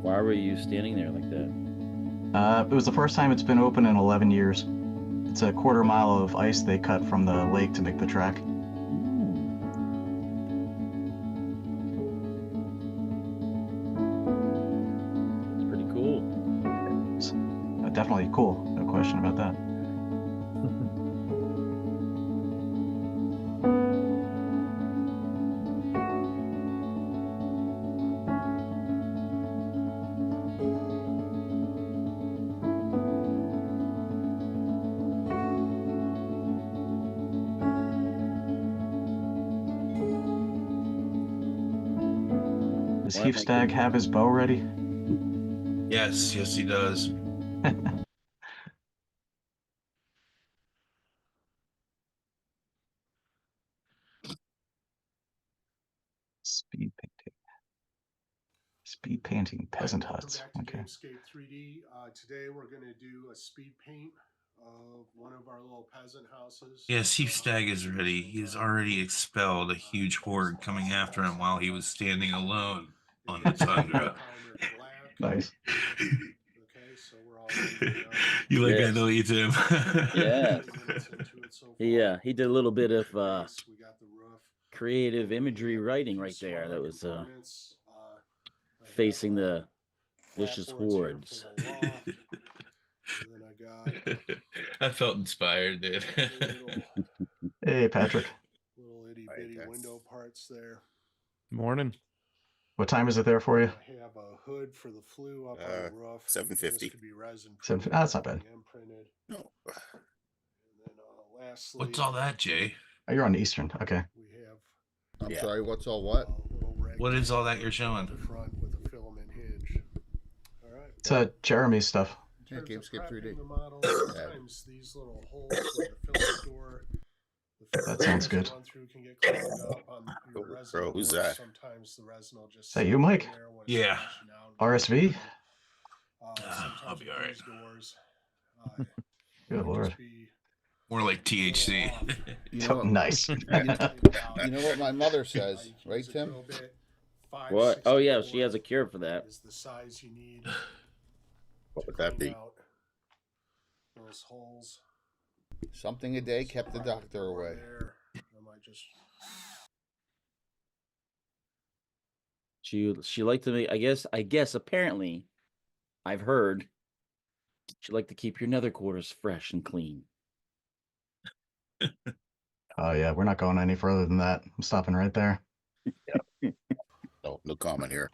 Why were you standing there like that? It was the first time it's been open in 11 years. It's a quarter-mile of ice they cut from the lake to make the track. It's pretty cool. It's definitely cool, no question about that. Does Heath Stag have his bow ready? Yes, he does. Speed painting. Speed painting peasant huts. Welcome back to Okay. Gamescape 3D. Today we're going to do a speed paint of one of our little peasant houses. Yes, Chief Stag is ready. He's already expelled a huge horde coming after him while he was standing alone on the tundra. Nice. Okay, so we're all ready to go. You like Yes. that, don't you, Tim? Yeah. 10 minutes into it so far. Yeah, he did a little bit of Nice, we got the roof. creative imagery writing right there. That was facing the vicious hordes. And then I got I felt inspired, dude. Hey, Patrick. little itty bitty window parts there. Morning. What time is it there for you? I have a hood for the flue up on the roof. 7:50. This could be resin 7:50. That's not bad. Imprinted. No. And then lastly, What's all that, Jay? Oh, you're on Eastern. Okay. we have I'm Yeah. sorry, what's all what? a little What is all that rectangle you're showing? at the front with a filament hinge. All right. It's Jeremy's stuff. Yeah, In terms of Gamescape 3D. prepping the model, sometimes these little holes where the filament door, the That sounds good. run through can get clogged up on your Oh, resin, bro, who's or that? Sometimes the resin will just Is that sit you, Mike? in there when it's Yeah. washing out. RSV? Sometimes I'll be with all right. these doors, Good it would lord. just be More like THC. You So know, nice. you know what my mother says, right, Tim? What? Oh yeah, she has a cure for that. Is the size you need. What to would that clean be? out those holes. Something a day kept the Probably doctor door away. there. I might just She liked to make. I guess apparently, I've heard she liked to keep your nether quarters fresh and clean. Oh yeah, we're not going any further than that. I'm stopping right there. No comment here.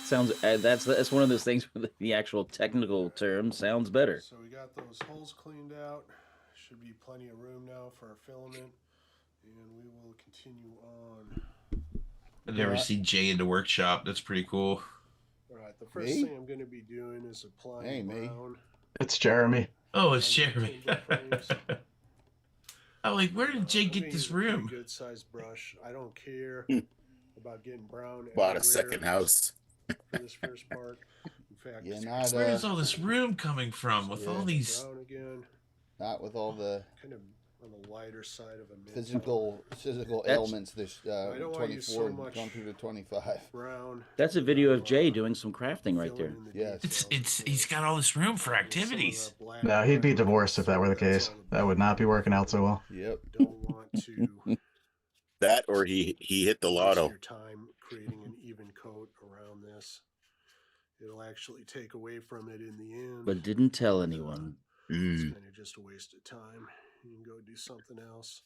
Sounds that's one of those things where the actual technical term sounds better. So we got those holes cleaned out. Should be plenty of room now for our filament, and we will continue on. I've never seen Jay in the workshop. That's pretty cool. All right, the first Me? thing I'm going to be doing is applying Hey, me. brown. It's Jeremy. Oh, it's on the Jeremy. timber frames. I'm like, where did Jay I'm get gonna this use a pretty room? good sized brush. I don't care about getting brown. Bought a everywhere second house. for this first part. In fact, Yeah, it's not Where is all this room coming from with Yeah. all these? brown again, not with all the kind of on the lighter side of a mint physical That's- ailments. This I don't wanna use so 24 much gone through to 25. brown. That's a video of Jay doing some crafting right there. Filling in the Yes. details, He's got all this room for and some of the activities. black No, he'd be brown, divorced if that were the that's case. all the That would not be working out so well. Yep. Don't want to That or he hit the waste lotto. your time creating an even coat around this. It'll actually take away from it in the end. But didn't tell anyone. It's kind of just a waste of time. You can go do something else.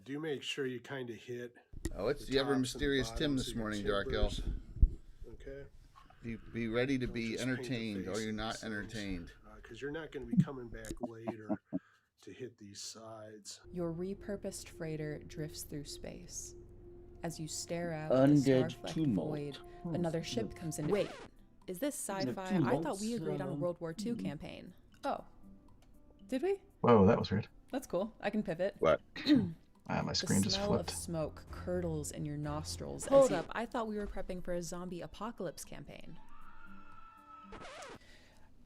Do make sure you kind of hit. Oh, it's the the ever tops and mysterious the Tim bottoms this of your morning, Dark timbers. Elf. Okay. Be ready to Don't be just paint the entertained, or face you're of not these things. entertained. Because you're not going to be coming back later to hit these sides. Your repurposed freighter drifts through space. As you stare out Undead the star-flecked tumult. void, another ship comes in. Wait, is this sci-fi? I tumult, thought we agreed on a World War II campaign. Oh, did we? Whoa, that was weird. That's cool. I can pivot. What? My The screen just smell flipped. of smoke curdles in your nostrils. Hold up, I thought we were prepping for a zombie apocalypse campaign.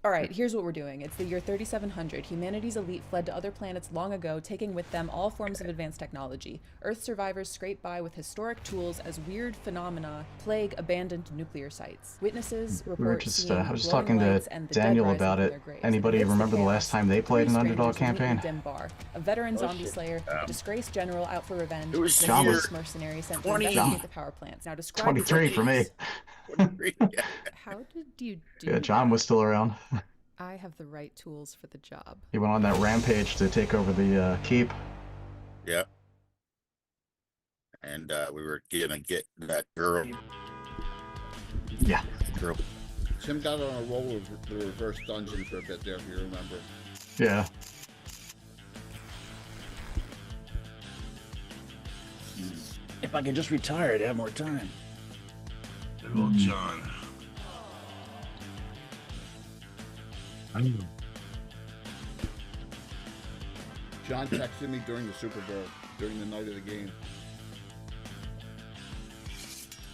All right, here's what we're doing. It's the year 3700. Humanity's elite fled to other planets long ago, taking with them all forms of advanced technology. Earth survivors scrape by with historic tools as weird phenomena plague abandoned nuclear sites. Witnesses report seeing I was just glowing talking to lights and the Daniel dead rising about from it. their graves. Anybody Amidst remember the chaos, last time they played three an Underdog strangers meet in a campaign? dim bar. A veteran Oh, zombie shit. slayer, a disgraced general out for revenge, It was and a John serious was- mercenary sent to 20. investigate the power plants. Now describe 23 for me. 23. How did you do Yeah, John was still around. I have the right tools for the job. He went on that rampage to take over the keep. Yep. And we were gonna get that girl. Yeah. Girl. Tim got on a roll with the reverse dungeon for a bit there, if you remember. Yeah. If I could just retire, I'd have more time. Good old John. John texted me during the Super Bowl, during the night of the game.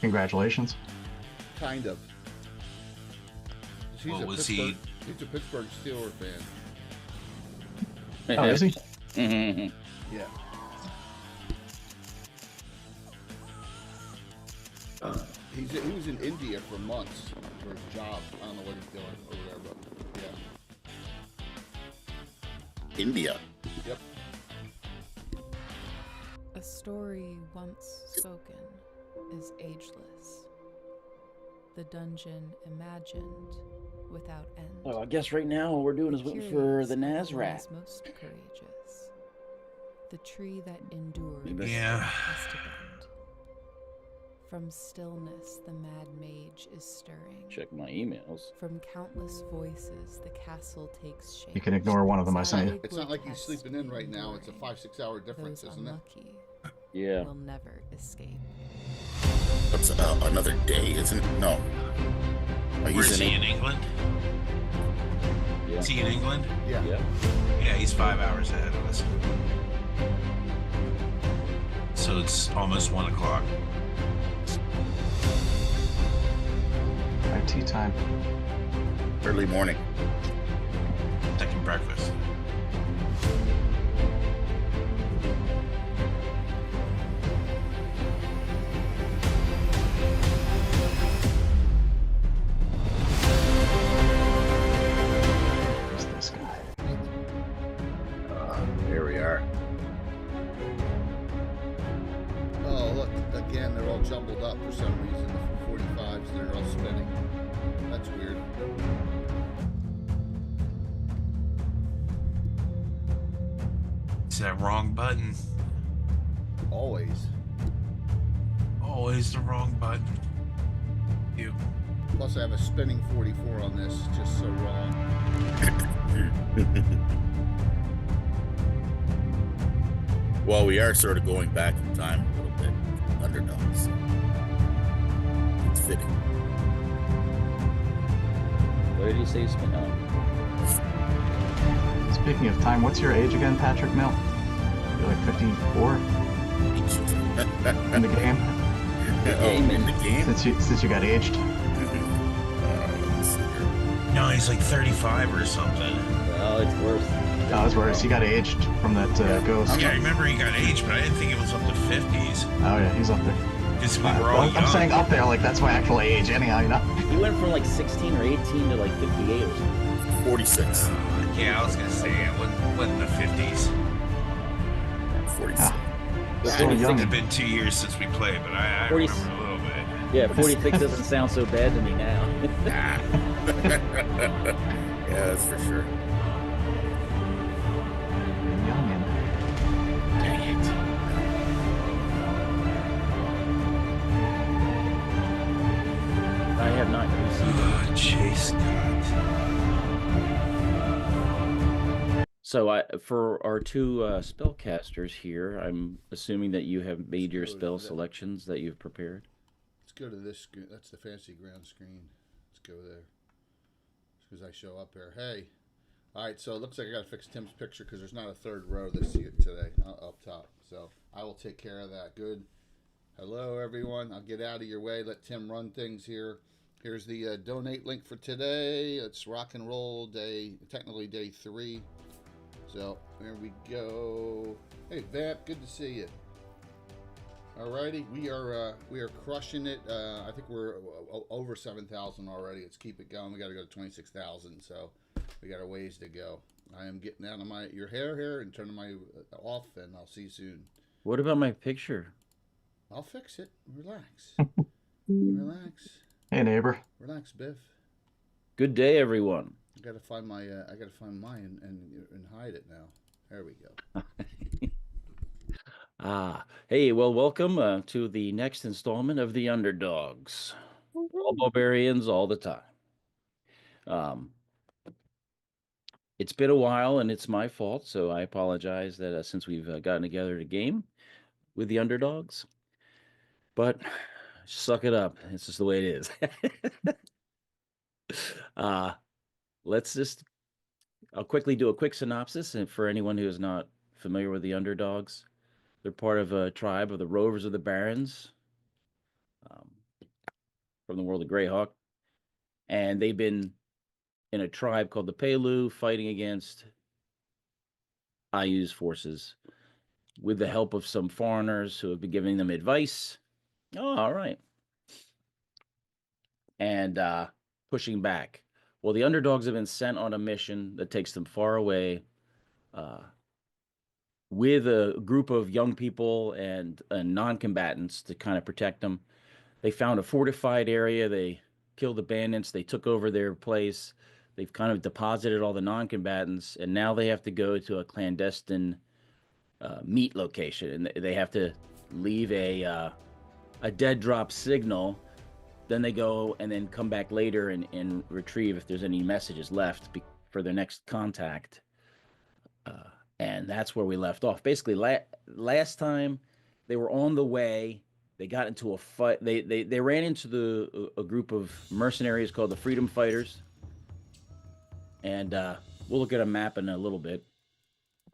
Congratulations. Kind of. He's What a was Pittsburgh, he's a Pittsburgh Steelers fan. Oh, is he? Mhm. Yeah. He was in India for months for his job. I don't know what he's doing over there, but yeah. India. Yep. A story once spoken is ageless. The dungeon imagined without end. Oh, I guess right now all we're doing is waiting for the Curious Nazrat. is most courageous. The tree that endures Yeah. has to bend. From stillness, the mad mage is stirring. Check my emails. From countless voices, the castle takes shape. You can ignore one of them I sent you. It's not like he's sleeping in right now. It's a 5-6 hour difference, Those isn't it? unlucky Yeah. will never escape. That's another day, isn't it? No. Where's he in England? Yeah. Is he in England? Yeah. Yeah. Yeah, he's 5 hours ahead of us. So it's almost 1 o'clock. Alright, tea time. Early morning. Taking breakfast. Who's this guy? There we are. Oh, look, again, they're all jumbled up for some reason. The 45s, they're all spinning. That's weird. It's that wrong button. Always. Always the wrong button. You. Plus, I have a spinning 44 on this. It's just so wrong. Well, we are sort of going back in time a little bit. Underdogs. It's fitting. What did he say? Speaking of time, what's your age again, Patrick Mill? You're like 54 in the game? In the game? Since you got aged. Let's see here. No, he's like 35 or something. Oh, it's worse. Oh, it's worse. He got aged from that ghost. Yeah, I remember he got aged, but I didn't think it was up to 50s. Oh yeah, he's up there. Because we were all young. I'm saying up there, like that's my actual age anyhow, you know? He went from like 16 or 18 to like 58 or something. 46. Yeah, I was gonna say it wasn't the 50s. 46. Ah. But So young. It's been 2 years since we played, but I 40 remember a little bit. Yeah, 46 doesn't sound so bad to me now. Yeah, that's for sure. Youngin. Dang it. I have not received. Oh, Chase Scott. So for our two spellcasters here, I'm assuming that you have made your Let's go to spell that. selections that you've prepared. Let's go to this screen. That's the fancy ground screen. Let's go there. As I show up here. Hey. All right, so it looks like I got to fix Tim's picture because there's not a third row today up top. So I will take care of that. Good. Hello, everyone. I'll get out of your way. Let Tim run things here. Here's the donate link for today. It's rock and roll day, technically day 3. So there we go. Hey Vamp, good to see you. Alrighty, we are crushing it. I think we're over 7,000 already. Let's keep it going. We got to go to 26,000, so we got a ways to go. I am getting out of your hair here and turning my off, and I'll see you soon. What about my picture? I'll fix it. Relax. Relax. Hey, neighbor. Relax, Biff. Good day, everyone. I gotta find mine and hide it now. There we go. Hey, well, welcome to the next installment of the Underdogs. All Barbarians all the time. It's been a while, and it's my fault, so I apologize that since we've gotten together to game with the Underdogs. But suck it up. It's just the way it is. I'll quickly do a quick synopsis, and for anyone who is not familiar with the Underdogs, they're part of a tribe of the Rovers of the Barons from the world of GREYHAWK, and they've been in a tribe called the Pelu fighting against IU's forces with the help of some foreigners who have been giving them advice. Oh, all right. And pushing back. Well, the Underdogs have been sent on a mission that takes them far away with a group of young people and non-combatants to kind of protect them. They found a fortified area. They killed the bandits. They took over their place. They've kind of deposited all the non-combatants, and now they have to go to a clandestine meet location, and they have to leave a dead drop signal. Then they go and then come back later and retrieve if there's any messages left for their next contact. And that's where we left off. Basically, last time they were on the way. They got into a fight. They ran into a group of mercenaries called the Freedom Fighters. And we'll look at a map in a little bit.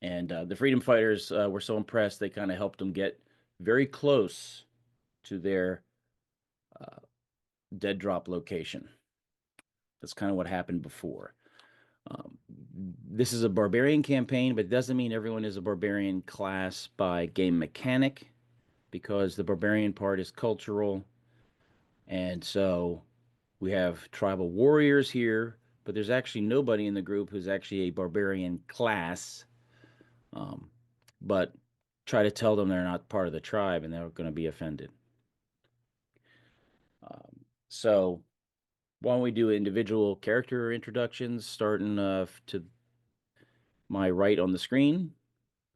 And the Freedom Fighters were so impressed, they kind of helped them get very close to their dead drop location. That's kind of what happened before. This is a barbarian campaign, but it doesn't mean everyone is a barbarian class by game mechanic, because the barbarian part is cultural. And so we have tribal warriors here, but there's actually nobody in the group who's actually a barbarian class. But try to tell them they're not part of the tribe and they're going to be offended. So why don't we do individual character introductions, starting to my right on the screen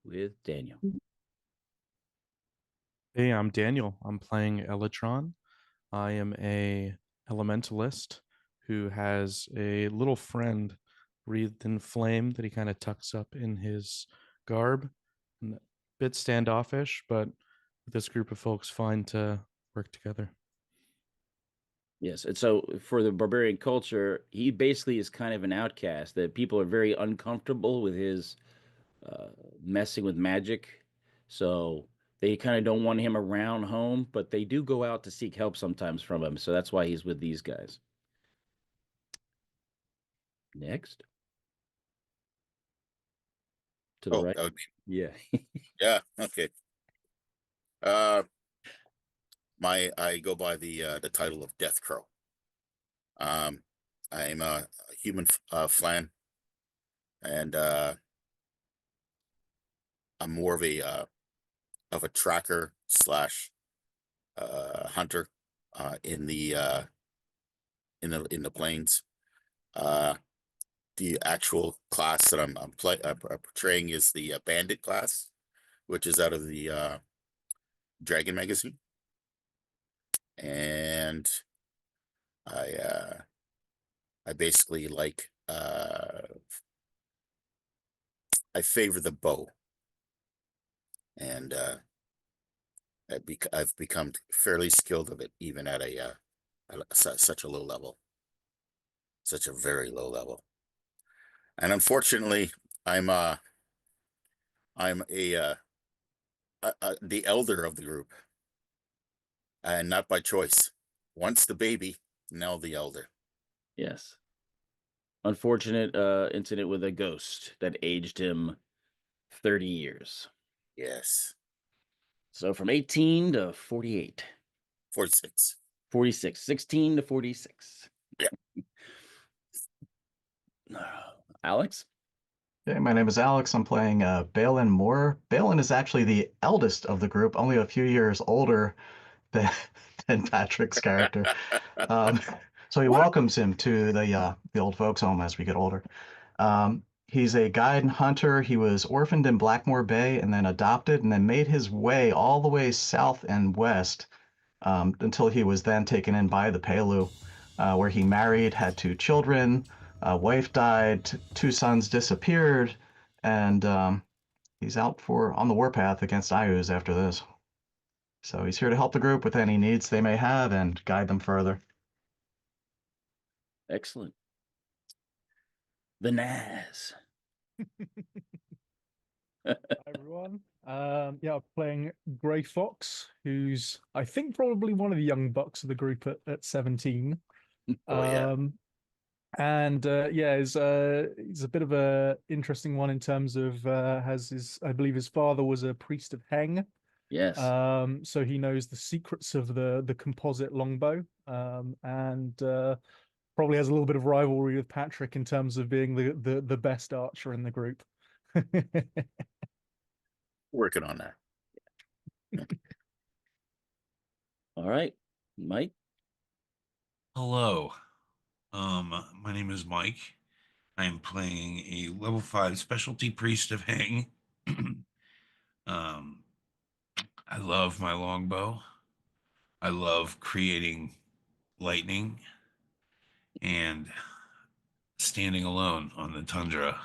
with Daniel. Hey, I'm Daniel. I'm playing Elytron. I am a elementalist who has a little friend wreathed in flame that he kind of tucks up in his garb. And a bit standoffish, but with this group of folks, fine to work together. Yes, and so for the barbarian culture, he basically is kind of an outcast. That people are very uncomfortable with his messing with magic, so they kind of don't want him around home. But they do go out to seek help sometimes from him, so that's why he's with these guys. Next, to the right. That would be, Yeah. yeah, okay. I go by the title of Death Crow. I'm a human flan, and I'm more of a tracker slash hunter in the plains. The actual class that I'm portraying is the bandit class, which is out of the Dragon magazine. And I basically like I favor the bow, and I've become fairly skilled of it, even at such a low level, such a very low level. And unfortunately, I'm the elder of the group, and not by choice. Once the baby, Nell the Elder. Yes. Unfortunate incident with a ghost that aged him 30 years. Yes. So from 18 to 48. 46. 46. 16 to 46. Yeah. Alex? Okay, my name is Alex. I'm playing Balin Moore. Balin is actually the eldest of the group, only a few years older than, than Patrick's character. Um, so he welcomes him to the old folks' home as we get older. He's a guide and hunter. He was orphaned in Blackmore Bay and then adopted and then made his way all the way south and west until he was then taken in by the Pelu, where he married, had 2 children, a wife died, 2 sons disappeared, and he's out on the warpath against Ayus after this. So he's here to help the group with any needs they may have and guide them further. Excellent. The Naz. Hi everyone. Yeah, I'm playing GREYHAWK, who's I think probably one of the young bucks of the group at 17. Oh, yeah. And yeah, he's a bit of a interesting one in terms of I believe his father was a priest of Heng. Yes. So he knows the secrets of the composite longbow. And probably has a little bit of rivalry with Patrick in terms of being the best archer in the group. Working on that. All right. Mike? Hello. My name is Mike. I am playing a level 5 specialty priest of Hang. I love my longbow. I love creating lightning and standing alone on the tundra.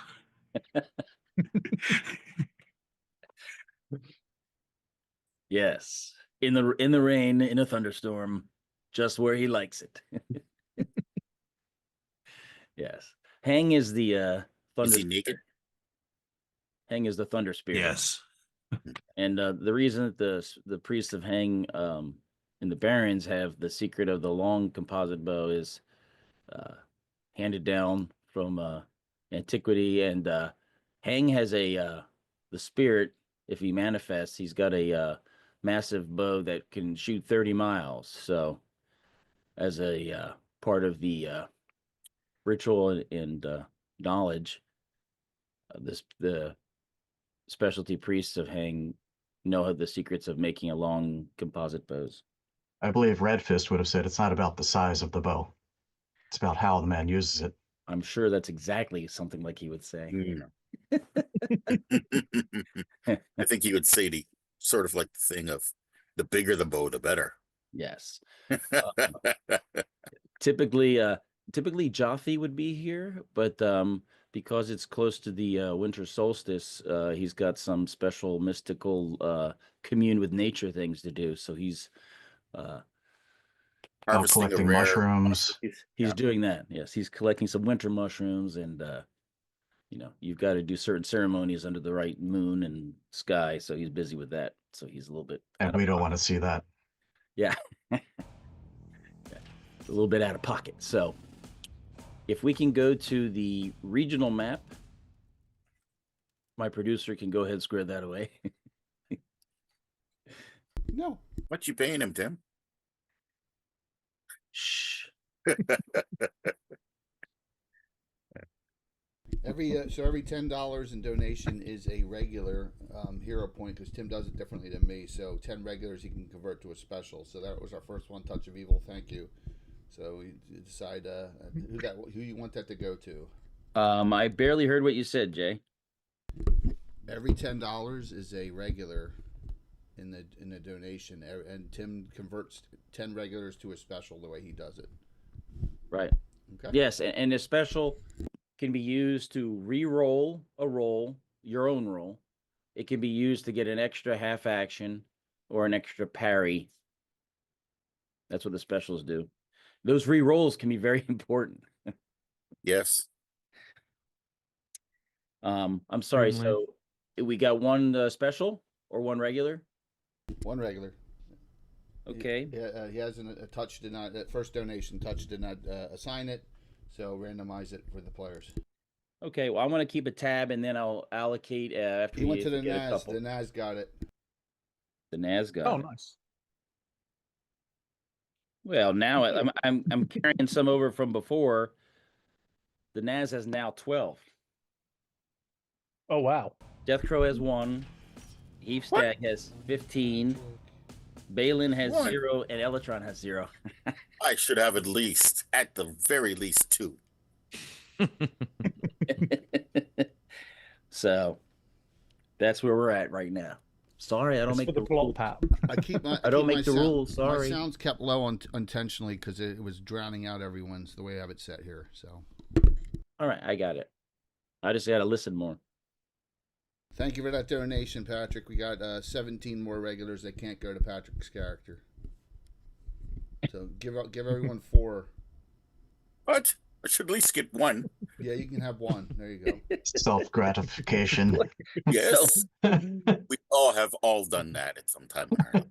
Yes. In the rain, in a thunderstorm, just where he likes it. Yes. Hang is the thunder. Is he naked? Hang is the thunder spirit. Yes. And the reason that the priests of Hang and the Barbarians have the secret of the long composite bow is handed down from antiquity. And Hang has the spirit. If he manifests, he's got a massive bow that can shoot 30 miles. So, as a part of the ritual and knowledge, the specialty priests of Hang know the secrets of making a long composite bows. I believe Red Fist would have said it's not about the size of the bow. It's about how the man uses it. I'm sure that's exactly something like he would say. I think he would say the sort of like the thing of the bigger the bow, the better. Yes. Typically Jaffe would be here, but because it's close to the winter solstice, he's got some special mystical commune with nature things to do. So he's collecting mushrooms. He's doing that. Yes, he's collecting some winter mushrooms, and you've got to do certain ceremonies under the right moon and sky. So he's busy with that. So he's a little bit. And we don't want to see that. Yeah. A little bit out of pocket. So if we can go to the regional map, my producer can go ahead and square that away. No. What you paying him, Tim? Shh. Every $10 in donation is a regular hero point because Tim does it differently than me. So 10 regulars he can convert to a special. So that was our first one, Touch of Evil. Thank you. So we decide who you want that to go to. I barely heard what you said, Jay. Every $10 is a regular in the donation, and Tim converts 10 regulars to a special the way he does it. Right. Okay. Yes, and a special can be used to re-roll a roll, your own roll. It can be used to get an extra half action or an extra parry. That's what the specials do. Those re-rolls can be very important. Yes. I'm sorry. Extremely. So we got one special or one regular? One regular. Okay. He hasn't a touch did not that first donation touch did not assign it, so randomize it for the players. Okay. Well, I want to keep a tab, and then I'll allocate after He went to if we the get a Naz. couple. The Naz got it. The Naz got Oh, it. nice. Well, now I'm carrying some over from before. The Naz has now 12. Oh, wow. Death Crow has 1. Heavstag has 15. Balin has What? 0, and Elytron has 0. I should have at the very least 2. So that's where we're at right now. Sorry, I don't It's make for the the plot, rules. Pat. I keep my. I don't keep make my the rules. Sorry. My sounds kept low intentionally because it was drowning out everyone's the way I have it set here. So. All right, I got it. I just got to listen more. Thank you for that donation, Patrick. We got 17 more regulars that can't go to Patrick's character. So give everyone 4. What? I should at least get 1. Yeah, you can have 1. There you go. Self gratification. Yes. We all have done that at some time in our life.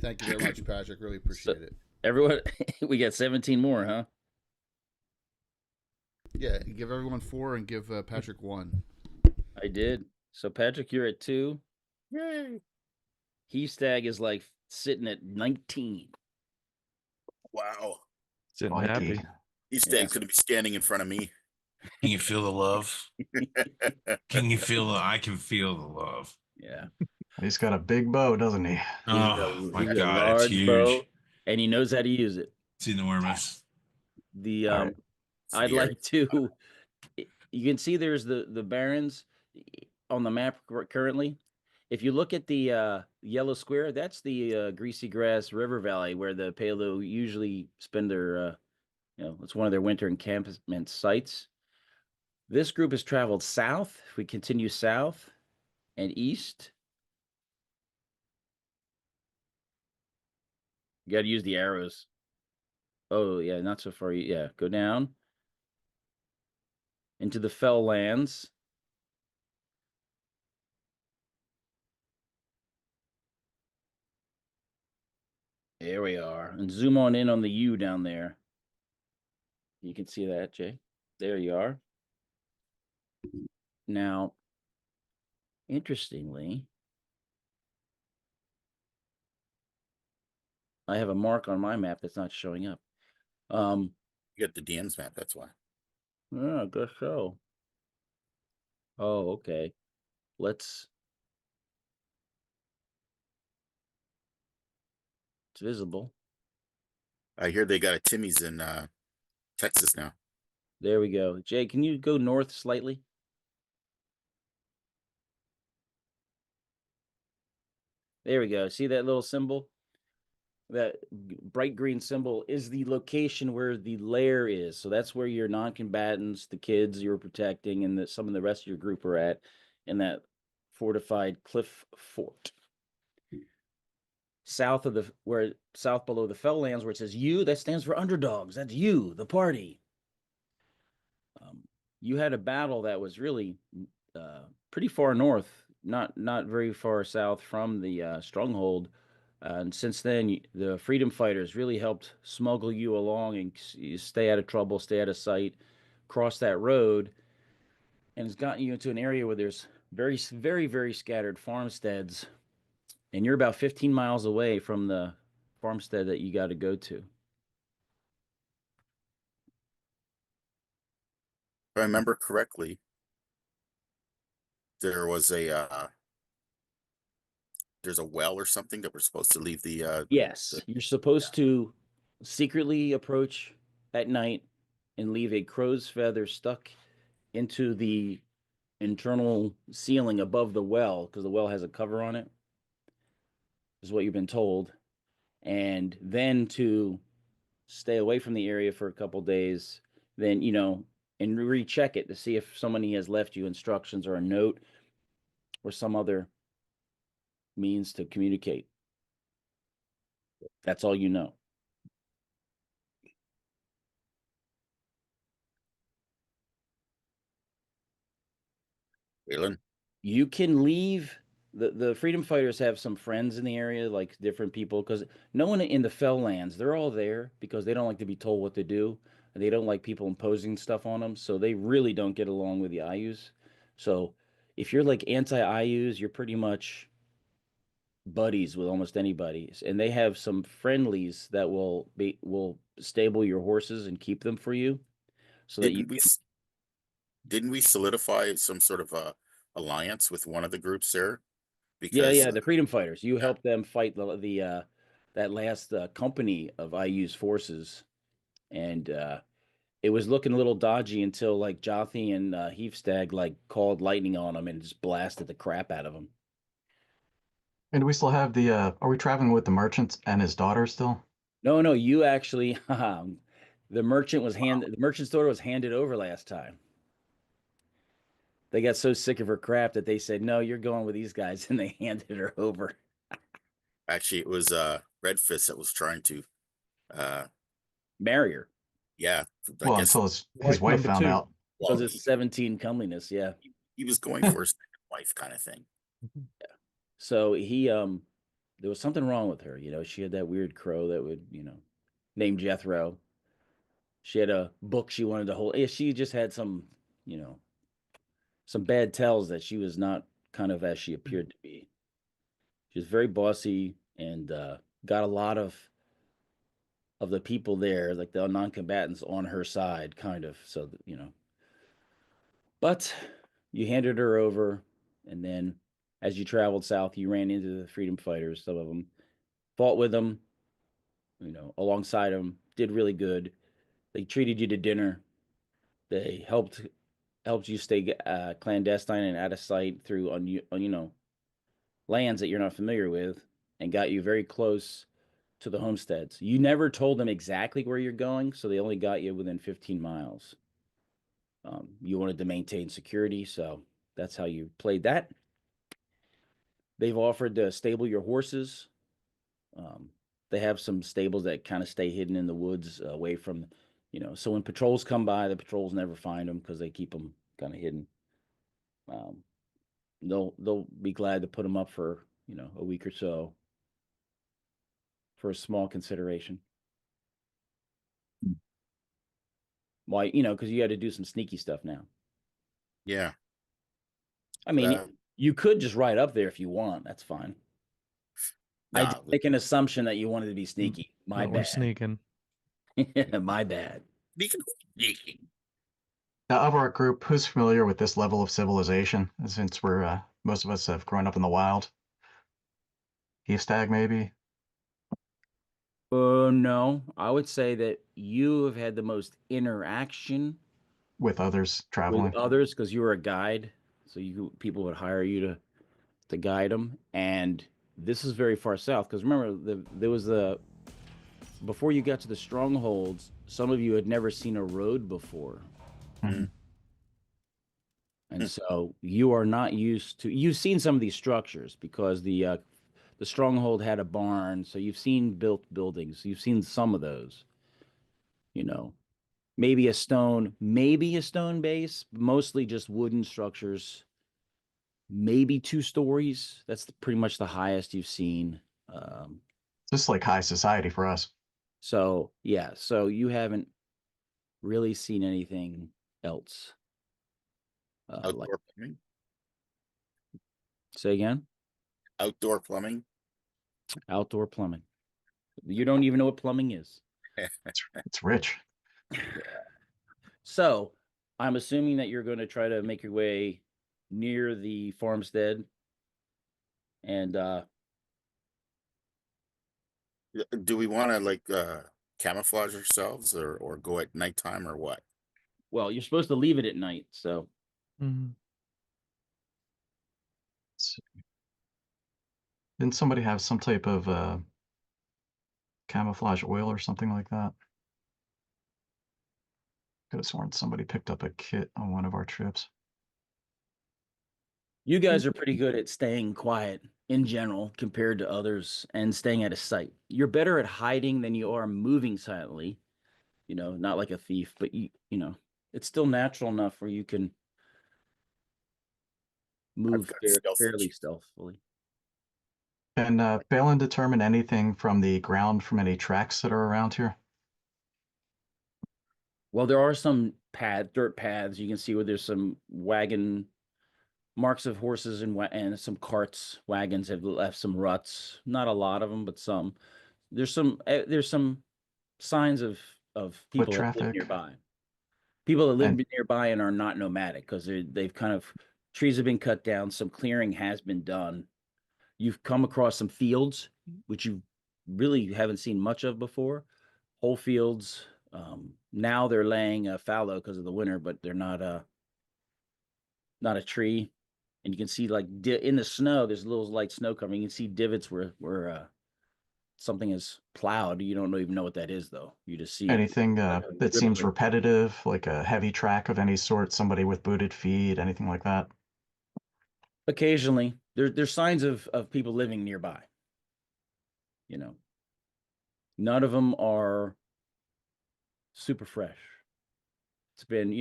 Thank you very much, Patrick. Really appreciate it. Everyone, we got 17 more, huh? Yeah, give everyone 4 and give Patrick 1. I did. So Patrick, you're at 2. Yay. Heavstag is like sitting at 19. Wow. Sitting Crikey. happy. He's Yeah. going to be standing in front of me. Can you feel the love? Can you feel the? I can feel the love. Yeah. He's got a big bow, doesn't he? Oh my He's a God, it's large huge. bow, and he knows how to use it. It's enormous. The All right. I'd Here. like to. You can see there's the Barrens on the map currently. If you look at the yellow square, that's the Greasy Grass River Valley where the Palo usually spend their, it's one of their winter encampment sites. This group has traveled south. If we continue south and east, you got to use the arrows. Oh, yeah, not so far. Yeah, go down into the Fell Lands. There we are. And zoom on in on the U down there. You can see that, Jay. There you are. Now, interestingly, I have a mark on my map that's not showing up. You got the DM's map, that's why. Yeah, I guess so. Oh, okay. It's visible. I hear they got a Timmy's in Texas now. There we go. Jay, can you go north slightly? There we go. See that little symbol? That bright green symbol is the location where the lair is. So that's where your non-combatants, the kids you're protecting, and some of the rest of your group are at in that fortified cliff fort. South below the Fell Lands, where it says "you," that stands for Underdogs. That's you, the party. You had a battle that was really pretty far north, not very far south from the stronghold. And since then, the freedom fighters really helped smuggle you along and you stay out of trouble, stay out of sight, cross that road, and it's gotten you into an area where there's very, very, very scattered farmsteads, and you're about 15 miles away from the farmstead that you got to go to. If I remember correctly, there was there's a well or something that we're supposed to leave the Yes, you're supposed to secretly approach at night and leave a crow's feather stuck into the internal ceiling above the well, because the well has a cover on it, is what you've been told. And then to stay away from the area for a couple days, then, and recheck it to see if somebody has left you instructions or a note or some other means to communicate. That's all you know. Waylon. You can leave the freedom fighters have some friends in the area, like different people, because no one in the fell lands, they're all there because they don't like to be told what to do, and they don't like people imposing stuff on them, so they really don't get along with the IUs. So if you're like anti-IUs, you're pretty much buddies with almost anybody, and they have some friendlies that will stable your horses and keep them for you, so that you Didn't we didn't we solidify some sort of a alliance with one of the groups there? Because yeah, the freedom fighters. You yeah, helped them fight the that last company of IU's forces, and it was looking a little dodgy until like Jothi and Heafstag like called lightning on them and just blasted the crap out of them. And do we still have the are we traveling with the merchant and his daughter still? No, you actually, the merchant's daughter was handed over last time. They got so sick of her crap that they said, "No, you're going with these guys," and they handed her over. actually it was Redfist that was trying to uh Marry her yeah, I Well, guess until his Wife wife number found two. out. well because it's 17 comeliness. Yeah. he was going for a second wife kind of thing. So he there was something wrong with her. She had that weird crow that would, named Jethro. She had a book she wanted to hold. Yeah, she just had you know, some bad tells that she was not kind of as she appeared to be. She was very bossy and got a lot of the people there, like the non-combatants, on her side, kind of. So but you handed her over, and then as you traveled south, you ran into the freedom fighters. Some of them fought with them, alongside them, did really good. They treated you to dinner. They helped you stay clandestine and out of sight through lands that you're not familiar with, and got you very close to the homesteads. You never told them exactly where you're going, so they only got you within 15 miles. You wanted to maintain security, so that's how you played that. They've offered to stable your horses. Um, they have some stables that kind of stay hidden in the woods, away from, so when patrols come by, the patrols never find them because they keep them kind of hidden. Um, they'll be glad to put them up for, a week or so for a small consideration. Why, because you had to do some sneaky stuff now. Yeah. I mean, Uh, you could just ride up there if you want. That's fine. I did nah, make an assumption that you wanted to be sneaky. My But we're bad. sneaking. My bad. sneaking. Now, of our group, who's familiar with this level of civilization? Since we're most of us have grown up in the wild. Stag, maybe. No, I would say that you have had the most interaction With others traveling. with others because you were a guide, so people would hire you to guide them. And this is very far south because remember there was before you got to the strongholds, some of you had never seen a road before. Mhm. And so you are not used to. You've seen some of these structures because the stronghold had a barn, so you've seen built buildings. You've seen some of those. You know, maybe a stone base, mostly just wooden structures. Maybe 2 stories. That's pretty much the highest you've seen. This is like high society for us. So yeah, so you haven't really seen anything else. Like, Outdoor plumbing. say again? Outdoor plumbing. Outdoor plumbing. You don't even know what plumbing is. It's rich. So I'm assuming that you're going to try to make your way near the farmstead. And Do we want to like camouflage ourselves or go at nighttime or what? well, you're supposed to leave it at night. So Mhm. Didn't somebody have some type of camouflage oil or something like that? Could have sworn somebody picked up a kit on one of our trips. you guys are pretty good at staying quiet in general compared to others and staying out of sight. You're better at hiding than you are moving silently, not like a thief, but it's still natural enough where you can move got stealth fairly issues. stealthily. Can Balin determine anything from the ground from any tracks that are around here? Well, there are some dirt paths. You can see where there's some wagon marks of horses and some carts. Wagons have left some ruts. Not a lot of them, but some. There's some signs of Foot people that live traffic? nearby. People that live And nearby and are not nomadic because they've kind of trees have been cut down. Some clearing has been done. You've come across some fields which you really haven't seen much of before. Whole fields. Now they're laying fallow because of the winter, but they're not a tree. And you can see like in the snow, there's little light snow covering. You can see divots where something is plowed. You don't even know what that is though. You just see it. anything that seems repetitive, like a heavy track of any sort, somebody with booted feet, anything like that? Occasionally, there's signs of people living nearby. You know, none of them are super fresh. It's been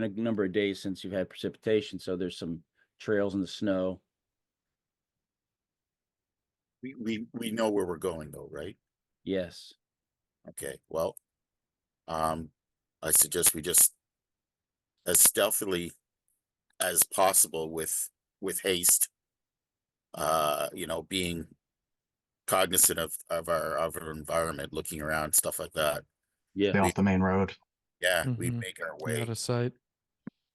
a number of days since you've had precipitation, so there's some trails in the snow. We know where we're going though, right? Yes. Okay. Well, I suggest we just as stealthily as possible with haste. Being cognizant of our environment, looking around, stuff like that. Yeah. Stay off the main road. Yeah, we make our Stay way out of sight.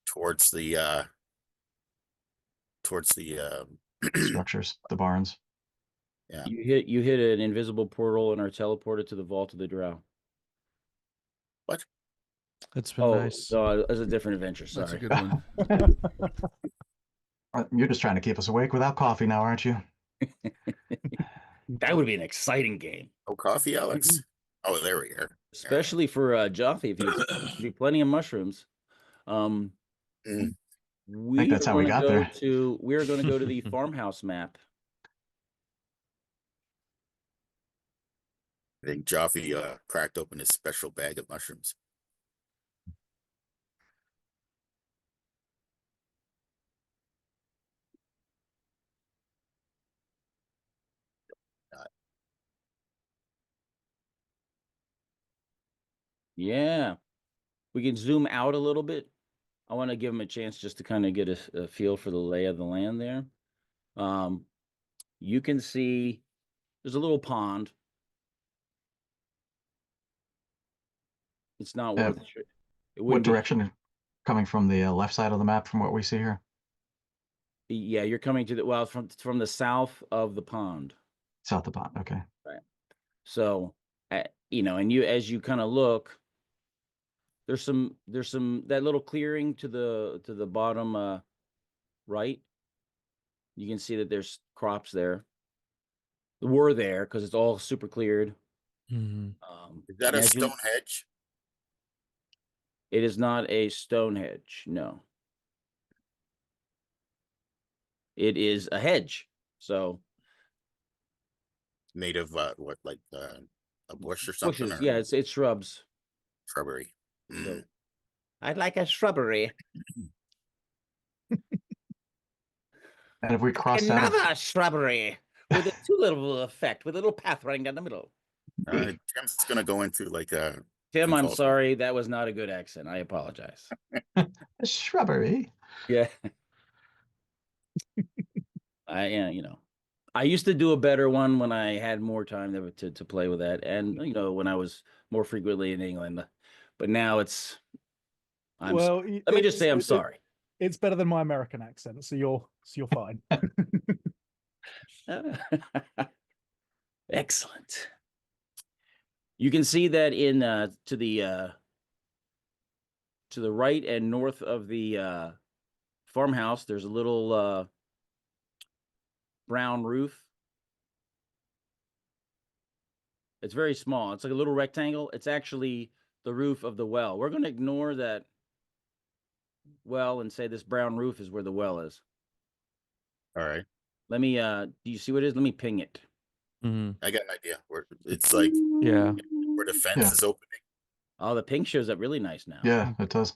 towards the Structures, the barns. yeah. You hit an invisible portal and are teleported to the vault of the Drow. What? It's been Oh, nice. so that's a different adventure. Sorry. That's a good one. You're just trying to keep us awake without coffee now, aren't you? That would be an exciting game, Oh, coffee, Alex. Oh, there we are. especially for Jaffe if he's be plenty of mushrooms. Mm. We that's are how we going to got go there. to we're going to go to the farmhouse map. I think Jaffe cracked open his special bag of mushrooms. Yeah, we can zoom out a little bit. I want to give him a chance just to kind of get a feel for the lay of the land there. You can see there's a little pond. It's not worth it. What direction? Coming from the left side of the map from what we see here? Yeah, you're coming to from the south of the pond. South of the pond, okay. Right. So, and as you kind of look, there's some that little clearing to the bottom right. You can see that there's crops there. Were there because it's all super cleared. Is that a stone hedge? It is not a stone hedge. No. It is a hedge. So Made of what, like a bush or something? bushes. Yeah, it's shrubs. Shrubbery. So, I'd like a shrubbery. And if we cross out Another shrubbery with a two-level effect, with a little path running down the middle. Tim's gonna go into like a Tim, I'm sorry, that was not a good accent. I apologize. shrubbery. Yeah. I used to do a better one when I had more time to play with that, and when I was more frequently in England. But now let me just say I'm sorry. It's better than my American accent, so you're fine. Excellent. You can see that in to the right and north of the farmhouse, there's a little brown roof. It's very small. It's like a little rectangle. It's actually the roof of the well. We're going to ignore that well and say this brown roof is where the well is. All right. Let me do you see what it is? Let me ping it. I got an idea where it's like Yeah. where the fence is opening. Oh, the ping shows up really nice now. Yeah, it does.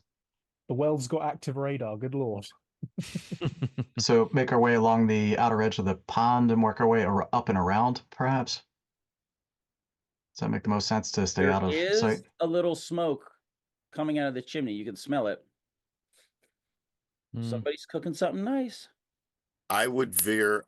The well's got active radar. Good lord. So make our way along the outer edge of the pond and work our way up and around, perhaps. Does that make the most sense to stay There out of sight? is a little smoke coming out of the chimney. You can smell it. Mm. Somebody's cooking something nice. I would veer.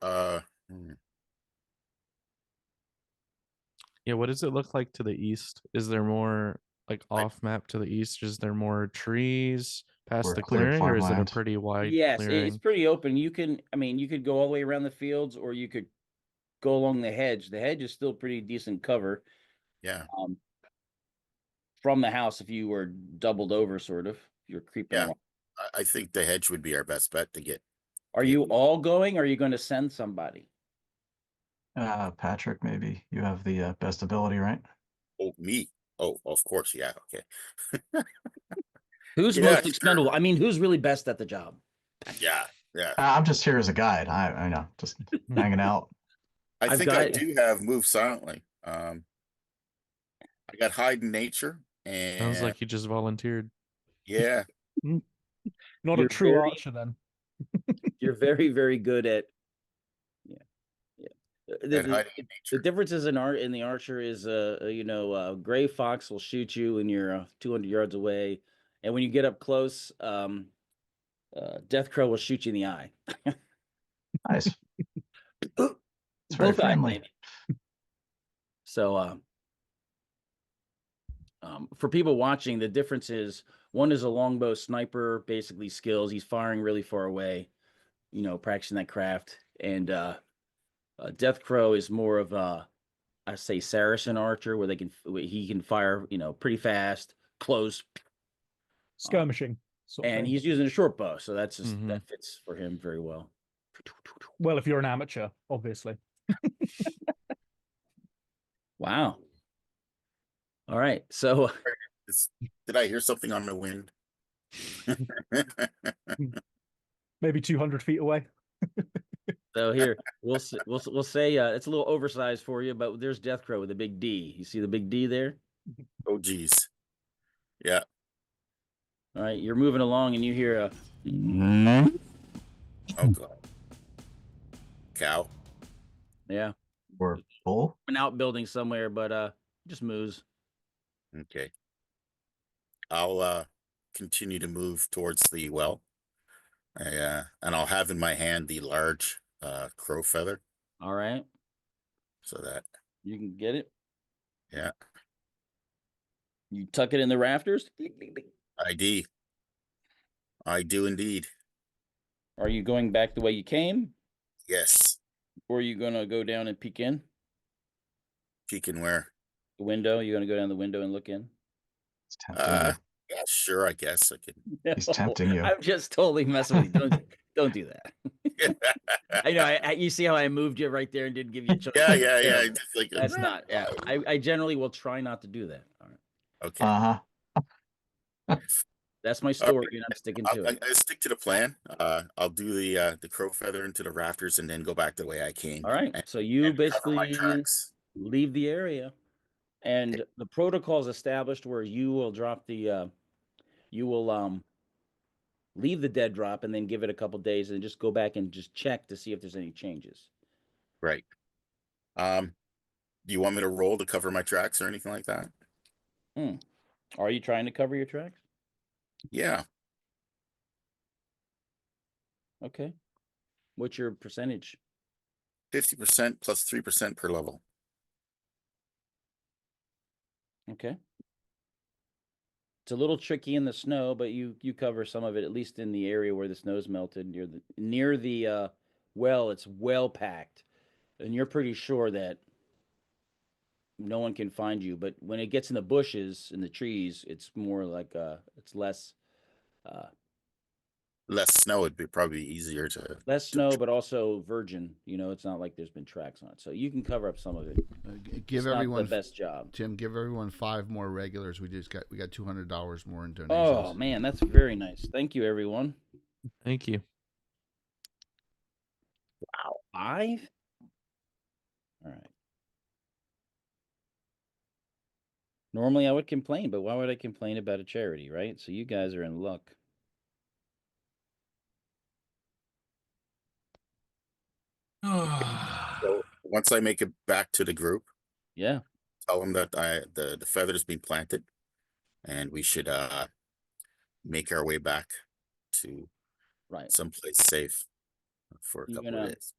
Yeah, what does it look like to the east? Is there more like off map to the east? Is there more trees past Or the cleared clearing, or is it a farmland? pretty wide Yes, it's clearing? pretty open. You can, I mean, you could go all the way around the fields, or you could go along the hedge. The hedge is still pretty decent cover Yeah, from the house if you were doubled over, sort of. If you're creeping yeah. along. I think the hedge would be our best bet to get. Are you all going? Or are you going to send somebody? Patrick, maybe you have the best ability, right? Oh, me. Oh, of course. Yeah. Okay. Who's Yeah, most sure. expendable? I mean, who's really best at the job? Yeah. Yeah. I'm just here as a guide. I know, just hanging out. I I've think I got- do have move silently. I got hide in nature, and Sounds like you just volunteered. yeah, Not You're a true very- archer then. You're very, very good at. Yeah. at hiding in The nature. differences in the archer is gray fox will shoot you when you're 200 yards away, and when you get up close, death crow will shoot you in the eye. Nice. It's very Both eyes, friendly. maybe. So for people watching, the difference is one is a longbow sniper, basically skills. He's firing really far away, practicing that craft, and death crow is more of a, I say, Saracen archer, where he can fire, pretty fast, close, Skirmishing. Sort of and thing. he's using a short bow, so that's just Mhm. that fits for him very well. Well, if you're an amateur, obviously. Wow. All right, so Did I hear something on the wind? Maybe 200 feet away. here we'll say it's a little oversized for you, but there's death crow with a big D. You see the big D there? Oh, geez. Yeah. All right, you're moving along, and you hear a. Oh god. Cow. Yeah, Or bull. an outbuilding somewhere, but just moves. Okay. I'll continue to move towards the well. And I'll have in my hand the large crow feather, All right, so that you can get it. yeah, You tuck it in the rafters. I do indeed. Are you going back the way you came, Yes. or are you gonna go down and peek in Peeking where? the window? You're gonna go down the window and look in. It's tempting Yeah, sure. I guess I can. He's tempting you. I'm just totally messing with you. Don't do that. I know. You see how I moved you right there and didn't give you a choice. Yeah. Terrible. Just like That's not. Yeah, I generally will try not to do that. All right. Okay. That's my story. You're not sticking to it. I stick to the plan. I'll do the crow feather into the rafters and then go back the way I came. All right. and- So you and cover basically my tracks. leave the area, and the protocol is established where you will drop the leave the dead drop and then give it a couple days and just go back and just check to see if there's any changes. Right. Do you want me to roll to cover my tracks or anything like that? Are you trying to cover your tracks? Yeah. Okay. What's your percentage? 50% plus 3% per level. Okay. It's a little tricky in the snow, but you cover some of it, at least in the area where the snow's melted near the well. It's well packed, and you're pretty sure that no one can find you. But when it gets in the bushes and the trees, it's more like it's less Less snow would be probably easier to. snow, but also virgin. It's not like there's been tracks on it, so you can cover up some of it. Give It's not everyone the best job. Tim, give everyone 5 more regulars. We got $200 more in donations. Oh man, that's very nice. Thank you, everyone. Thank you. Wow, 5. All right. Normally I would complain, but why would I complain about a charity, right? So you guys are in luck. So once I make it back to the group, Yeah. tell them that the feather's been planted, and we should make our way back to Right. someplace safe for a You're couple of gonna days.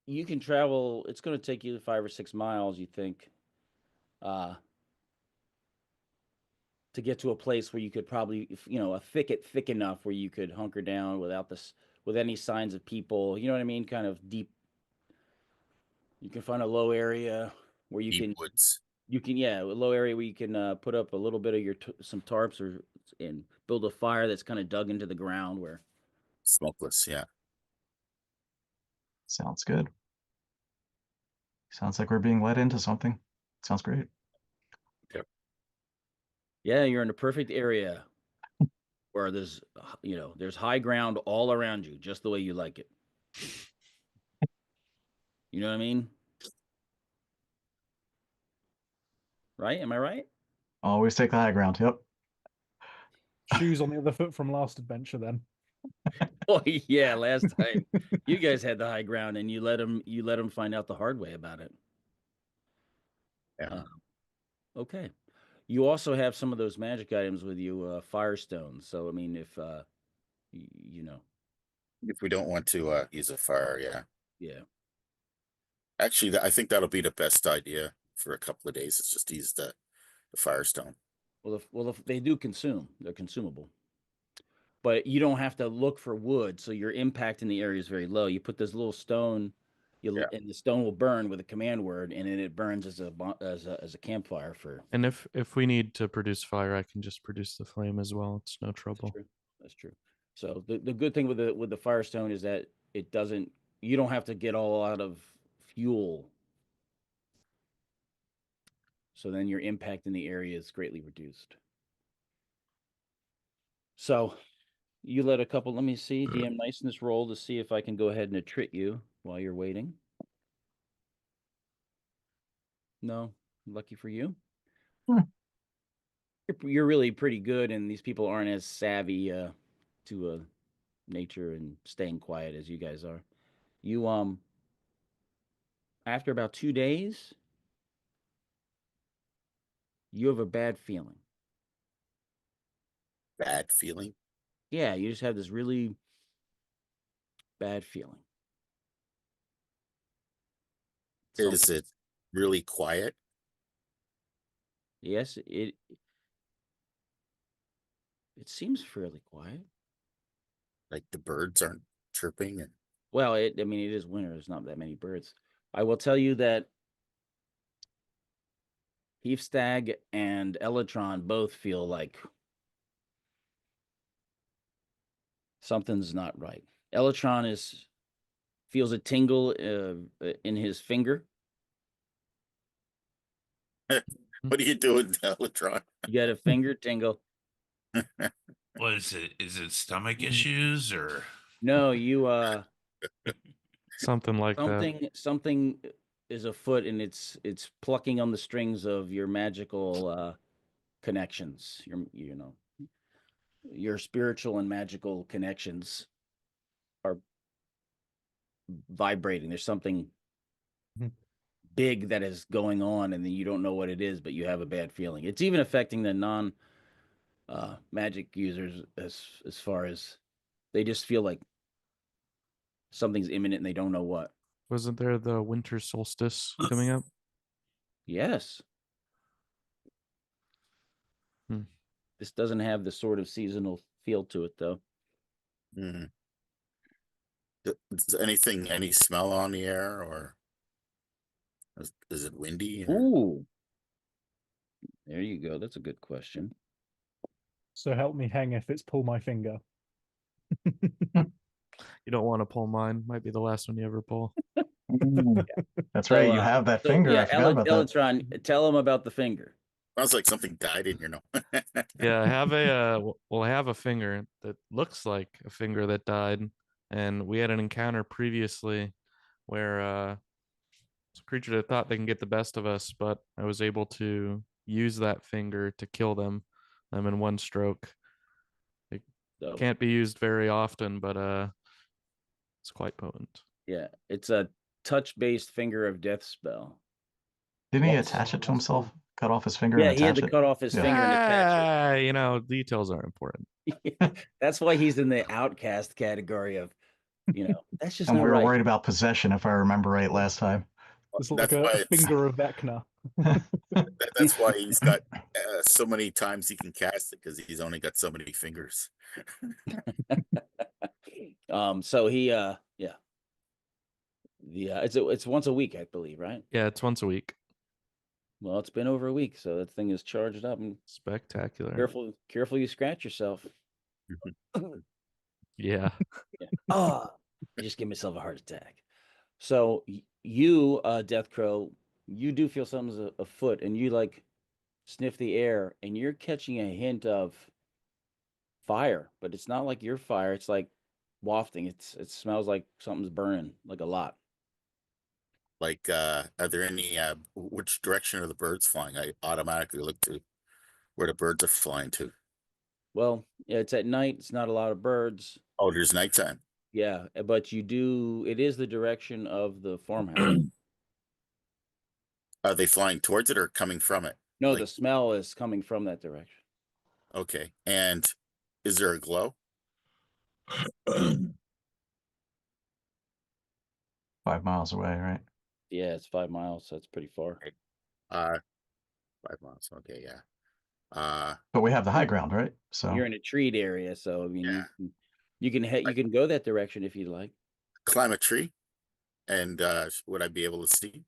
you can travel. It's going to take you 5 or 6 miles, you think, uh, to get to a place where you could probably, a thicket thick enough where you could hunker down without this, with any signs of people. You know what I mean? Kind of deep. You can find a low area where Deep woods. yeah, a low area where you can put up a little bit of some tarps and build a fire that's kind of dug into the ground where. Smokeless, yeah. Sounds good. Sounds like we're being led into something. Sounds great. Yep. Yeah, you're in the perfect area where there's high ground all around you, just the way you like it. You know what I mean? Right? Am I right? Always take the high ground. Yep. Shoes on the other foot from last adventure, then. Oh yeah, last time you guys had the high ground and you let them find out the hard way about it. Yeah. Okay. You also have some of those magic items with you, firestones. So I mean, if If we don't want to use a fire, yeah. yeah. Actually, I think that'll be the best idea for a couple of days. It's just use the firestone. Well, if they do consume, they're consumable. But you don't have to look for wood, so your impact in the area is very low. You put this little stone, Yeah. and the stone will burn with a command word, and then it burns as a campfire for. And if we need to produce fire, I can just produce the flame as well. It's no trouble. That's true. So the good thing with the firestone is that it doesn't. You don't have to get all out of fuel. So then your impact in the area is greatly reduced. So you let a couple. Let me see DM niceness roll to see if I can go ahead and attrit you while you're waiting. No, lucky for you. You're really pretty good, and these people aren't as savvy to nature and staying quiet as you guys are. You after about 2 days, you have a bad feeling. Bad feeling. Yeah, you just have this really bad feeling. Is it really quiet? Yes, it seems fairly quiet. Like the birds aren't chirping and Well, I mean, it is winter. There's not that many birds. I will tell you that Heafstag and Elytron both feel like something's not right. Elytron feels a tingle in his finger. what are you doing, Electron? You got a finger tingle. What is it? Is it stomach issues or? No, you Something like that. something is afoot, and it's plucking on the strings of your magical connections. Your spiritual and magical connections are vibrating. There's something big that is going on, and then you don't know what it is, but you have a bad feeling. It's even affecting the non magic users as far as they just feel like something's imminent and they don't know what. Wasn't there the winter solstice coming up? Yes. This doesn't have the sort of seasonal feel to it, though. Mm-hmm. Is anything, any smell on the air, or is it windy? Or? Ooh. There you go. That's a good question. So help me hang if it's pull my finger. You don't want to pull mine. Might be the last one you ever pull. That's So, right. You have that finger. I forgot about that. Elytron, tell him about the finger. Sounds like something died in your nose. Yeah, I have I have a finger that looks like a finger that died, and we had an encounter previously where it's a creature that thought they can get the best of us, but I was able to use that finger to kill them in one stroke. It So, can't be used very often, but it's quite potent. Yeah, it's a touch-based finger of death spell. Didn't he Yes. attach it to himself? Cut off his finger Yeah, and he had attach to it? cut off his Yeah. finger and attach Ah, you know, details are important. it. That's why he's in the outcast category of, that's just And not we were right. worried about possession, if I remember right last time. It's like That's a why it's, finger of Vecna. that's why he's got so many times he can cast it, because he's only got so many fingers. So he, yeah, it's once a week, I believe, right? Yeah, it's once a week. Well, it's been over a week, so that thing is charged up. And Spectacular. careful, you scratch yourself. Yeah. Yeah. I just give myself a heart attack. So you, Death Crow, you do feel something's afoot, and you like sniff the air, and you're catching a hint of fire, but it's not like your fire. It's like wafting. It smells like something's burning, like a lot. Like, are there any, which direction are the birds flying? I automatically look to where the birds are flying to. Well, yeah, it's at night. It's not a lot of birds. Oh, there's nighttime. Yeah, but it is the direction of the farmhouse. Are they flying towards it or coming from it? No, Like, the smell is coming from that direction. okay. And is there a glow? 5 miles away, right? Yeah, it's 5 miles, so it's pretty far. 5 miles. Okay, yeah. But we have the high ground, right? So You're in a treed area, so I mean, Yeah. you can go that direction if you'd like. Climb a tree, and would I be able to see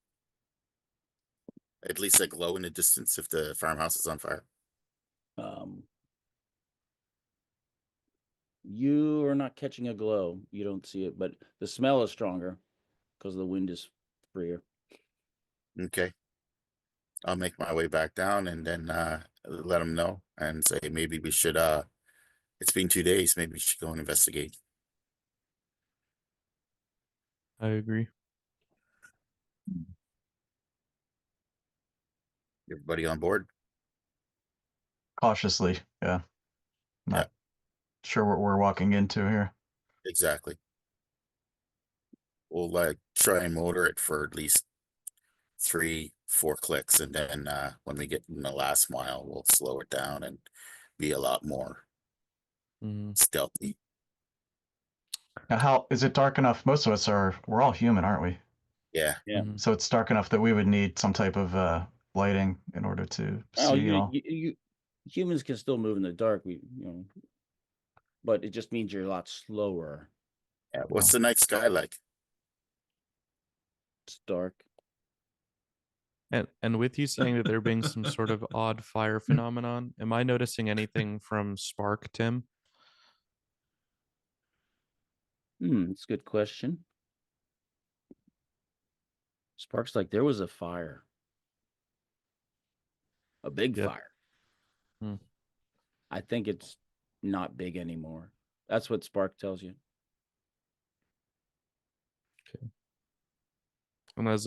at least a glow in the distance if the farmhouse is on fire? You are not catching a glow. You don't see it, but the smell is stronger because the wind is freer. Okay. I'll make my way back down and then let them know and say maybe we should it's been 2 days, maybe we should go and investigate. I agree. Everybody on board? cautiously, yeah. Not sure what we're walking into here. Exactly. We'll try and motor it for at least 3-4 clicks, and then when we get in the last mile, we'll slow it down and be a lot more stealthy. Now, how is it dark enough? Most of us we're all human, aren't we? Yeah. Yeah. So it's dark enough that we would need some type of lighting in order to Oh, see all. you humans can still move in the dark. But it just means you're a lot slower. Yeah. What's the night sky like? It's dark. And with you saying that there being some sort of odd fire phenomenon, am I noticing anything from spark, Tim? It's a good question. Spark's like there was a fire. A big Yep. fire. Hmm. I think it's not big anymore. That's what Spark tells you. Okay. And as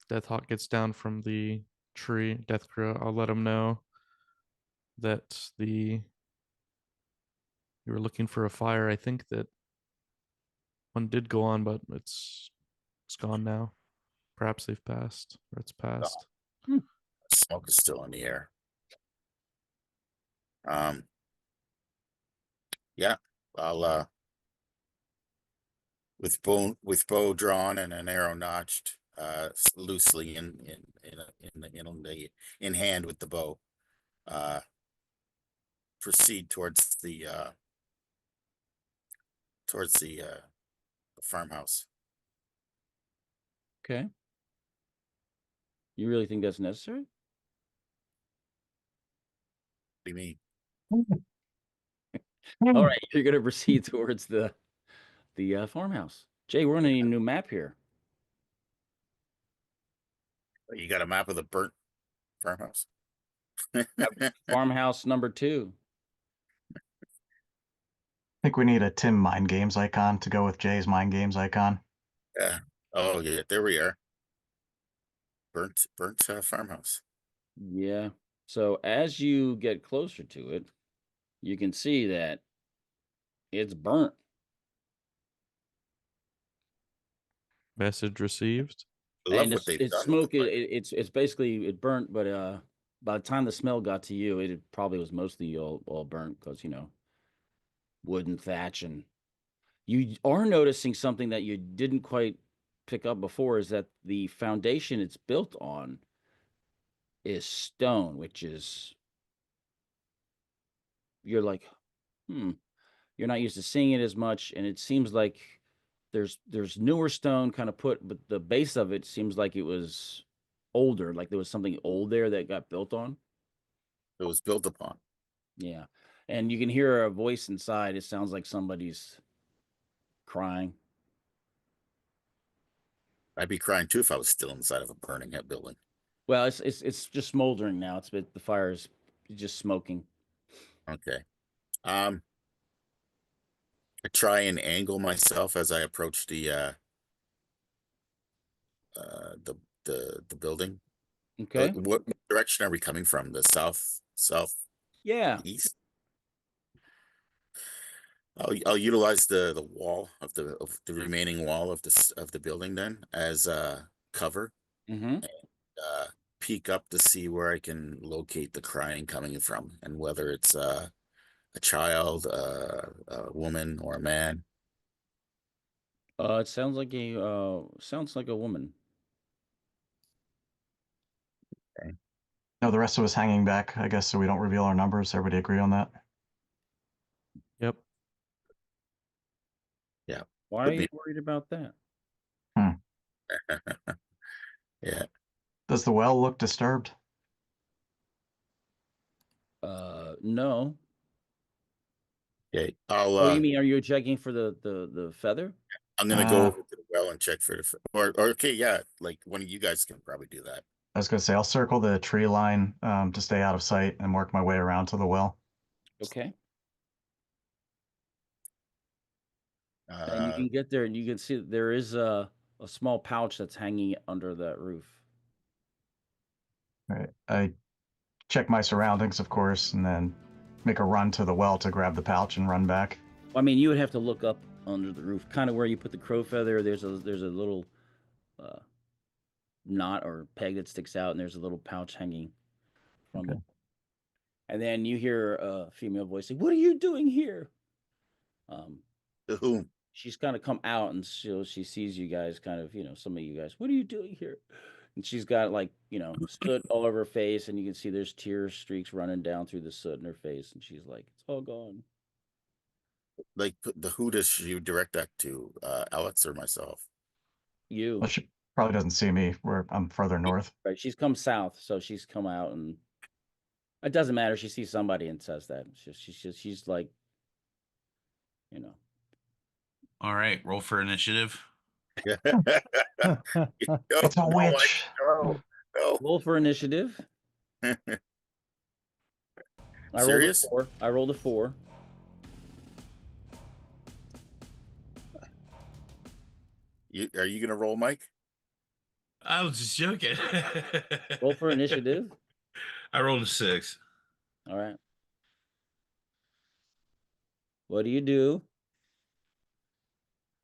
Deathhawk gets down from the tree, Death Crow, I'll let him know that you were looking for a fire. I think that one did go on, but it's gone now. Perhaps they've passed, or it's passed. Smoke is still in the air. Yeah, I'll with bow drawn and an arrow notched loosely in hand with the bow, proceed towards the farmhouse. Okay. You really think that's necessary? What do you mean? All right, you're gonna proceed towards the farmhouse. Jay, we're on a new map here. You got a map of the burnt farmhouse? Farmhouse number 2. I think we need a Tim Mind Games icon to go with Jay's Mind Games icon. Yeah. Oh yeah, there we are. Burnt farmhouse. Yeah. So as you get closer to it, you can see that it's burnt. Message received. I love And what they've it's done with the smoke. It's basically it burnt, but by the time the smell got to you, it probably was mostly all burnt because wood and thatch. And you are noticing something that you didn't quite pick up before is that the foundation it's built on is stone, which is you're like, you're not used to seeing it as much, and it seems like there's newer stone kind of put, but the base of it seems like it was older, like there was something old there that got built on. It was built upon. Yeah. And you can hear a voice inside. It sounds like somebody's crying. I'd be crying too if I was still inside of a burning building. Well, it's just smoldering now. The fire is just smoking. Okay. I try and angle myself as I approach the building. Okay. What direction are we coming from? The south, Yeah. east? I'll utilize the wall of the remaining wall of the building then as cover. Mm-hmm. Peek up to see where I can locate the crying coming from, and whether it's a child, a woman, or a man. It sounds like a woman. Okay. No, the rest of us hanging back, I guess, so we don't reveal our numbers. Everybody agree on that? Yep. Yeah. Why are you worried about that? Yeah. Does the well look disturbed? No. Okay. I'll. Oh, you mean are you checking for the feather? I'm gonna go over to the well and check for or okay, yeah, like one of you guys can probably do that. I was going to say, I'll circle the tree line to stay out of sight and work my way around to the well. Okay. And you can get there, and you can see that there is a small pouch that's hanging under that roof. All right. I check my surroundings, of course, and then make a run to the well to grab the pouch and run back. I mean, you would have to look up under the roof, kind of where you put the crow feather. There's a little knot or peg that sticks out, and there's a little pouch hanging from it. And then you hear a female voice say, "What are you doing here?" Who? She's kind of come out, and she sees you guys, kind of, some of you guys. What are you doing here? And she's got soot all over her face, and you can see there's tear streaks running down through the soot in her face, and she's like, "It's all gone." Like who does she direct that to? Alex or myself? You. Well, she probably doesn't see me where I'm further north. Right. She's come south, so she's come out, and it doesn't matter. She sees somebody and says that. She's like, All right, roll for initiative. It's a witch. No. Roll for initiative. Serious? I rolled a 4. Are you gonna roll, Mike? I was just joking. Roll for initiative. I rolled a 6. All right. What do you do?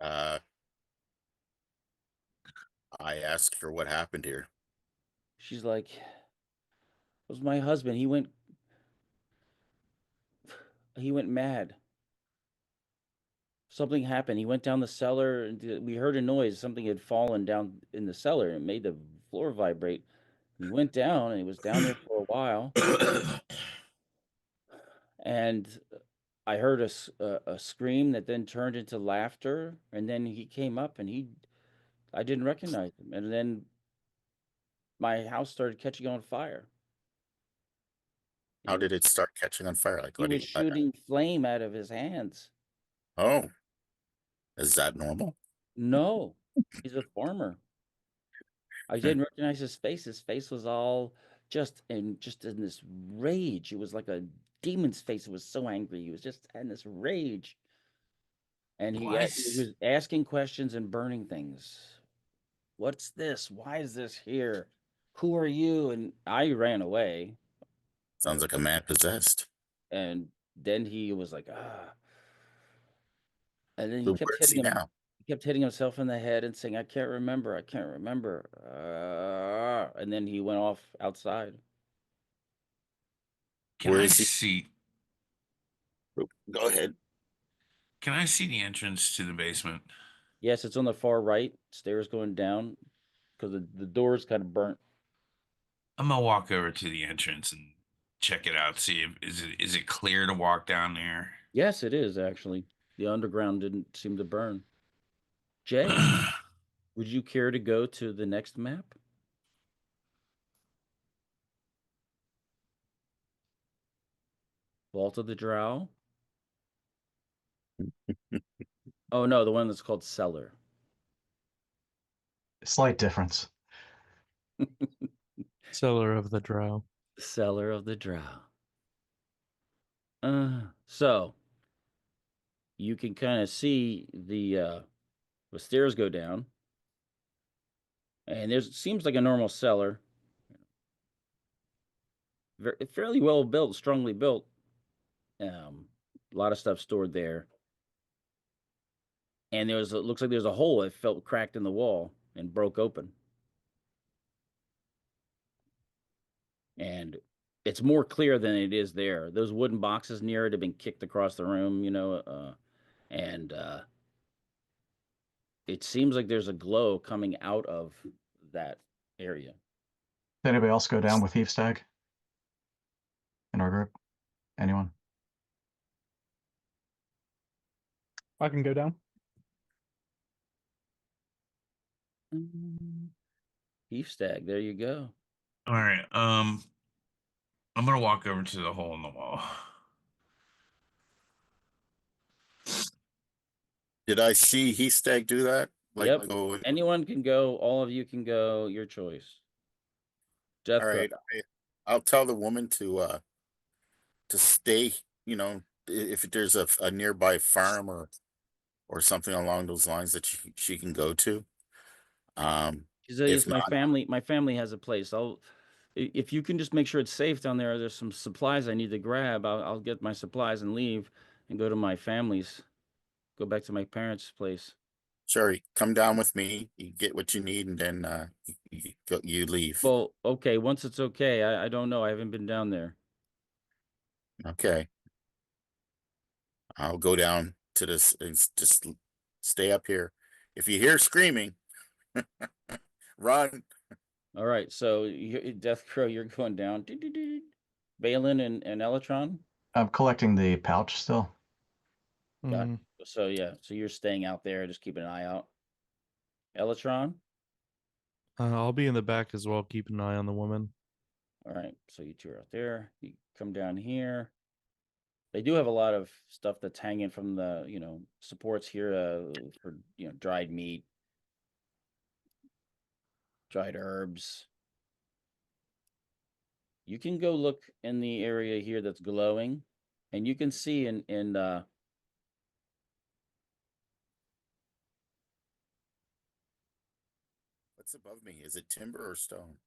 I asked her what happened here. She's like, "It was my husband. He went mad. Something happened. He went down the cellar, and we heard a noise. Something had fallen down in the cellar, and it made the floor vibrate. He went down, and he was down there for a while. And I heard a scream that then turned into laughter, and then he came up, and I didn't recognize him. And then my house started catching on fire. How did it start catching on fire? Like He was shooting flame out of his hands. Oh, is that normal? No, he's a farmer. I didn't recognize his face. His face was all just in this rage. It was like a demon's face. It was so angry. He was just in this rage. And he was asking questions and burning things. What's this? Why is this here? Who are you? And I ran away. Sounds like a man possessed. And then he was like, ah. And then Where is he now? He kept hitting himself in the head and saying, "I can't remember. I can't remember." And then he went off outside. Can Where I is he? see? Go ahead. Can I see the entrance to the basement? Yes, it's on the far right, stairs going down, because the door's kind of burnt. I'm gonna walk over to the entrance and check it out. See if is it clear to walk down there? Yes, it is actually. The underground didn't seem to burn. Jay, would you care to go to the next map? Vault of the Drow? Oh no, the one that's called Cellar. Slight difference. Cellar of the Drow. Cellar of the Drow. So you can kind of see the stairs go down, and there's seems like a normal cellar, fairly well built, strongly built. A lot of stuff stored there, and looks like there's a hole that felt cracked in the wall and broke open, and it's more clear than it is there. Those wooden boxes near it have been kicked across the room, and it seems like there's a glow coming out of that area. Did anybody else go down with Thief Stag in our group? Anyone? I can go down. Beef Stag, there you go. All right. I'm gonna walk over to the hole in the wall. Did I see Heath Stag do that? Yep. Go Anyone can go. All of you can go. Your choice. Death all right. I'll tell the woman to stay. You know, if there's a nearby farm or something along those lines that she can go to. If My not, family. My family has a place. If you can just make sure it's safe down there. There's some supplies I need to grab. I'll get my supplies and leave and go to my family's. Go back to my parents' place. sure, come down with me. You get what you need, and then you leave. Well, okay. Once it's okay. I don't know. I haven't been down there. Okay. I'll go down to this and just stay up here. If you hear screaming, run. All right. So, Death Crow, you're going down. Balin and Elatron. I'm collecting the pouch still. Got Mhm. it. So yeah. So you're staying out there, just keeping an eye out. Elatron. I'll be in the back as well, keep an eye on the woman. All right. So you two are out there. You come down here. They do have a lot of stuff that's hanging from the supports here for dried meat, dried herbs. You can go look in the area here that's glowing, and you can see in What's above me? Is it timber or stone?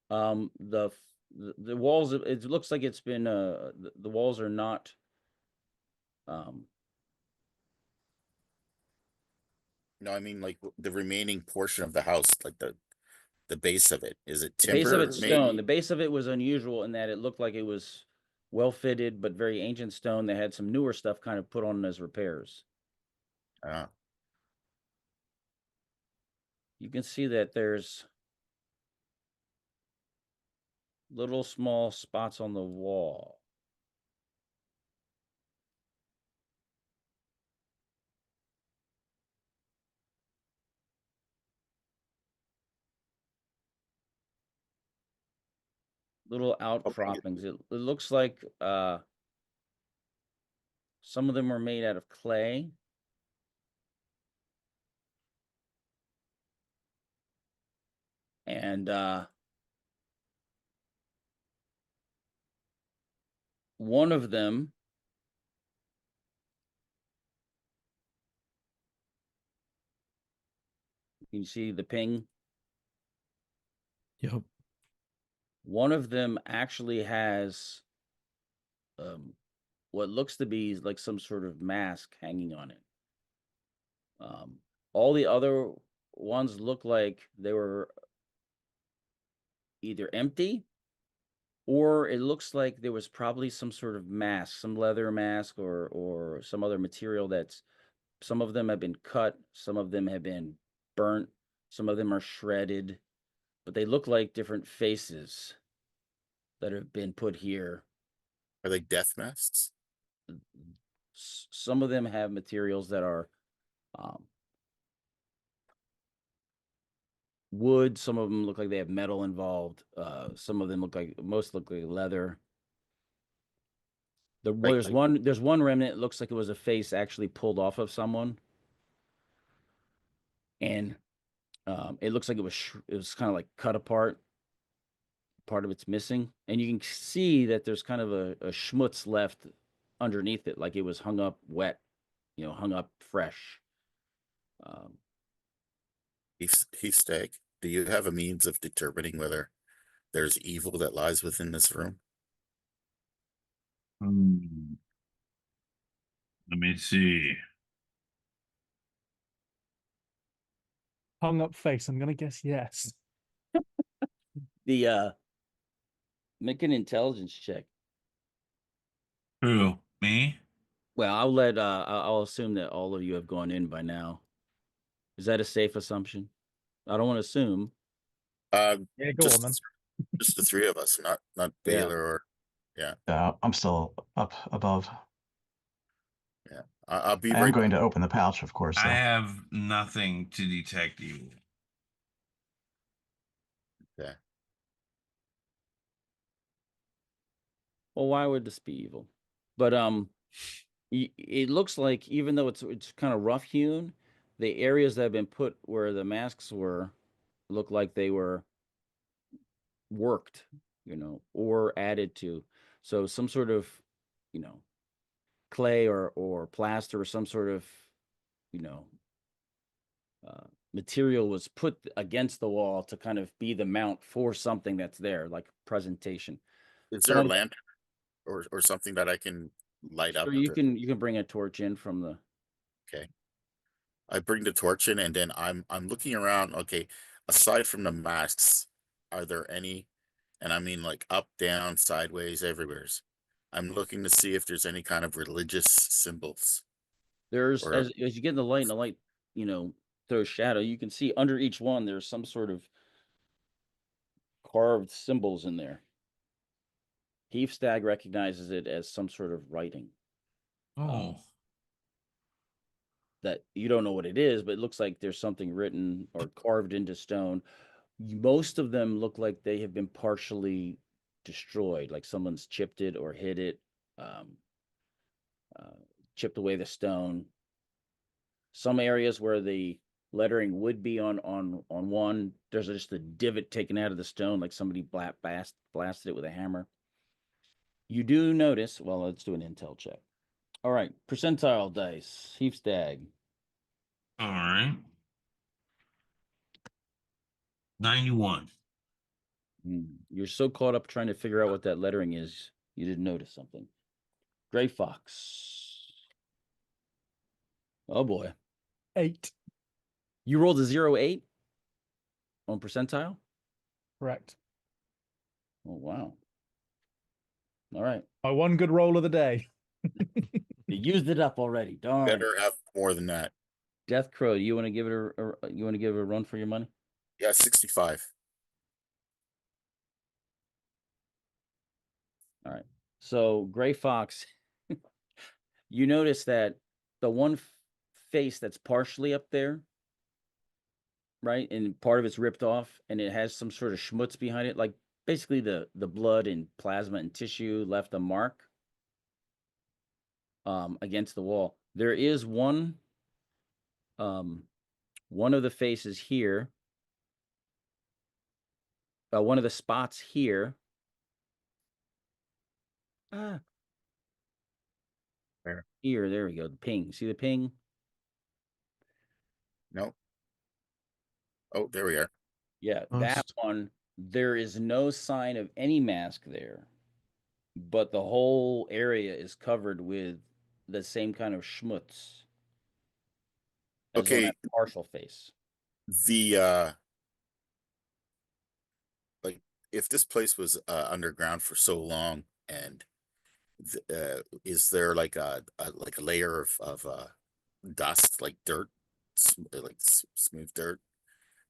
the walls. It looks like it's been the walls are not No, I mean like the remaining portion of the house, like the base of it. Is it the base of timber? it's stone. The base of it was unusual in that it looked like it was well fitted but very ancient stone. They had some newer stuff kind of put on as repairs. You can see that there's little small spots on the wall. Little outcroppings. It looks like some of them were made out of clay. And one of them you can see the ping. Yep. One of them actually has what looks to be like some sort of mask hanging on it. All the other ones look like they were either empty, or it looks like there was probably some sort of mask, some leather mask or some other material that's some of them have been cut, some of them have been burnt, some of them are shredded, but they look like different faces that have been put here. Are they death masks? Some of them have materials that are wood, some of them look like they have metal involved, some of them look like leather. Right, There's one remnant, it looks like it was a face actually pulled off of someone. And it looks like it was kind of like cut apart. Part of it's missing, and you can see that there's kind of a schmutz left underneath it, like it was hung up wet, hung up fresh. Heath Stag, do you have a means of determining whether there's evil that lies within this room? Let me see. Hung up face. I'm gonna guess yes. Make an intelligence check. Who? Me? Well, I'll assume that all of you have gone in by now. Is that a safe assumption? I don't want to assume. Yeah, go just, on, man. Just the three of us, not Yeah. Baylor or yeah. I'm still up above. Yeah, I'll be I right am going back. to open the pouch, of course. I Though. have nothing to detect evil. Yeah. Well, why would this be evil? But it looks like even though it's kind of rough hewn, the areas that have been put where the masks were look like they were worked, or added to. So some sort of, clay or plaster or some sort of, material was put against the wall to kind of be the mount for something that's there, like presentation. Is there a lantern or something that I can light up? Sure, you can bring a torch in from the. Okay. I bring the torch in, and then I'm looking around. Okay, aside from the masks, are there any? And I mean like up, down, sideways, everywhere's. I'm looking to see if there's any kind of religious symbols. There's Or as you get in the light, and the light, throws shadow. You can see under each one there's some sort of carved symbols in there. Stag recognizes it as some sort of writing. Oh. That you don't know what it is, but it looks like there's something written or carved into stone. Most of them look like they have been partially destroyed, like someone's chipped it or hit it, chipped away the stone. Some areas where the lettering would be on one, there's just a divot taken out of the stone, like somebody blasted it with a hammer. You do notice. Well, let's do an intel check. All right, percentile dice, Heath Stag. All right. 91. You're so caught up trying to figure out what that lettering is, you didn't notice something. Gray Fox. Oh boy. 8. You rolled a 0.8 on percentile? Correct. Oh wow. All right. My one good roll of the day. You used it up already. Darn. better have more than that. Death Crow, you want to give it a run for your money? Yeah, 65. All right. So Gray Fox, you notice that the one face that's partially up there, right, and part of it's ripped off, and it has some sort of schmutz behind it, like basically the blood and plasma and tissue left a mark against the wall. There is one of the faces here, one of the spots here. There. Here, there we go. The ping. See the ping? No. Oh, there we are. Yeah, that one. There is no sign of any mask there. but the whole area is covered with the same kind of schmutz as on Okay, that partial face. the like if this place was underground for so long, and is there like a layer of dust, like dirt, like smooth dirt,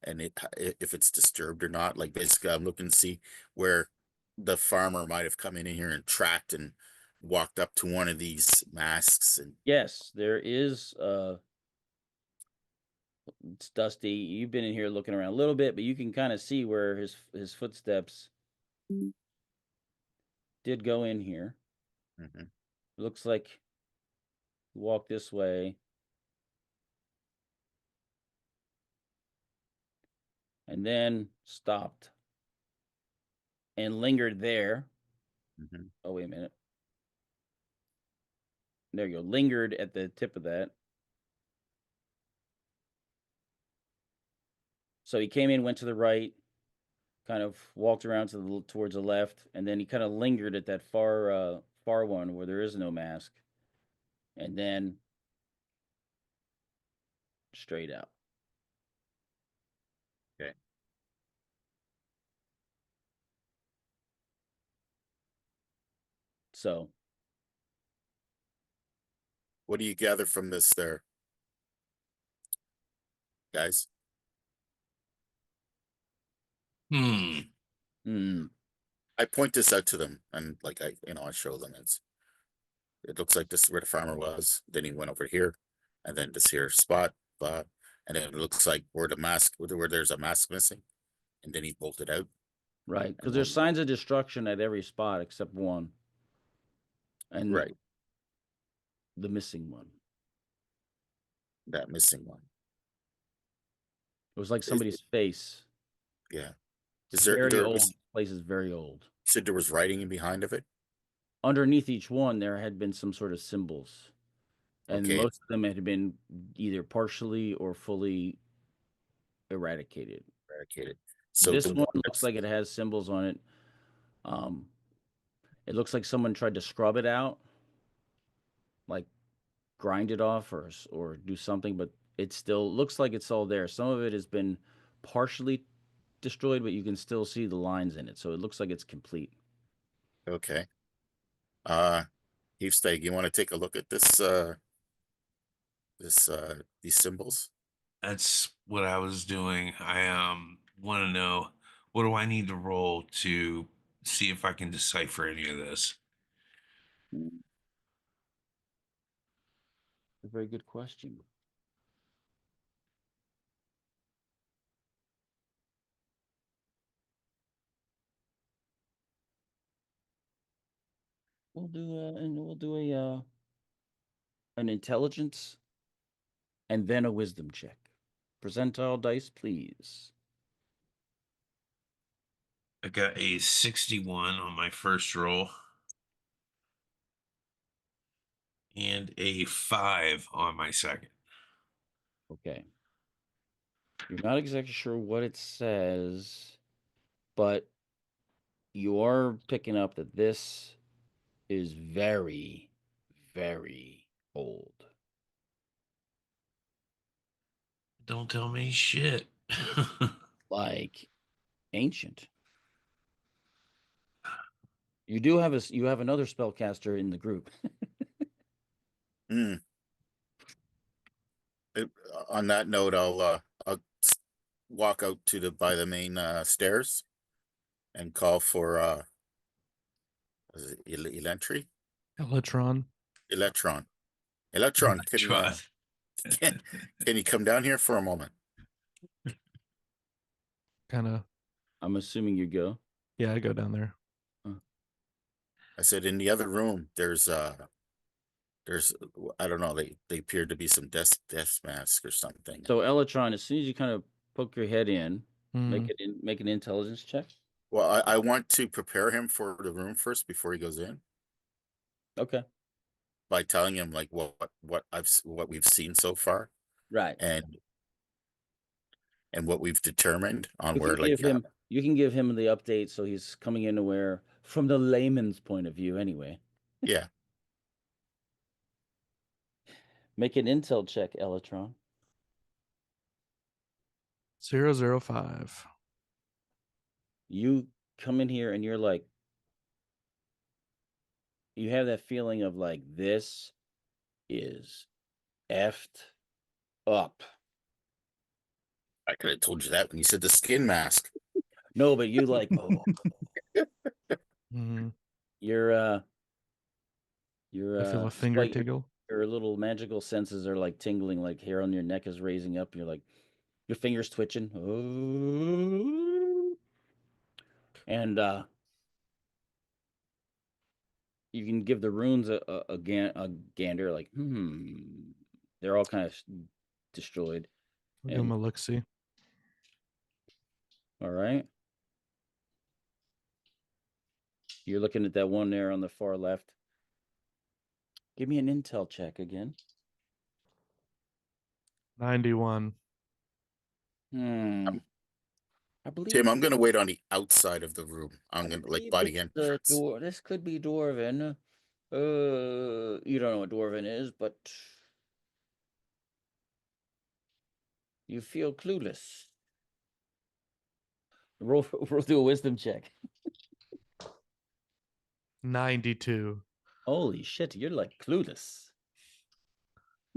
and if it's disturbed or not? Like basically, I'm looking to see where the farmer might have come in here and tracked and walked up to one of these masks. And Yes, there is. It's dusty. You've been in here looking around a little bit, but you can kind of see where his footsteps did go in here. Mhm. Looks like he walked this way and then stopped and lingered there. Mhm. Oh, wait a minute. There you go. Lingered at the tip of that. So he came in, went to the right, kind of walked around towards the left, and then he kind of lingered at that far one where there is no mask, and then straight out. Okay. So What do you gather from this, there, guys? hmm, I point this out to them, and like I show them it looks like this is where the farmer was. Then he went over here, and then this here spot, and then it looks like where there's a mask missing, and then he bolted out. right, because And there's then signs of destruction at every spot except one, and right, the missing one. that missing one. It was like Is, somebody's face. yeah. It's Is there very there old. was The place is very old. said there was writing in behind of it? Underneath each one, there had been some sort of symbols, and Okay, most of them had been either partially or fully eradicated. eradicated. So This the one one looks that's like it has symbols on it. Um, it looks like someone tried to scrub it out, like grind it off or do something, but it still looks like it's all there. Some of it has been partially destroyed, but you can still see the lines in it, so it looks like it's complete. okay. Heavestag, you want to take a look at these symbols? That's what I was doing. I want to know, what do I need to roll to see if I can decipher any of this? A very good question. We'll do an intelligence and then a wisdom check. Percentile dice, please. I got a 61 on my first roll and a 5 on my second. Okay. You're not exactly sure what it says, but you are picking up that this is very, very old. Don't tell me shit. Like ancient. You have another spellcaster in the group. Hmm. On that note, I'll walk out by the main stairs and call for is it Elentry? Electron. Electron. Try. Can can you come down here for a moment? Kind of. I'm assuming you go. Yeah, I go down there. I said in the other room there's I don't know, they appeared to be some death masks or something. So Elatron, as soon as you kind of poke your head in, Mm. make an intelligence check. Well, I want to prepare him for the room first before he goes in Okay. by telling him like what we've seen so far Right. and what we've determined on You where can give him the update, so he's coming in aware. From the layman's point of view, anyway. Yeah. Make an intel check, Elytron. 005. You come in here and you're like, you have that feeling of like, this is effed up. I could have told you that when you said the skin mask. No, but you like, oh, Mhm. your I feel a just finger like tingle. your little magical senses are like tingling, like hair on your neck is raising up. You're like, your fingers twitching. Oh. And you can give the runes a gander, like, they're all kind of destroyed. I'll give him a look-see. All right. You're looking at that one there on the far left. Give me an intel check again. 91. I believe Tim, I'm gonna wait on the outside of the room. I'm gonna like by the entrance. This could be Dwarven. You don't know what Dwarven is, but you feel clueless. Roll do a wisdom check. 92. Holy shit, you're like clueless.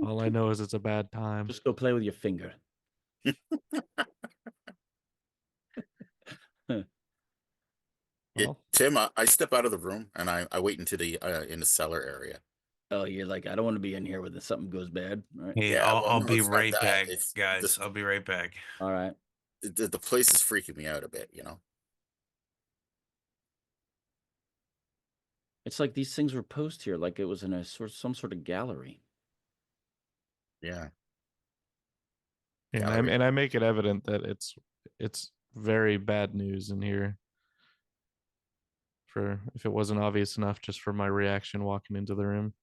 All I know is it's a bad time. Just go play with your finger. Yeah, Tim, I step out of the room and I wait into the in the cellar area. Oh, you're like, I don't want to be in here when something goes bad. Right? Hey, Yeah, well, I'll no, be it's not right that. back, It's guys. I'll be right back. All right. the place is freaking me out a bit, you know. It's like these things were posted here, like it was in some sort of gallery. Yeah. And I make it evident that it's very bad news in here. For if it wasn't obvious enough, just for my reaction walking into the room.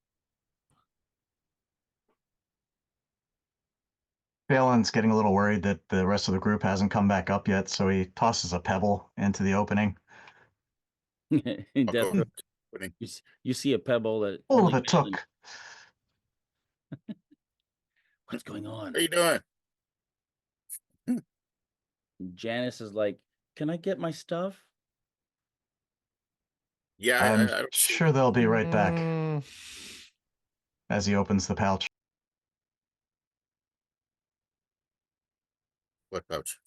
Balin's getting a little worried that the rest of the group hasn't come back up yet, so he tosses a pebble into the opening. Definitely. You see a pebble that All of it took. What's going on? What are you doing? Janice is like, can I get my stuff? Yeah, I'm I sure they'll be right back. As he opens the pouch. What pouch?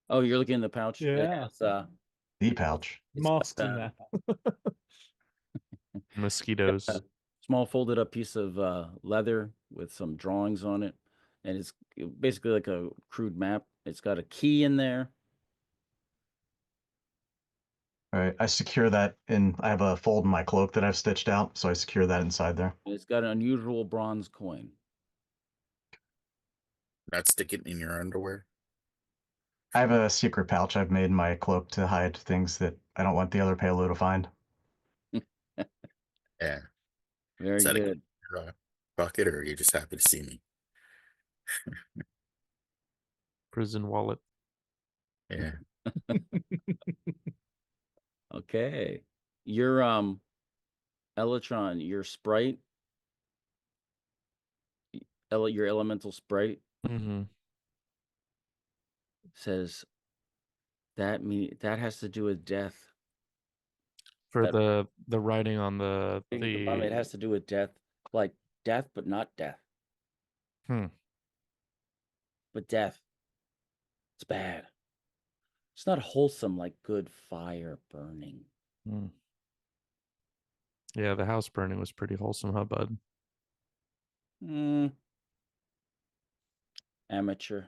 Oh, you're looking in the pouch? Yeah. It's, the pouch. Masks in there. Mosquitoes. Small folded up piece of leather with some drawings on it. And it's basically like a crude map. It's got a key in there. All right, I secure that I have a fold in my cloak that I've stitched out, so I secure that inside there. And it's got an unusual bronze coin. Not stick it in your underwear. I have a secret pouch I've made in my cloak to hide things that I don't want the other Palu to find. Yeah. Very good. Bucket, or are you just happy to see me? Prison wallet. Yeah. Okay. Your Elytron, your sprite, your elemental sprite says that has to do with death. For the writing on the it has to do with death, like death, but not death. But death. It's bad. It's not wholesome like good fire burning. Yeah, the house burning was pretty wholesome, huh, bud? Amateur.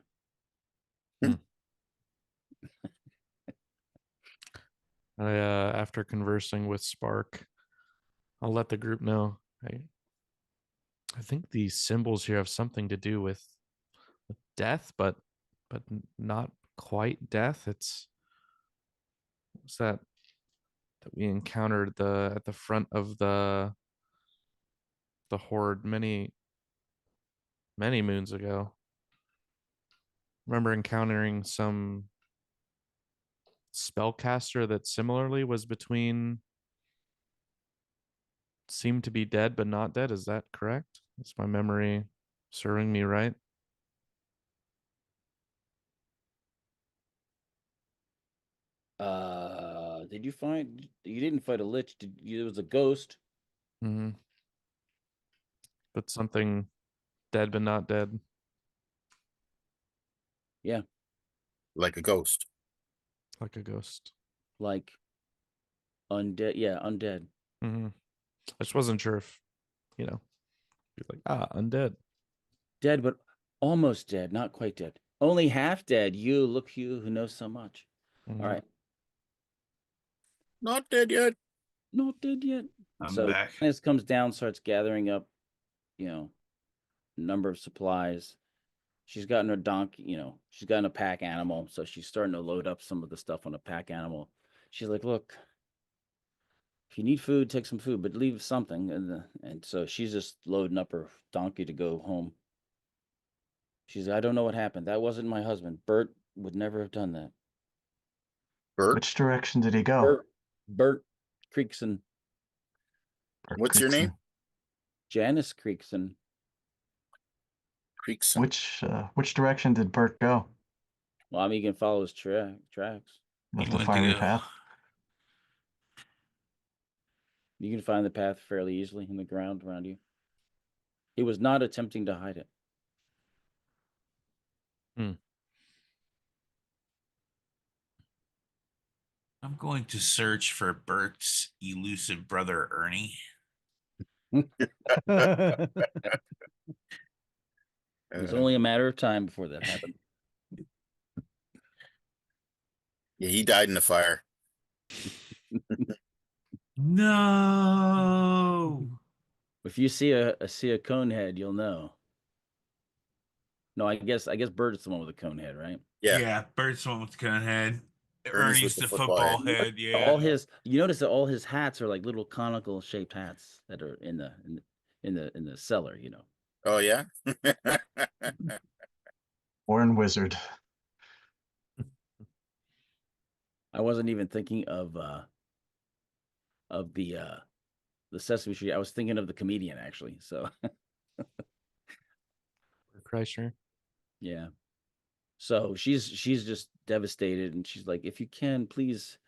After conversing with Spark, I'll let the group know. I think these symbols here have something to do with death, but not quite death. It's that we encountered at the front of the horde many moons ago. Remember encountering some spellcaster that similarly was between seemed to be dead but not dead. Is that correct? Is my memory serving me right? Did you find you didn't fight a lich? Did you? It was a ghost. Mm-hmm. But something dead but not dead. Yeah, Like a ghost. Like a ghost. like undead. Yeah, undead. Mm-hmm. I just wasn't sure if, you're like, undead. Dead, but almost dead. Not quite dead. Only half dead. You who knows so much. Mm-hmm. All right. Not dead yet. Not dead yet. I'm So back. Janice comes down, starts gathering up, number of supplies. She's gotten her donkey, she's gotten a pack animal, so she's starting to load up some of the stuff on a pack animal. She's like, look, if you need food, take some food, but leave something. And so she's just loading up her donkey to go home. She's like, I don't know what happened. That wasn't my husband. Bert would never have done that. Bert, Which direction did he go? Bert Creekson. Bert what's your name? Creekson. Janice Creekson. Creekson. Which direction did Bert go? Well, I mean, you can follow his tracks. Left He the went to fiery go. path. You can find the path fairly easily in the ground around you. He was not attempting to hide it. I'm going to search for Bert's elusive brother, Ernie. It was only a matter of time before that happened. Yeah, he died in the fire. No. If you see a cone head, you'll know. No, I guess Bert is the one with the cone head, right? Yeah. Bert's the one with the cone head. Ernie's Ernie's with the the football football head. Yeah. All his, you notice that all his hats are like little conical shaped hats that are in the cellar. Oh yeah. Born wizard. I wasn't even thinking of the Sesame Street. I was thinking of the comedian actually. So Kreischer. yeah. So she's just devastated, and she's like, if you can, please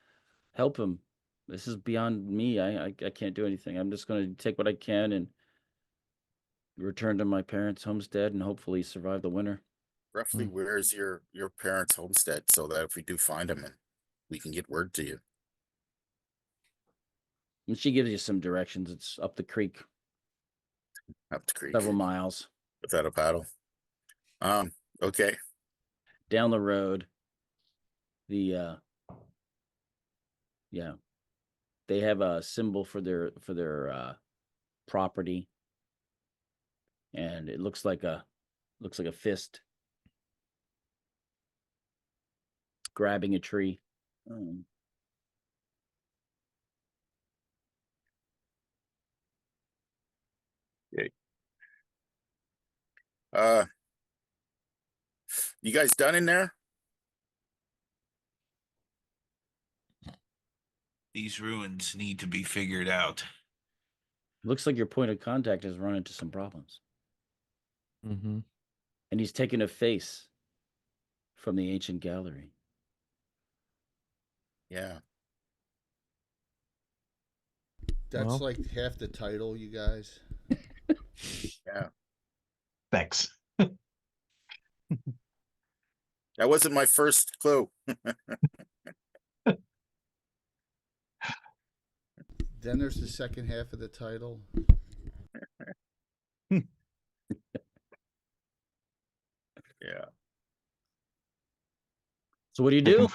help him. This is beyond me. I can't do anything. I'm just going to take what I can and return to my parents' homestead and hopefully survive the winter. Roughly, where's your parents' homestead, so that if we do find them, and we can get word to you. And she gives you some directions. It's up the creek, Up the creek. several miles. Without a paddle. Okay. Down the road, they have a symbol for their property, and it looks like a fist grabbing a tree. Okay. You guys done in there? These ruins need to be figured out. Looks like your point of contact has run into some problems. Mm-hmm. And he's taken a face from the ancient gallery. Yeah. That's like half the title, you guys. Yeah. Thanks. That wasn't my first clue. Then there's the second half of the title. Yeah. So what do you do?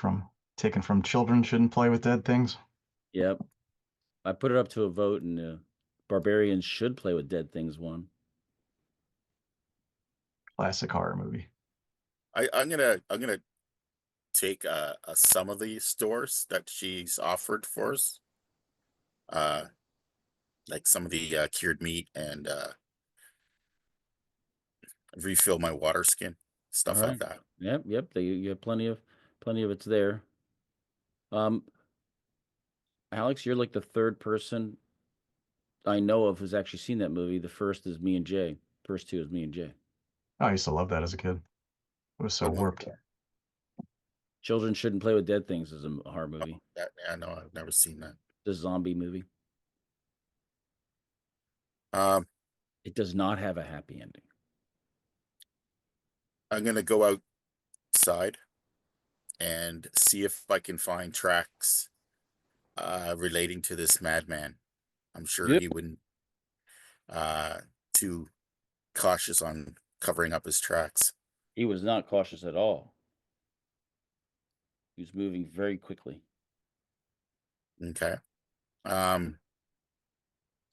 Taken from children shouldn't play with dead things. Yep. I put it up to a vote, and Barbarians should play with dead things won. Classic horror movie. I'm gonna take some of the stores that she's offered for us. Like some of the cured meat and refill my water skin, stuff like that. Yep. You have plenty of it's there. Alex, you're like the third person I know of who's actually seen that movie. The first is me and Jay. First two is me and Jay. Oh, I used to love that as a kid. It was so Good movie. warped. Children Shouldn't Play with Dead Things is a horror movie. Yeah, no, I've never seen that. It's a zombie movie. It does not have a happy ending. I'm gonna go outside and see if I can find tracks relating to this madman. I'm sure he wouldn't too cautious on covering up his tracks. He was not cautious at all. He was moving very quickly. Okay.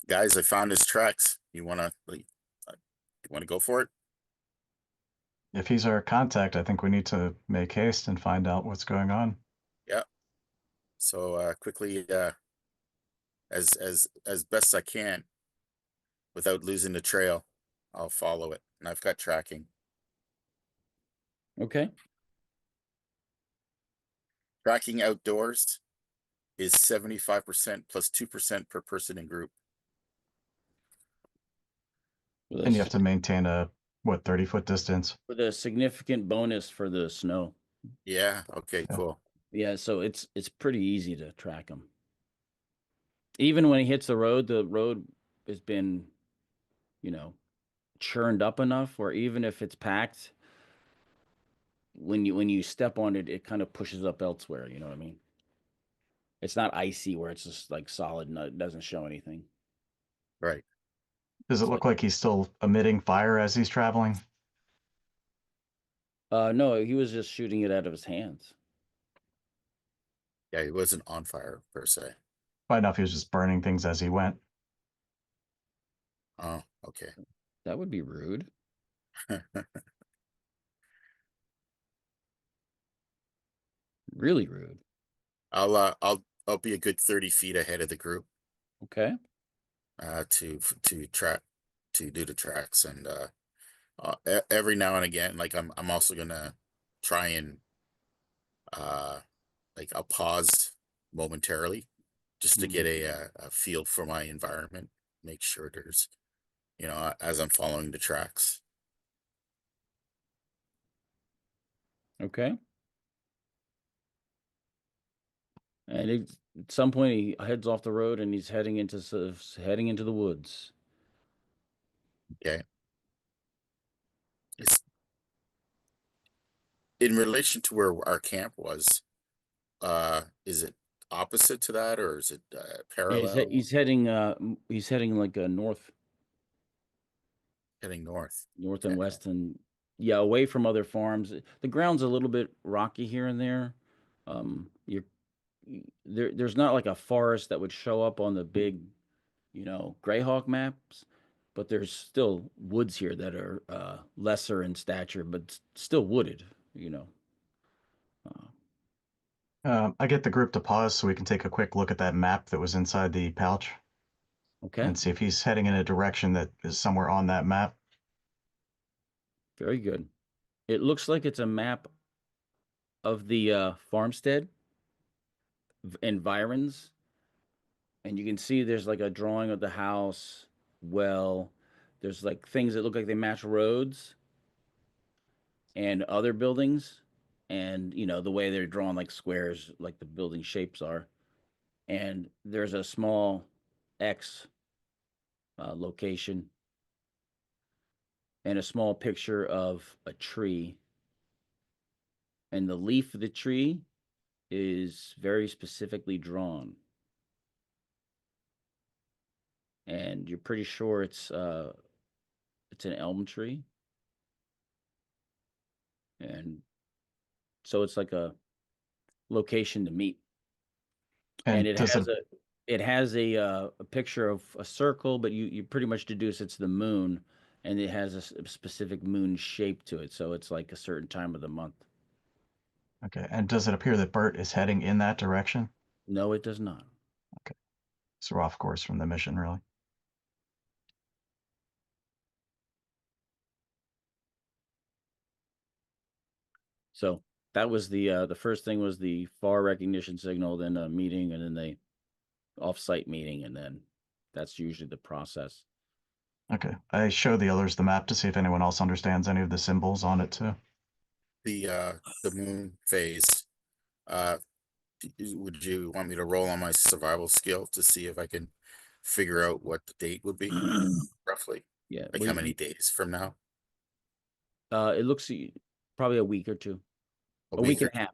Guys, I found his tracks. You wanna go for it? If he's our contact, I think we need to make haste and find out what's going on. Yeah. So quickly, as best I can, without losing the trail, I'll follow it, and I've got tracking. Okay. Tracking outdoors is 75% plus 2% per person in group. And you have to maintain a, what, 30-foot distance? With a significant bonus for the snow. Yeah. Okay, cool. Yeah, so it's pretty easy to track him. Even when he hits the road has been, churned up enough where even if it's packed, when you step on it, it kind of pushes up elsewhere. You know what I mean? It's not icy where it's just like solid and it doesn't show anything. Right. Does it look like he's still emitting fire as he's traveling? No, he was just shooting it out of his hands. Yeah, he wasn't on fire per se. By enough, he was just burning things as he went. Oh, okay. That would be rude. Really rude. I'll be a good 30 feet ahead of the group. Okay. To do the tracks, and every now and again, like I'm also gonna try and I'll pause momentarily just to get a feel for my environment, make sure there's, as I'm following the tracks. Okay. And at some point he heads off the road and he's heading into the woods. Okay. It's in relation to where our camp was. Is it opposite to that, or is it Yeah, parallel? he's heading like north. Heading north. North and west, and away from other farms. The ground's a little bit rocky here and there. There's not like a forest that would show up on the big, GREYHAWK maps, but there's still woods here that are lesser in stature, but still wooded. I get the group to pause so we can take a quick look at that map that was inside the pouch. Okay. And see if he's heading in a direction that is somewhere on that map. Very good. It looks like it's a map of the farmstead environs, and you can see there's like a drawing of the house. There's like things that look like they match roads and other buildings, and the way they're drawn like squares, like the building shapes are. And there's a small X location and a small picture of a tree, and the leaf of the tree is very specifically drawn, and you're pretty sure it's an elm tree, and so it's like a location to meet. And it has a picture of a circle, but you pretty much deduce it's the moon, and it has a specific moon shape to it, so it's like a certain time of the month. Okay, and does it appear that Bert is heading in that direction? No, it does not. Okay, so we're off course from the mission, really. So That was the first thing was the FAR recognition signal, then a meeting, and then the off-site meeting, and then that's usually the process. Okay. I show the others the map to see if anyone else understands any of the symbols on it too. The moon phase. Would you want me to roll on my survival skill to see if I can figure out what the date would be roughly? Yeah. Like how many days from now? It looks probably a week or two, A week week and a half,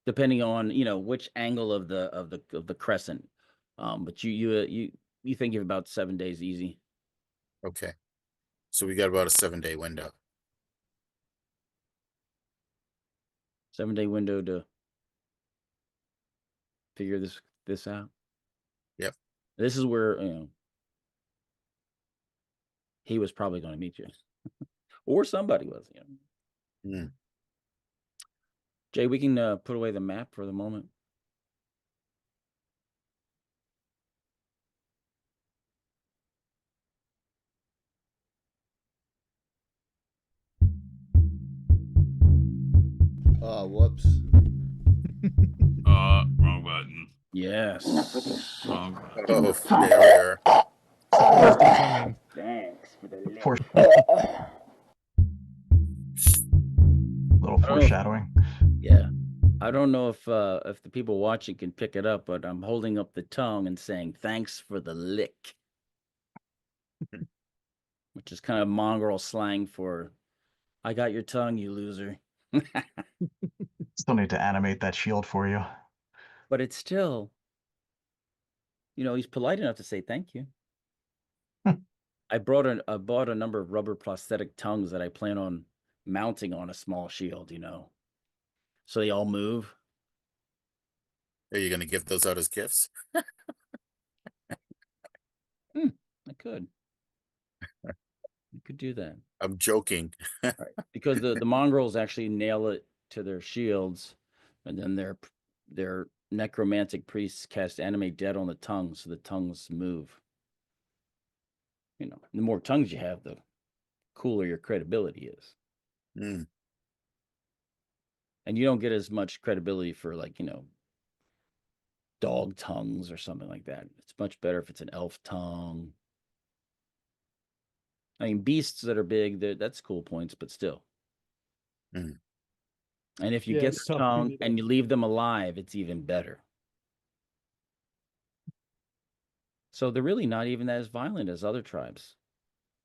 depending on which angle of the crescent. But you think you have about 7 days easy. Okay. So we got about a 7-day window. 7-day window to figure this out. Yep. This is where he was probably going to meet you, or somebody was. Jay, we can put away the map for the moment. Oh, whoops. Wrong button. Yes. Wrong button. Oh, there we are. Thanks for the Little foreshadowing. Yeah. I don't know if the people watching can pick it up, but I'm holding up the tongue and saying thanks for the lick, which is kind of mongrel slang for I got your tongue, you loser. Still need to animate that shield for you. But it's still, he's polite enough to say thank you. I bought a number of rubber prosthetic tongues that I plan on mounting on a small shield, so they all move. Are you going to give those out as gifts? I could. You could do that. I'm joking. Right. Because the mongrels actually nail it to their shields, and then their necromantic priests cast animate dead on the tongue, so the tongues move. The more tongues you have, the cooler your credibility is. Mm. And you don't get as much credibility for dog tongues or something like that. It's much better if it's an elf tongue. I mean, beasts that are big, that's cool points, but still. Mm. And if you Yeah, get it's the tough tongue doing it. and you leave them alive, it's even better. So they're really not even as violent as other tribes.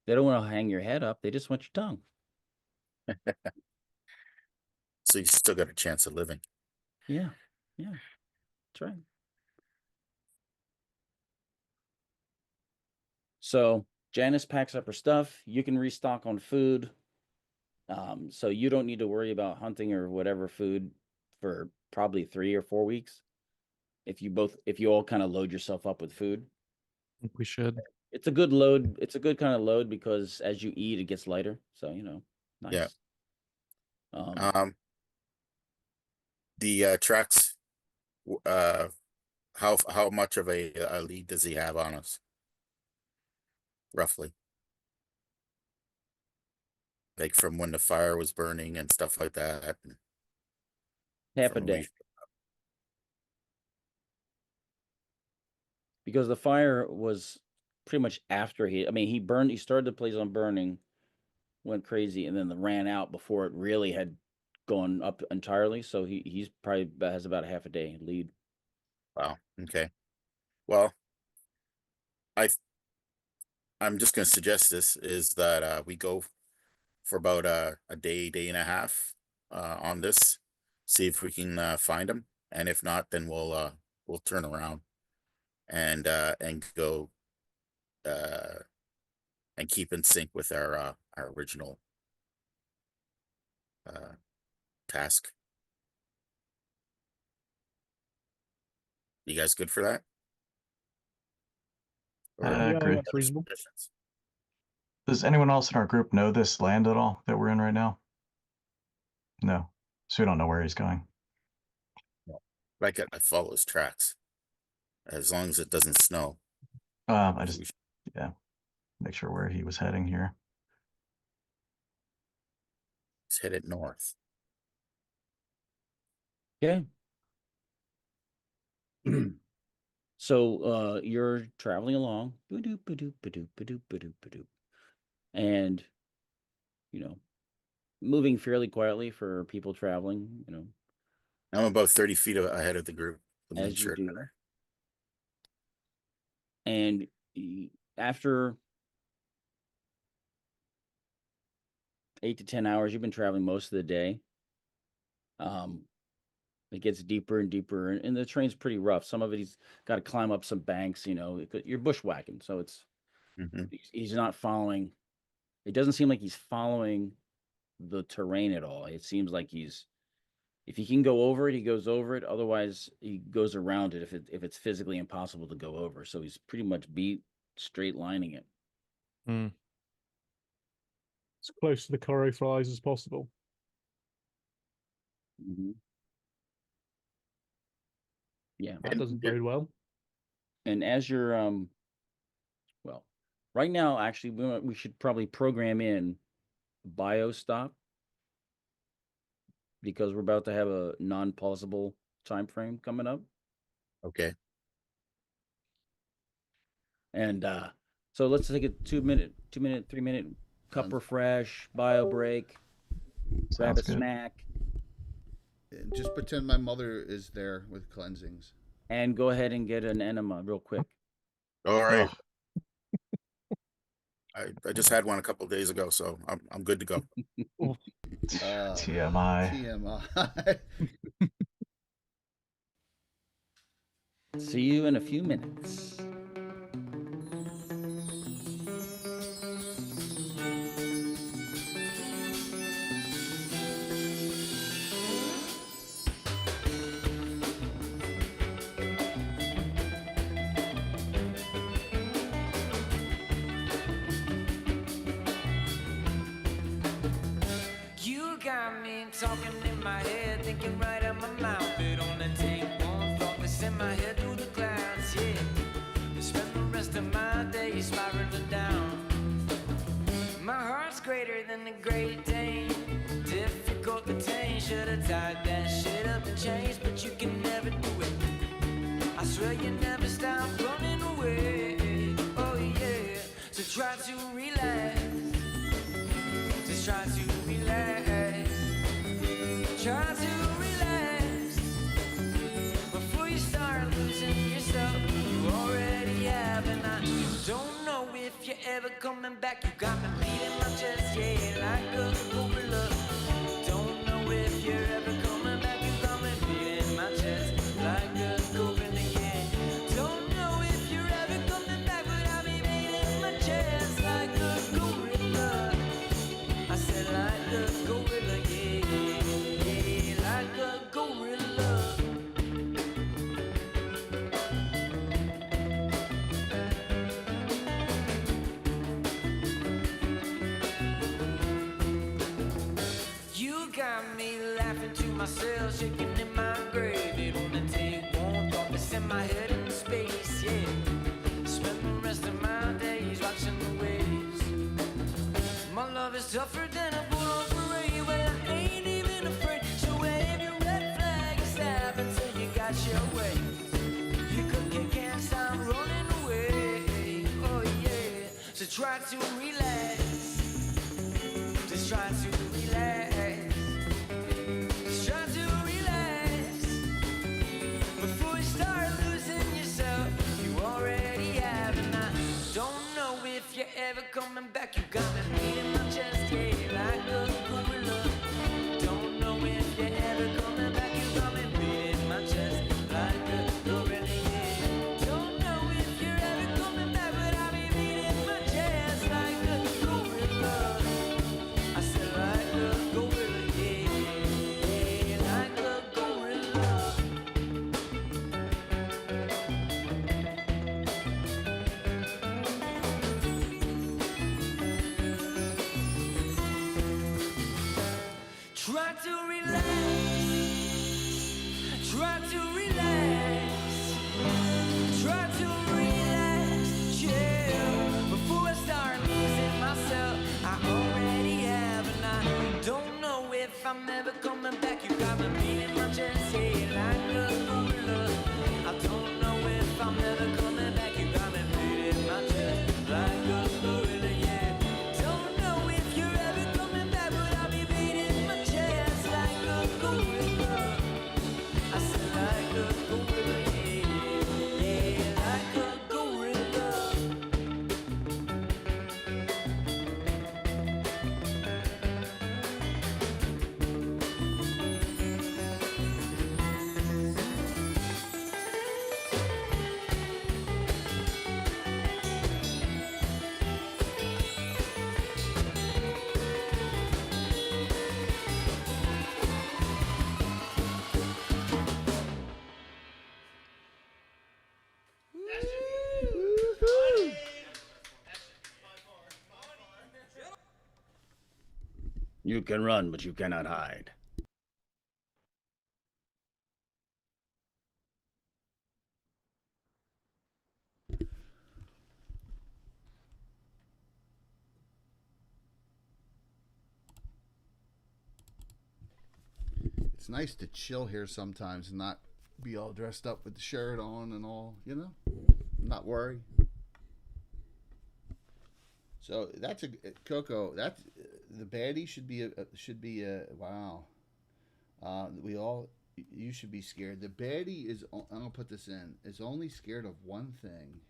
They don't want to hang your head up. They just want your tongue. So you still got a chance of living. Yeah. That's right. So Janice packs up her stuff. You can restock on food. So you don't need to worry about hunting or whatever food for probably 3 or 4 weeks. If you all kind of load yourself up with food. I think we should. It's a good load. It's a good kind of load because as you eat, it gets lighter. So, nice. Yeah. The tracks, how much of a lead does he have on us? Roughly. Like from when the fire was burning and stuff like that. Half a day. Because the fire was pretty much after he started the place on burning, went crazy, and then ran out before it really had gone up entirely. So he's probably has about a half a day lead. Wow. Okay. Well, I'm just going to suggest this is that we go for about a day and a half on this, see if we can find him, and if not, then we'll turn around and go and keep in sync with our original task. You guys good for that? I agree. That's reasonable. Does anyone else in our group know this land at all that we're in right now? No. So we don't know where he's going. No. I follow his tracks. As long as it doesn't snow. Yeah, make sure where he was heading here. He's headed north. Okay. So you're traveling along, ba-doop, ba-doop, ba-doop, ba-doop, ba-doop, ba-doop, and moving fairly quietly for people traveling, I'm about 30 feet ahead of the group. The as you shirt do. better. And after 8 to 10 hours, you've been traveling most of the day. It gets deeper and deeper, and the terrain's pretty rough. Some of it he's got to climb up some banks. You're bushwhacking, so he's not following. It doesn't seem like he's following the terrain at all. It seems like if he can go over it, he goes over it. Otherwise, he goes around it if it's physically impossible to go over. So he's pretty much straight lining it. Mm. As close to the Koro flies as possible. Mm-hmm. Yeah, that doesn't bode well. And as you're well, right now, actually, we should probably program in bio stop because we're about to have a non-pausable time frame coming up. Okay. And so let's take a 2-minute, 3-minute cup refresh, bio break, grab a snack. And just pretend my mother is there with cleansings. And go ahead and get an enema real quick. All right. I just had one a couple of days ago, so I'm good to go. TMI. See you in a few minutes. Talking in my head, thinking right out my mouth. It only take one thought to send my head through the clouds, yeah. Spend the rest of my days spiraling down. My heart's greater than the Great Dane, difficult to tame. Should've tied that shit up in chains, but you can never do it. I swear you never stop running away, oh yeah. So try to relax, just try to relax. Try to relax before you start losing yourself. You already have, and I don't know if you're ever coming back. You got me beating my chest, yeah, like a gorilla. Don't know if you're ever coming back. You got me beating my chest like a gorilla, yeah. Don't know if you're ever coming back, but I'll be beating my chest like a gorilla. I said like a gorilla, yeah. Like a gorilla. You got me laughing to myself, shaking in my grave. It only take one thought to send my head into space, yeah. Spend the rest of my days watching the waves. My love is tougher than a bulldog parade. Well, I ain't even afraid. So wave your red flag and stab until you got your way. You can't stop running away, oh yeah. So try to relax, just try to relax. Just try to relax before you start losing yourself. You already have, and I don't know if you're ever coming back. You got me beating my chest, yeah, like a gorilla. Don't know if you're ever coming back. You got me beating my chest like a gorilla, yeah. Don't know if you're ever coming back, but I'll be beating my chest like a gorilla. I said like a gorilla, yeah, like a gorilla. Try to relax, try to relax, try to relax, yeah. Before I start losing myself, I already have, and I don't know if I'm ever coming back. You got me beating my chest, yeah. You can run, but you cannot hide. It's nice to chill here sometimes and not be all dressed up with the shirt on and all, you know? Not worry. So that's a Coco. That's the baddie should be a wow. You should be scared. The baddie is. I'm gonna put this in. Is only scared of one thing.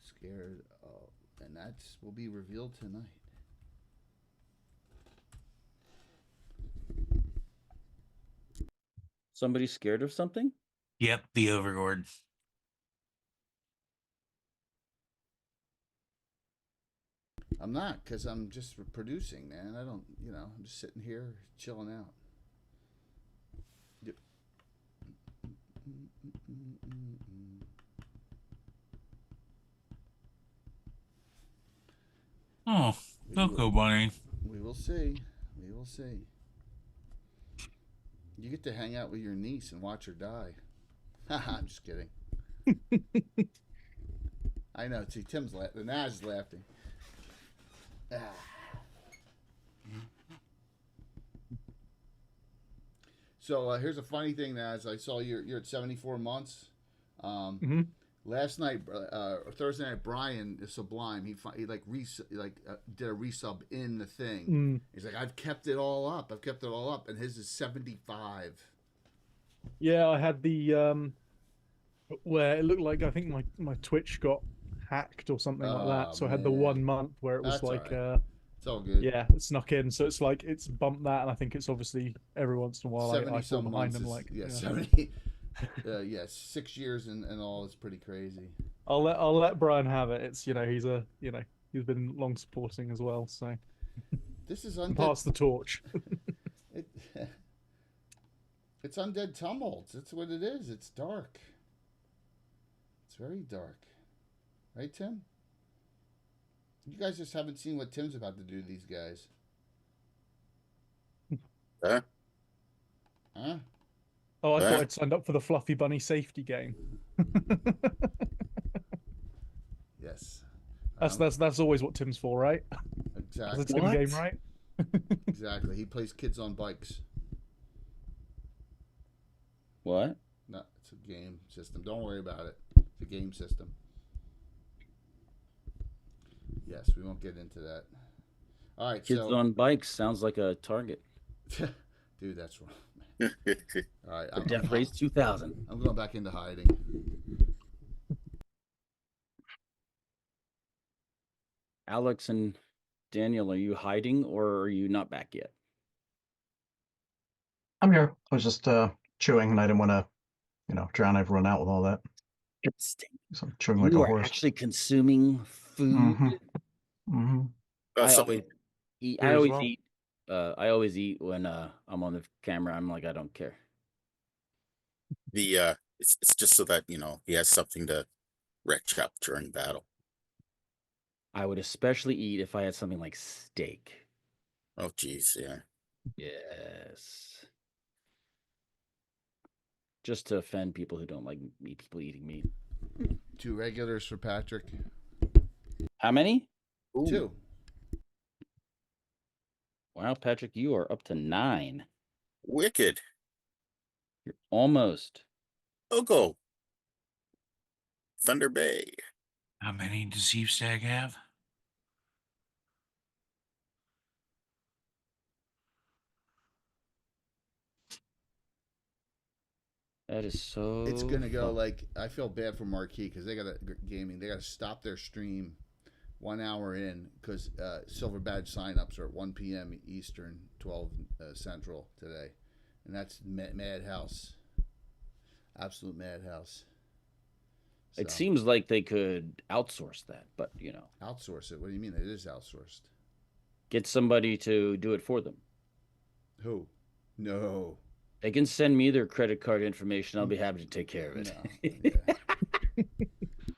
Scared of, and that's will be revealed tonight. Somebody scared of something? Yep, the Overlord. I'm not, because I'm just producing, man. I don't, I'm just sitting here chilling out. Oh, Coco Bunny. We will see. We will see. You get to hang out with your niece and watch her die. Haha, I'm just kidding. I know. See, Tim's laughing. Naz is laughing. So here's a funny thing, Naz. I saw you're at 74 months. Last night, Thursday night, Brian is Sublime. He did a resub in the thing. He's like, I've kept it all up. And his is 75. Yeah, I had the where it looked like I think my Twitch got hacked or something like that. So I had the 1 month where it was like it's all good. Yeah, it snuck in. So it's like it's bumped that, and I think it's obviously every once in a while I fall behind him. Like 70. 6 years and all is pretty crazy. I'll let Brian have it. It's he's been long supporting as well. So this is pass the torch. It's Undead Tumults. That's what it is. It's dark. It's very dark, right, Tim? You guys just haven't seen what Tim's about to do to these guys. Huh? Huh? Oh, I thought I'd signed up for the Fluffy Bunny safety game. Yes. That's always what Tim's for, right? Exactly. That's a Tim game, right? Exactly. He plays kids on bikes. What? No, it's a game system. Don't worry about it. It's a game system. Yes, we won't get into that. All right, Kids on bikes sounds like a target. Dude, that's wrong. All right, Death Race 2000. I'm going back into hiding. Alex and Daniel, are you hiding or are you not back yet? I'm here. I was just chewing, and I didn't want to, drown everyone out with all that. So I'm chewing like You a are horse. actually consuming food. I always eat. I always eat when I'm on the camera. I'm like, I don't care. It's just so that he has something to retch up during battle. I would especially eat if I had something like steak. Oh, geez, yeah. Yes. Just to offend people who don't like people eating meat. 2 regulars for Patrick. How many? Ooh. 2. Wow, Patrick, you are up to 9. Wicked. You're almost. Go. Thunder Bay. How many does Steve Stag have? That is so. It's gonna go like I feel bad for Marquee because they got gaming. They got to stop their stream 1 hour in because Silver Badge signups are at 1 p.m. Eastern, 12 Central today, and that's madhouse, absolute madhouse. So, It seems like they could outsource that, but outsource it. What do you mean? It is outsourced. Get somebody to do it for them. Who? No. They can send me their credit card information. I'll be happy to take care of it. No. Yeah.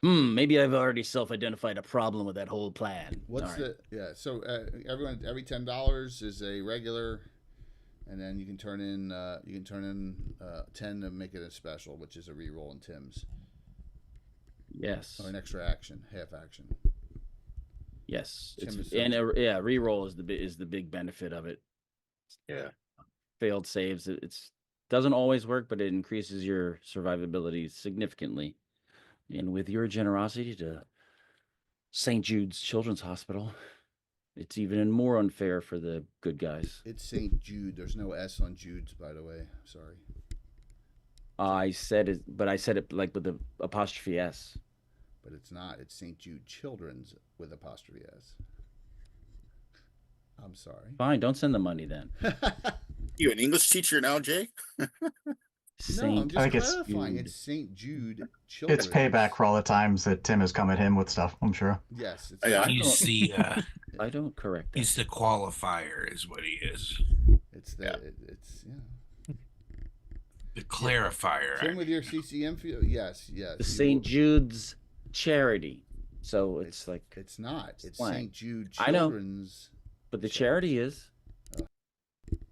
Maybe I've already self-identified a problem with that whole plan. What's All right. So everyone, every $10 is a regular, and then you can turn in 10 to make it a special, which is a reroll in Tim's. Yes. Or an extra action, half action. Yes. Tim is Yeah, reroll is the big benefit of it. Yeah. Failed saves. It's doesn't always work, but it increases your survivability significantly. And with your generosity to St. Jude's Children's Hospital, it's even more unfair for the good guys. It's St. Jude. There's no S on Jude's, by the way. Sorry. I said it, but I said it like with the apostrophe S. But it's not. It's St. Jude Children's with apostrophe S. I'm sorry. Fine, don't send the money then. You an English teacher now, Jay? No, I'm just clarifying. It's St. Jude Children's. It's payback for all the times that Tim has come at him with stuff, I'm sure. Yes. He's the I don't correct that. He's the qualifier, is what he is. It's the clarifier. Tim with your CCM field. Yes. The St. Jude's charity. So it's like it's not. It's slang. St. Jude I know, Children's. but the charity is.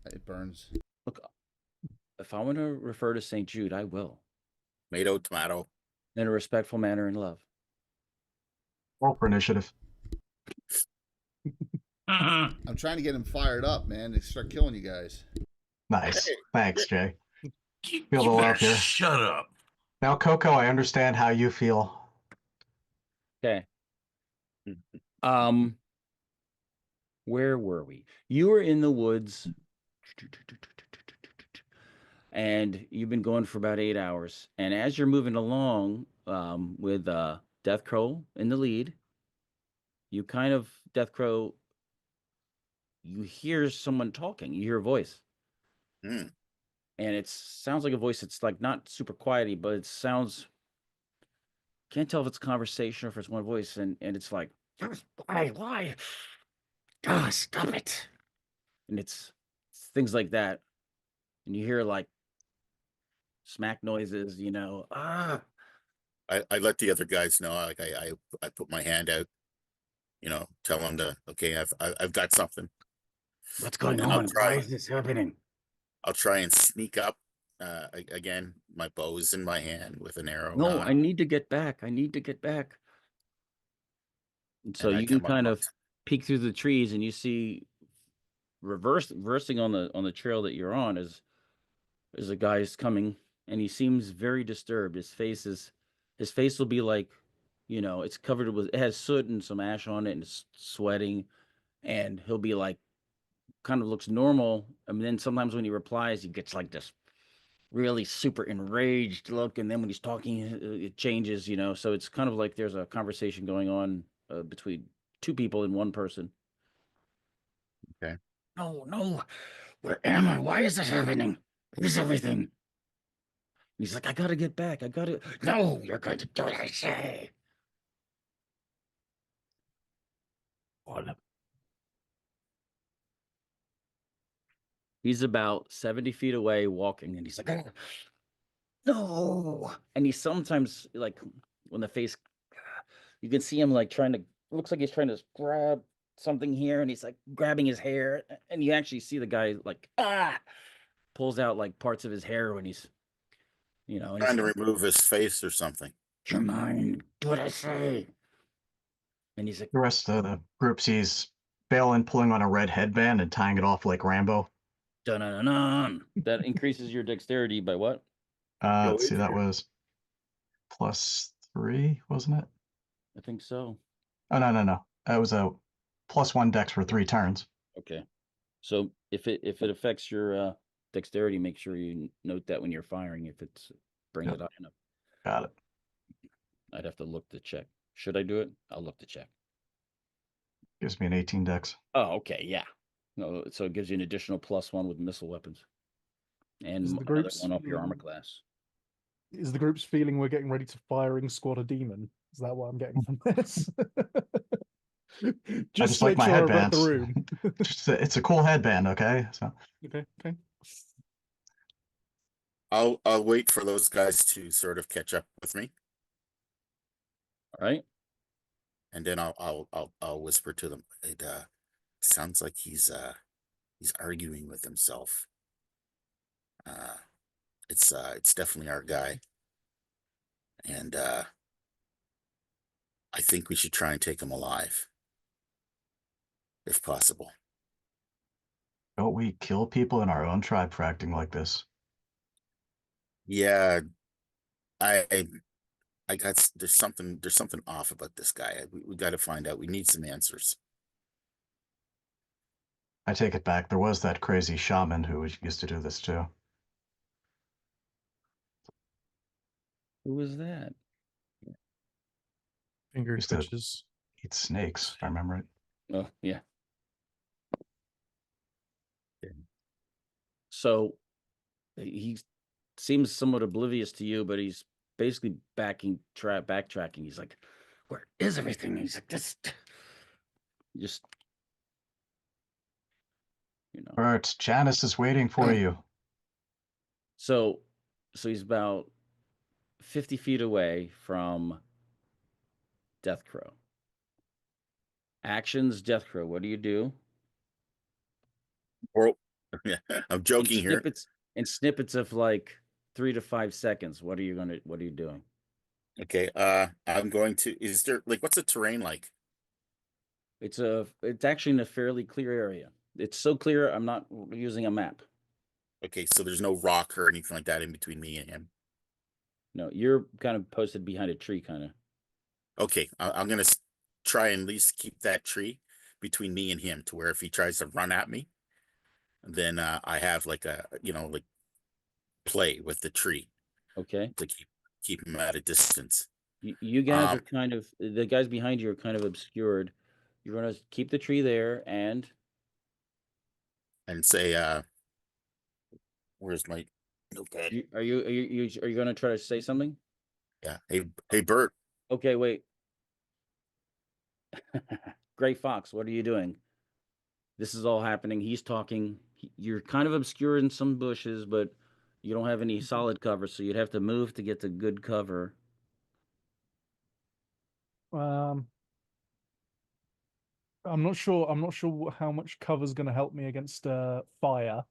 It burns. Look, if I want to refer to St. Jude, I will. Tomato. In a respectful manner and love. Roll for initiative. I'm trying to get him fired up, man. To start killing you guys. Nice. Thanks, Jay. You Feel the love here. Shut up. Now, Coco, I understand how you feel. Okay. Where were we? You were in the woods, and you've been going for about 8 hours. And as you're moving along, with Death Crow in the lead, you kind of you hear someone talking. You hear a voice. And it sounds like a voice that's like not super quiety, but it sounds, can't tell if it's a conversation or if it's one voice, and it's like, why? Oh, stop it. And it's things like that. And you hear like smack noises, I let the other guys know, like I put my hand out, tell them okay, I've got something. What's going on? Why is this happening? I'll try and sneak up. Again, my bow's in my hand with an arrow. No, I need to get back. And so you can kind of peek through the trees, and you see reversing on the trail that you're on is a guy is coming, and he seems very disturbed. His face will be like, it's covered with, it has soot and some ash on it, and it's sweating, and he'll be like, kind of looks normal, and then sometimes when he replies, he gets like this really super enraged look, and then when he's talking, it changes, so it's kind of like there's a conversation going on between two people and one person. Okay. No, where am I? Why is this happening? What is everything? He's like, I gotta get back. No, you're going to do what I say. He's about 70 feet away walking, and he's like, no. And he sometimes, like, when the face, you can see him like looks like he's trying to grab something here, and he's like grabbing his hair, and you actually see the guy like, pulls out like parts of his hair when he's, trying to remove his face or something. You're mine. Do what I say. And he's like, the rest of the group sees Balin pulling on a red headband and tying it off like Rambo. Dun-dun-dun-dun. That increases your dexterity by what? Let's see, that was +3, wasn't it? I think so. Oh, no. That was a +1 dex for 3 turns. Okay. So if it affects your dexterity, make sure you note that when you're firing, if it's brings it up enough. Got it. I'd have to look to check. Should I do it? I'll look to check. Gives me an 18 dex. Oh, okay, yeah. No, so it gives you an additional +1 with missile weapons, and Is the another group's one off your armor class. Is the group's feeling we're getting ready to firing squad a demon? Is that what I'm getting from this? just to like make my sure I've read headbands. the room. It's a cool headband, okay? So Okay. I'll wait for those guys to sort of catch up with me. All right. And then I'll whisper to them. It sounds like he's arguing with himself. It's definitely our guy, and I think we should try and take him alive, if possible. Don't we kill people in our own tribe for acting like this? Yeah, I there's something off about this guy. We got to find out. We need some answers. I take it back. There was that crazy shaman who used to do this too. Who was that? Finger Used to twitches. eat snakes, if I remember it. Oh, yeah. So he seems somewhat oblivious to you, but he's basically backtracking. He's like, "Where is everything?" He's like, "This." Just, Bert, Janice is waiting for you. So he's about 50 feet away from Death Crow. Actions, Death Crow. What do you do? Or I'm joking here. Snippets of like 3 to 5 seconds. What are you doing? Okay. I'm going to. Is there what's the terrain like? It's actually in a fairly clear area. It's so clear I'm not using a map. Okay, so there's no rock or anything like that in between me and him. No, you're kind of posted behind a tree, kind of. Okay, I'm gonna try and at least keep that tree between me and him, to where if he tries to run at me, then I have like play with the tree. Okay. To keep him at a distance. You guys are kind of, the guys behind you are kind of obscured. You're gonna keep the tree there and say, where's my notepad? Are you gonna try to say something? Yeah. Hey, Bert. Okay, wait. Gray Fox, what are you doing? This is all happening. He's talking. You're kind of obscured in some bushes, but you don't have any solid cover, so you'd have to move to get to good cover. I'm not sure. I'm not sure how much cover's going to help me against fire,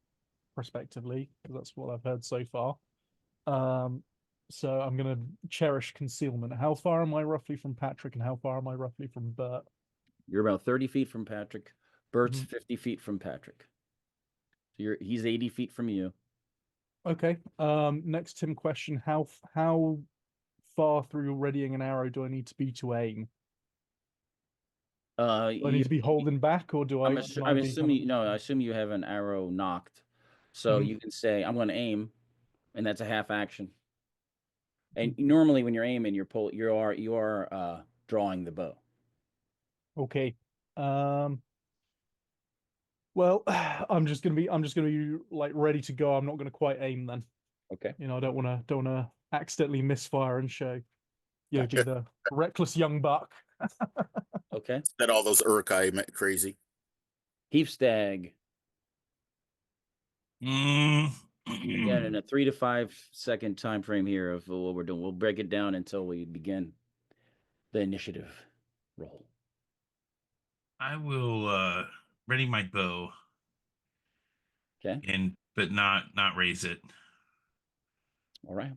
prospectively, because that's what I've heard so far. So I'm going to cherish concealment. How far am I roughly from Patrick, and how far am I roughly from Bert? You're about 30 feet from Patrick. Bert's 50 feet from Patrick. So he's 80 feet from you. Okay. Next Tim question: How far through readying an arrow do I need to be to aim? Do I need to be holding back, or do I? I'm assuming no. I assume you have an arrow knocked, so you can say, "I'm going to aim," and that's a half action. And normally, when you're aiming, you are drawing the bow. Okay. Well, I'm just gonna be like ready to go. I'm not gonna quite aim then. Okay. I don't wanna accidentally misfire and show be the reckless young buck. Okay. That all those Uruk-hai crazy. Heapstag. Again, in a 3 to 5 second time frame here of what we're doing. We'll break it down until we begin the initiative roll. I will ready my bow. Okay. But not raise it. All right.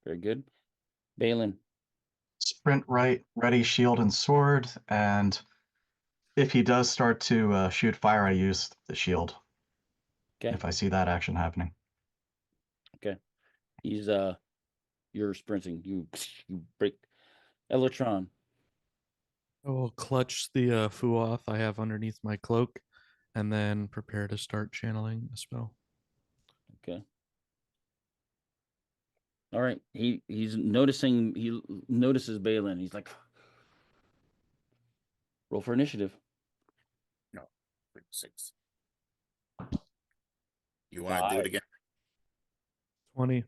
Very good. Balin. Sprint right, ready, shield and sword, and if he does start to shoot fire, I use the shield. Okay. If I see that action happening. Okay. He's you're sprinting. You break. Elytron. I will clutch the Fuoth I have underneath my cloak, and then prepare to start channeling the spell. Okay. All right. He notices Balin. He's like, roll for initiative. No, 6. You want to do it again? 20.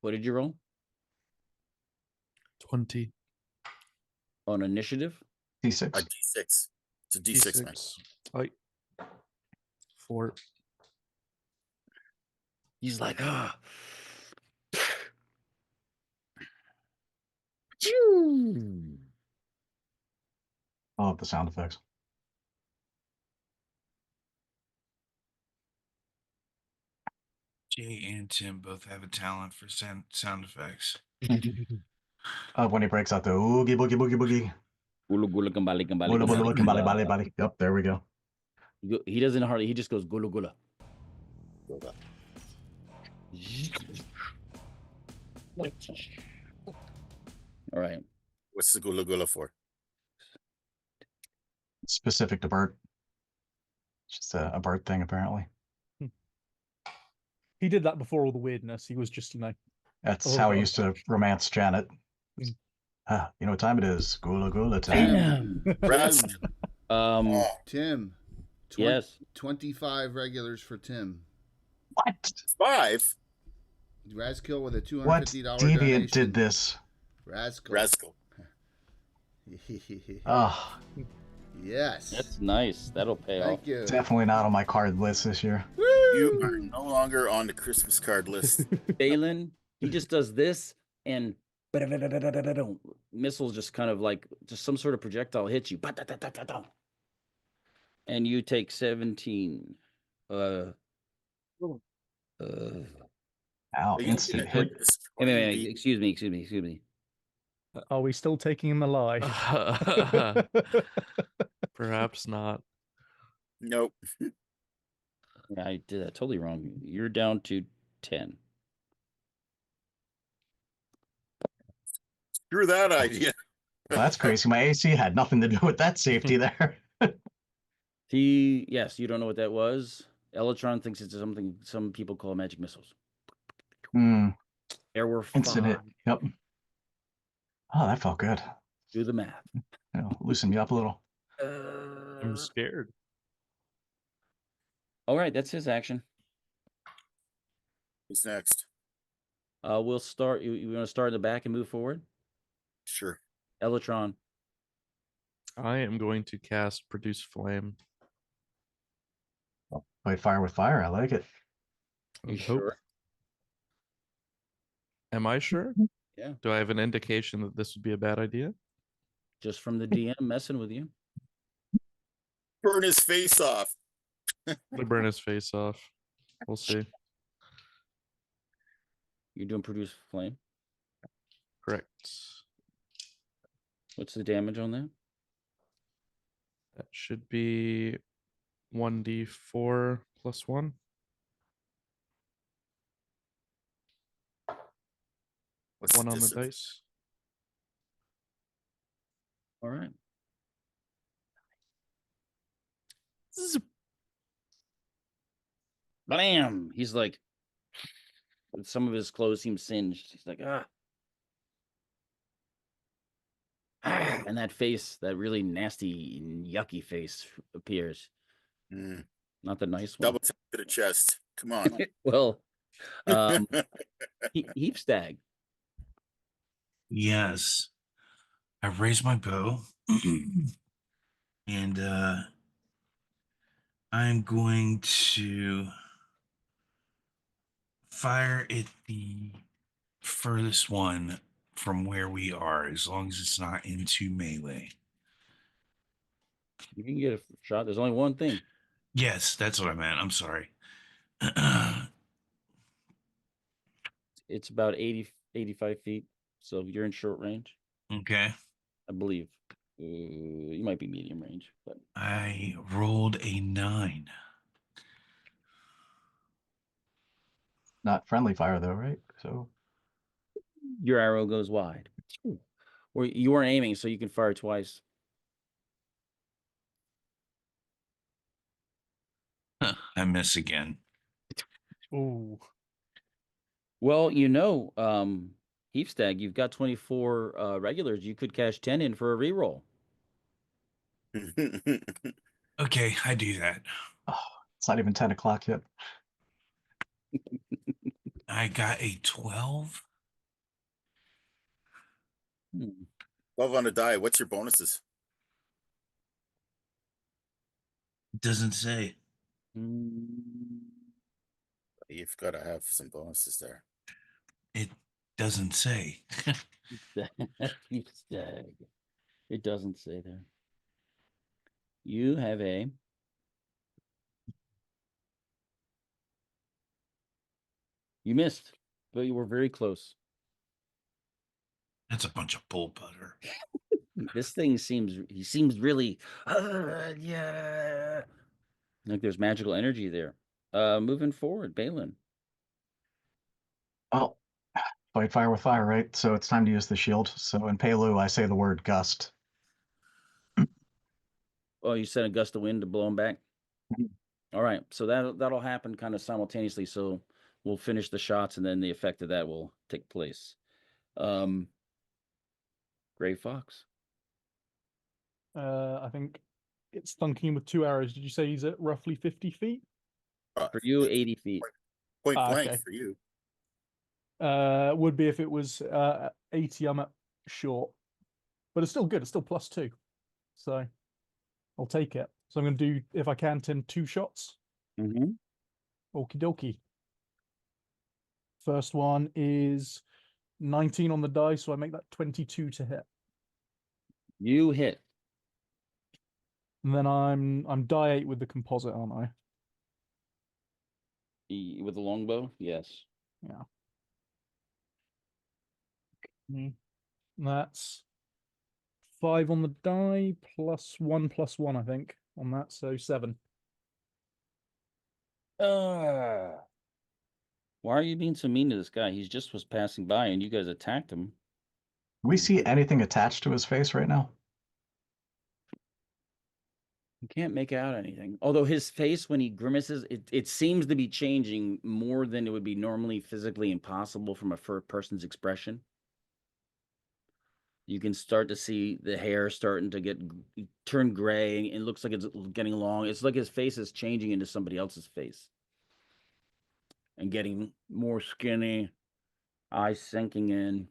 What did you roll? 20. On initiative? D6. A D6. It's a D6, man. Like 4. He's like, I love the sound effects. Jay and Tim both have a talent for sound effects. When he breaks out the oogie boogie boogie boogie. Gulu gulu kembali kembali Boogie boogie kembali boogie bali kembali. bali bali. Yep, there we go. He doesn't hardly. He just goes gulu gula. All right. What's the gula gula for? Specific to Bert. It's just a Bert thing, apparently. He did that before all the weirdness. He was just, That's Oh, how he God. used to romance Janet. Mm. You know what time it is? Gula gula time. Raz, Um. Tim. Yes. 25 regulars for Tim. What? 5. Razkill with a $250 What deviant donation. did this? Razkill. Rascal. Oh, Yes. That's nice. That'll pay off. Thank you. definitely not on my card list this year. You are no longer on the Christmas card list. Balin, he just does this, and missiles just kind of like just some sort of projectile hits you, and you take 17. Ow, Are you instant looking at hit. this? Wait, excuse me. Are we still taking him alive? Perhaps not. Nope. Yeah, I did that totally wrong. You're down to 10. Screw that idea. Well, that's crazy. My AC had nothing to do with that safety there. Yes, you don't know what that was. Elytron thinks it's something some people call magic missiles. There were Instant hit. 5. Yep. Oh, that felt good. Do the math. Loosen me up a little. I'm scared. All right, that's his action. Who's next? We'll start. You want to start in the back and move forward? Sure. Elytron. I am going to cast Produce Flame. Fight fire with fire. I like it. You Hope. sure? Am I sure? Yeah. Do I have an indication that this would be a bad idea? Just from the DM messing with you. Burn his face off. To burn his face off. We'll see. You're doing produce flame. Correct. What's the damage on that? That should be 1d4 plus 1. What's 1 the on the distance? dice. All right. Bam! He's like, some of his clothes seem singed. He's like, ah. And that face, that really nasty, yucky face appears. Not the nice one. Double tap to the chest. Come on. Well, Heap Stag. Yes. I raise my bow and I'm going to fire at the furthest one from where we are, as long as it's not into melee. You can get a shot. There's only one thing. Yes, that's what I meant. I'm sorry. It's about 85 feet. So you're in short range. Okay. I believe. You might be medium range, but I rolled a 9. Not friendly fire though, right? So your arrow goes wide. Or you weren't aiming, so you can fire twice. I miss again. Ooh. Well, Heap Stag, you've got 24 regulars. You could cash 10 in for a reroll. Okay, I do that. oh, it's not even 10 o'clock yet. I got a 12. 12 on the die. What's your bonuses? Doesn't say. You've got to have some bonuses there. It Doesn't say. Thief stag. It doesn't say there. You have a You missed, but you were very close. That's a bunch of bull butter. This thing seems really yeah. Like there's magical energy there. Moving forward, Balin. Well, fight fire with fire, right? So it's time to use the shield. So in Palu, I say the word gust. Oh, you sent a gust of wind to blow him back. Mhm. All right, so that'll happen kind of simultaneously. So we'll finish the shots, and then the effect of that will take place. Gray Fox. I think it's thunking him with 2 arrows. Did you say he's at roughly 50 feet? For you, 80 feet. Point blank okay. for you. Would be if it was 80. I'm at short, but it's still good. It's still +2, so I'll take it. So I'm going to do, if I can, 2 shots. Mm-hmm. Okie dokie. First one is 19 on the die, so I make that 22 to hit. You hit. And then I'm die 8 with the composite, aren't I? With the longbow, yes. Yeah. That's 5 on the die +1 +1, I think, on that, so 7. Why are you being so mean to this guy? He just was passing by, and you guys attacked him. Do we see anything attached to his face right now? You can't make out anything. Although his face, when he grimaces, it seems to be changing more than it would be normally physically impossible from a first person's expression. You can start to see the hair starting to turn gray, and it looks like it's getting long. It's like his face is changing into somebody else's face and getting more skinny, eyes sinking in,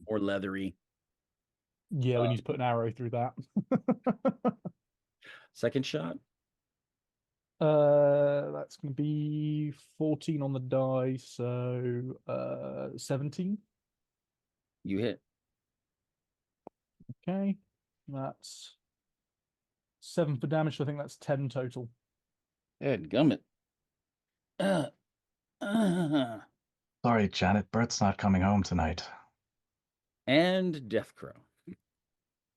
more leathery. Yeah, we need to put an arrow through that. Second shot. That's going to be 14 on the die, so 17. You hit. Okay, that's 7 for damage. So I think that's 10 total. Ed gummit. Sorry, Janet. Bert's not coming home tonight. And Death Crow.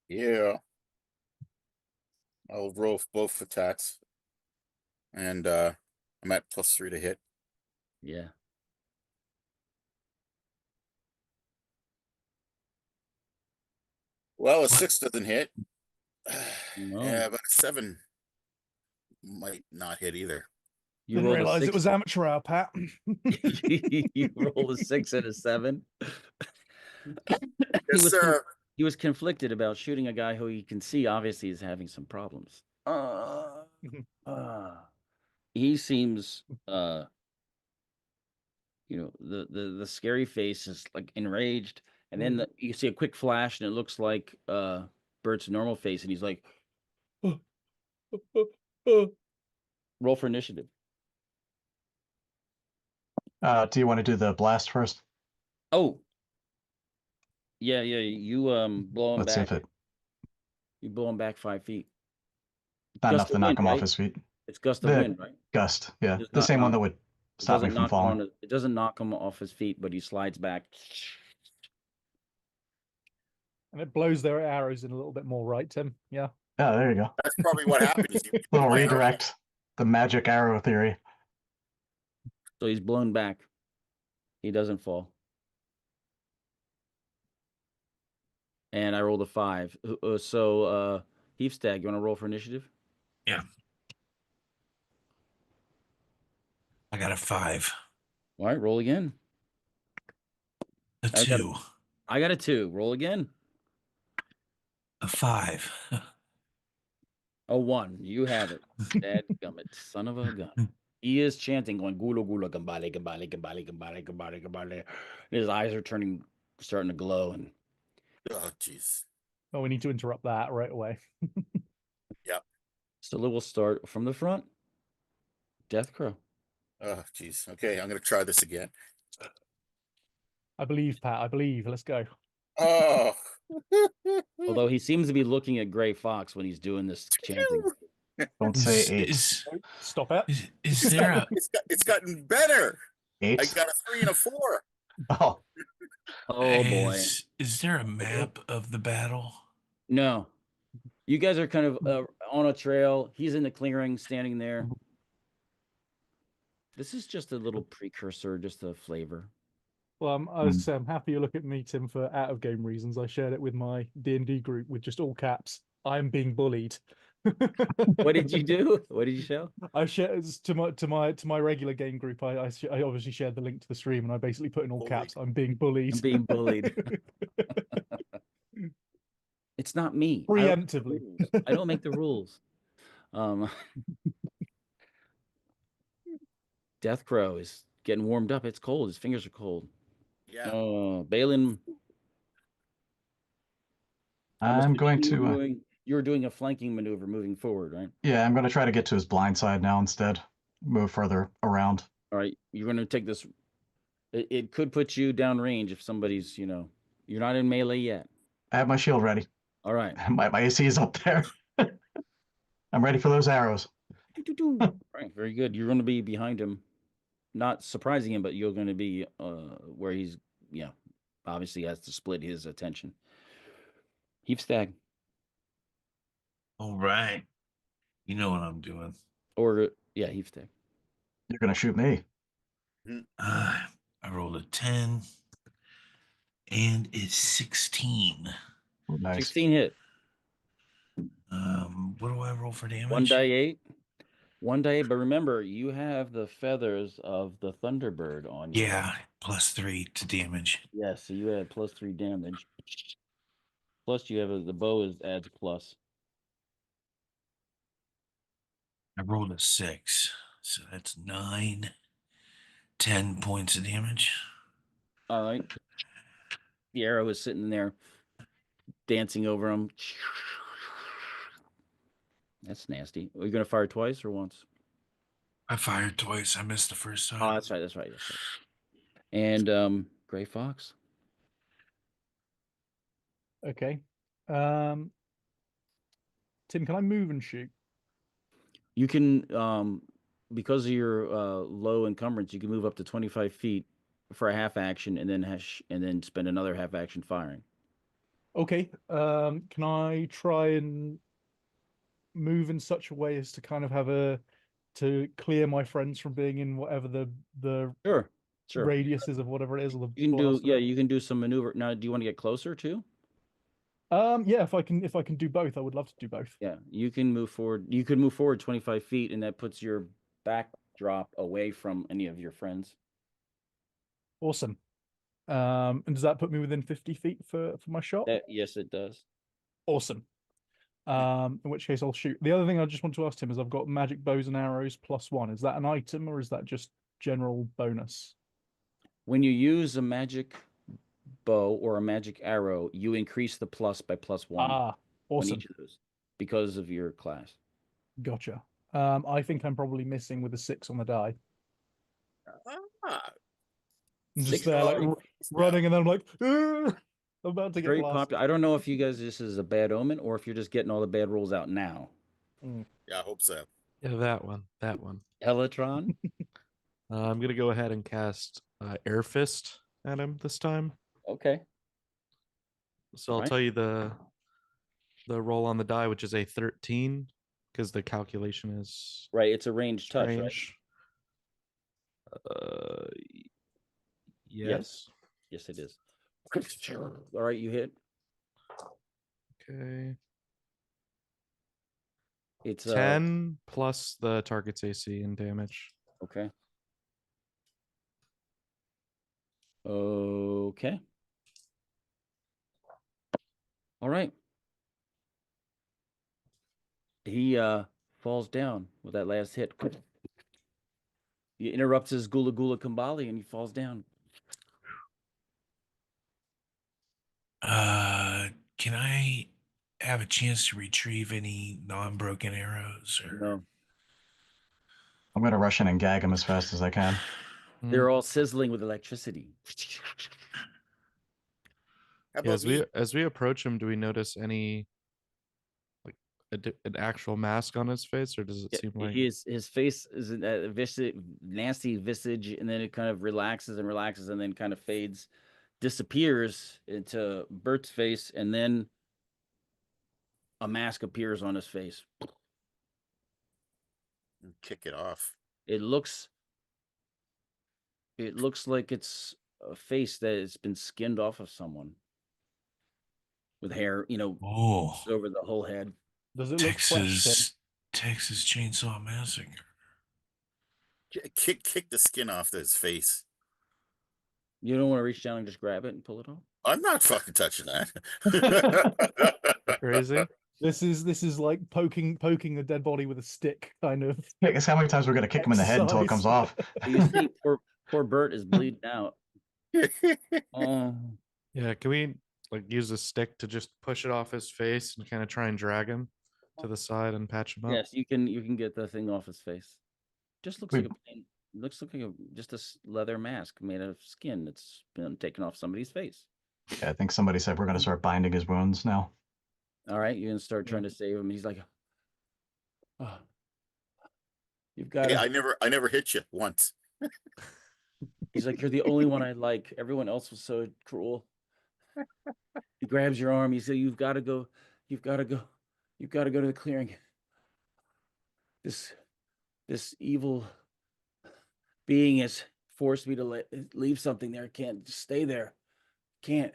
Yeah. I'll roll both attacks. And I'm at +3 to hit. Yeah. Well, a 6 doesn't hit. No. Yeah, but a 7 might not hit either. You Didn't rolled realize a it was amateur hour, Pat. You rolled a 6 and a 7. Yes, sir. He was conflicted about shooting a guy who he can see obviously is having some problems. He seems the scary face is like enraged, and then you see a quick flash and it looks like Bert's normal face, and he's like roll for initiative. Do you want to do the blast first? Oh. Yeah, you blow him Let's see back. if it. You blow him back 5 feet. Not Gust enough to of knock wind, him right? off his feet. It's gust of The wind, right? Gust, yeah. Does The not same one knock- that would It stop me doesn't from knock him falling. it doesn't knock him off his feet, but he slides back. And it blows their arrows in a little bit more, right, Tim? Yeah. Yeah, there you go. That's probably what happens. Little redirect. The magic arrow theory. So he's blown back. He doesn't fall. And I rolled a 5. So Heafstag, you want to roll for initiative? Yeah. I got a 5. All right, roll again. A 2. I got a 2. Roll again. A 5. A 1. You have it. Dadgummit, son of a gun. He is chanting, going gula gula gambale gambale gambale gambale gambale gambale. His eyes are starting to glow, and Oh, jeez. Oh, we need to interrupt that right away. Yep. So we'll start from the front. Death Crow. Oh, jeez. Okay, I'm gonna try this again. I believe, Pat. I believe. Let's go. Oh. Although he seems to be looking at Gray Fox when he's doing this chanting. Don't say Is, 8. is, Stop it. is there a It's gotten better. 8. I got a 3 and a 4. Oh, Oh boy. is there a map of the battle? No. You guys are kind of on a trail. He's in the clearing, standing there. This is just a little precursor, just a flavor. Well, I'm happy you look at me, Tim, for out of game reasons. I shared it with my D&D group with just all caps. I'm being bullied. What did you do? What did you show? I shared to my regular game group. I obviously shared the link to the stream, and I basically put in all caps. I'm being bullied. I'm being bullied. It's not me. Preemptively. I don't make the rules. Death Crow is getting warmed up. It's cold. His fingers are cold. Yeah. Balin. I'm going to. You were doing a flanking maneuver moving forward, right? Yeah, I'm going to try to get to his blind side now instead. Move further around. All right. You're going to take this. It could put you downrange if somebody's, you're not in melee yet. I have my shield ready. All right. My AC is up there. I'm ready for those arrows. All right. Very good. You're going to be behind him. Not surprising him, but you're going to be where he's, obviously has to split his attention. Heap stag. All right. You know what I'm doing. Or, heap stag. You're going to shoot me. I rolled a 10. And it's 16. Ooh, nice. 16 hit. What do I roll for damage? 1 die 8. 1 die 8, but remember, you have the feathers of the Thunderbird on you. Yeah, +3 to damage. Yes, so you had +3 damage. Plus, you have the bow adds plus. I rolled a 6, so that's 9, 10 points of damage. All right. The arrow is sitting there, dancing over him. That's nasty. Are you going to fire twice or once? I fired twice. I missed the first time. Oh, that's right. That's right. And Gray Fox. Okay. Tim, can I move and shoot? You can, because of your low encumbrance, you can move up to 25 feet for a half action, and then spend another half action firing. Okay. Can I try and move in such a way as to kind of to clear my friends from being in whatever the Sure. radius is of whatever it is? Or the You can do blast of it? you can do some maneuver. Now, do you want to get closer too? Yeah, if I can do both, I would love to do both. Yeah, you can move forward. You could move forward 25 feet, and that puts your backdrop away from any of your friends. Awesome. And does that put me within 50 feet for my shot? Yes, it does. Awesome. In which case I'll shoot. The other thing I just want to ask Tim is I've got magic bows and arrows +1. Is that an item or is that just general bonus? When you use a magic bow or a magic arrow, you increase the plus by +1. Ah, awesome. On each of those because of your class. Gotcha. I think I'm probably missing with a 6 on the die. I'm just there like running, and then I'm like, I'm about to get Very blasted. popular. I don't know if you guys this is a bad omen or if you're just getting all the bad rolls out now. Yeah, I hope so. Yeah, that one. Elatron. I'm gonna go ahead and cast Air Fist at him this time. Okay. So I'll Right. tell you the roll on the die, which is a 13, because the calculation is Right. It's a ranged touch, right? strange. Yes. Yes, it is. All right, you hit. Okay. It's 10 plus the target's AC and damage. Okay. Okay. All right. He falls down with that last hit. He interrupts his Gula Gula Kambali and he falls down. Can I have a chance to retrieve any non-broken arrows? Or... No. I'm going to rush in and gag him as fast as I can. They're all sizzling with electricity. How Yeah, about me? as we approach him, do we notice any like an actual mask on his face, or does it seem like his face is a nasty visage, and then it kind of relaxes and relaxes, and then kind of fades, disappears into Bert's face, and then a mask appears on his face. Kick it off. It looks like it's a face that has been skinned off of someone with hair, Oh, over the whole head. Does it look fresh, Tim? Texas Chainsaw Massacre. Kick the skin off his face. You don't want to reach down and just grab it and pull it off? I'm not fucking touching that. crazy? This is like poking the dead body with a stick, kind of. Yeah, guess how many times we're gonna kick him in the head until it comes off? You see, poor Bert is bleeding out. Yeah, can we like use a stick to just push it off his face and kind of try and drag him to the side and patch him up? Yes, you can get the thing off his face. Just looks like just a leather mask made of skin that's been taken off somebody's face. Yeah, I think somebody said we're gonna start binding his wounds now. All right, you're gonna start trying to save him. He's like, oh, you've got. Hey, I never hit you once. He's like, you're the only one I like. Everyone else was so cruel. He grabs your arm. He said, you've got to go. You've got to go. You've got to go to the clearing. This evil being has forced me to leave something there. Can't just stay there. Can't.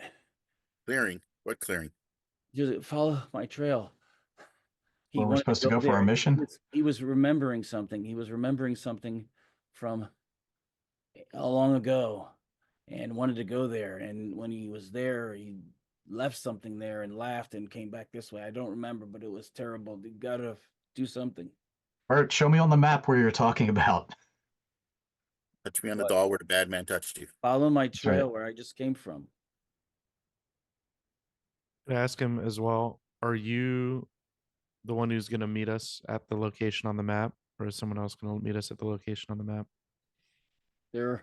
Clearing? What clearing? Just follow my trail. Where we're supposed to go for our mission? He was remembering something. He was remembering something from long ago and wanted to go there. And when he was there, he left something there and laughed and came back this way. I don't remember, but it was terrible. You gotta do something. Bert, show me on the map where you're talking about. Touch me on the doll where the bad man touched you. Follow my trail where I just came from. Could I ask him as well, are you the one who's going to meet us at the location on the map, or is someone else going to meet us at the location on the map? There's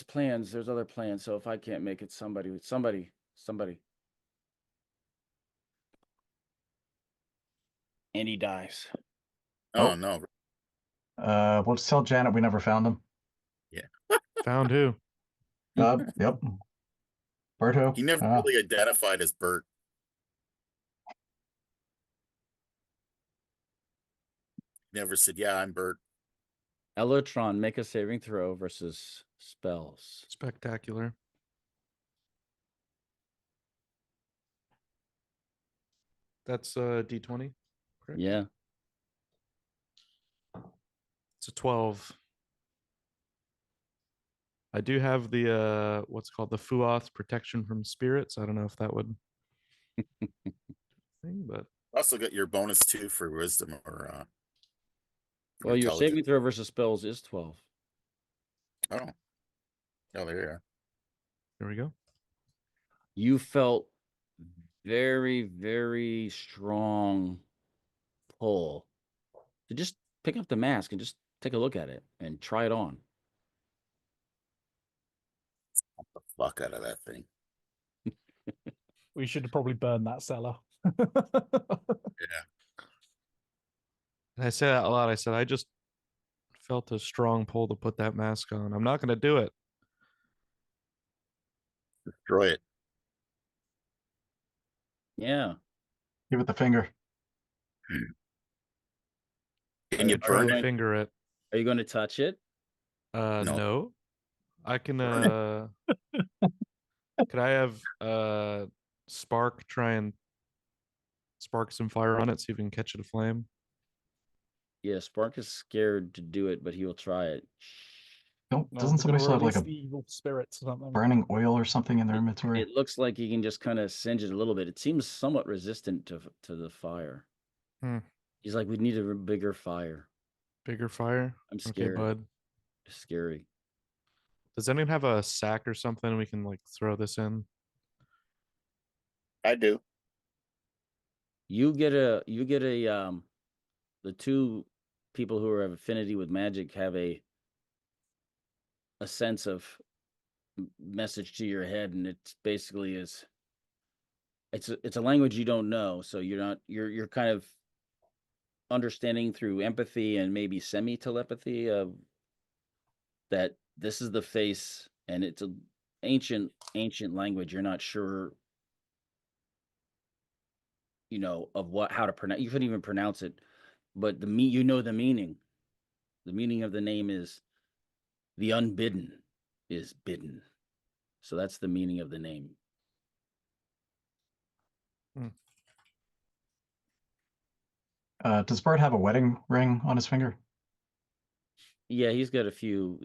plans. There's other plans. So if I can't make it, somebody. And he dies. Oh no. We'll just tell Janet we never found him. Yeah. Found who? Yep. Berto. He never really identified as Bert. Never said, yeah, I'm Bert. Elytron, make a saving throw versus spells. Spectacular. That's D20. Correct? Yeah. It's a 12. I do have the what's called the Fuoth protection from spirits. I don't know if that would thing, but Also got your bonus 2 for wisdom or well, your saving throw versus spells is 12. Oh. Oh, there you are. There we go. You felt very, very strong pull to just pick up the mask and just take a look at it and try it on. Get the fuck out of that thing. We should have probably burned that cellar. Yeah. And I say that a lot. I said, I just felt a strong pull to put that mask on. I'm not going to do it. Destroy it. Yeah. Give it the finger. Can you Try burn to it? finger it. Are you going to touch it? No. I can could I have Spark try and spark some fire on it, see if we can catch it aflame? Yeah, Spark is scared to do it, but he will try it. Doesn't somebody still have like a evil spirits or something? burning oil or something in their inventory? It looks like he can just kind of singe it a little bit. It seems somewhat resistant to the fire. He's like, we need a bigger fire. Bigger fire? I'm scared. Okay, bud. It's scary. Does anyone have a sack or something we can like throw this in? I do. You get a the two people who have affinity with magic have a sense of message to your head, and it's basically it's a language you don't know, so you're kind of understanding through empathy and maybe semi telepathy of that this is the face, and it's a ancient language. You're not sure, of how to pronounce. You couldn't even pronounce it, but the meaning. The meaning of the name is the unbidden is bidden. So that's the meaning of the name. Does Bart have a wedding ring on his finger? Yeah, he's got a few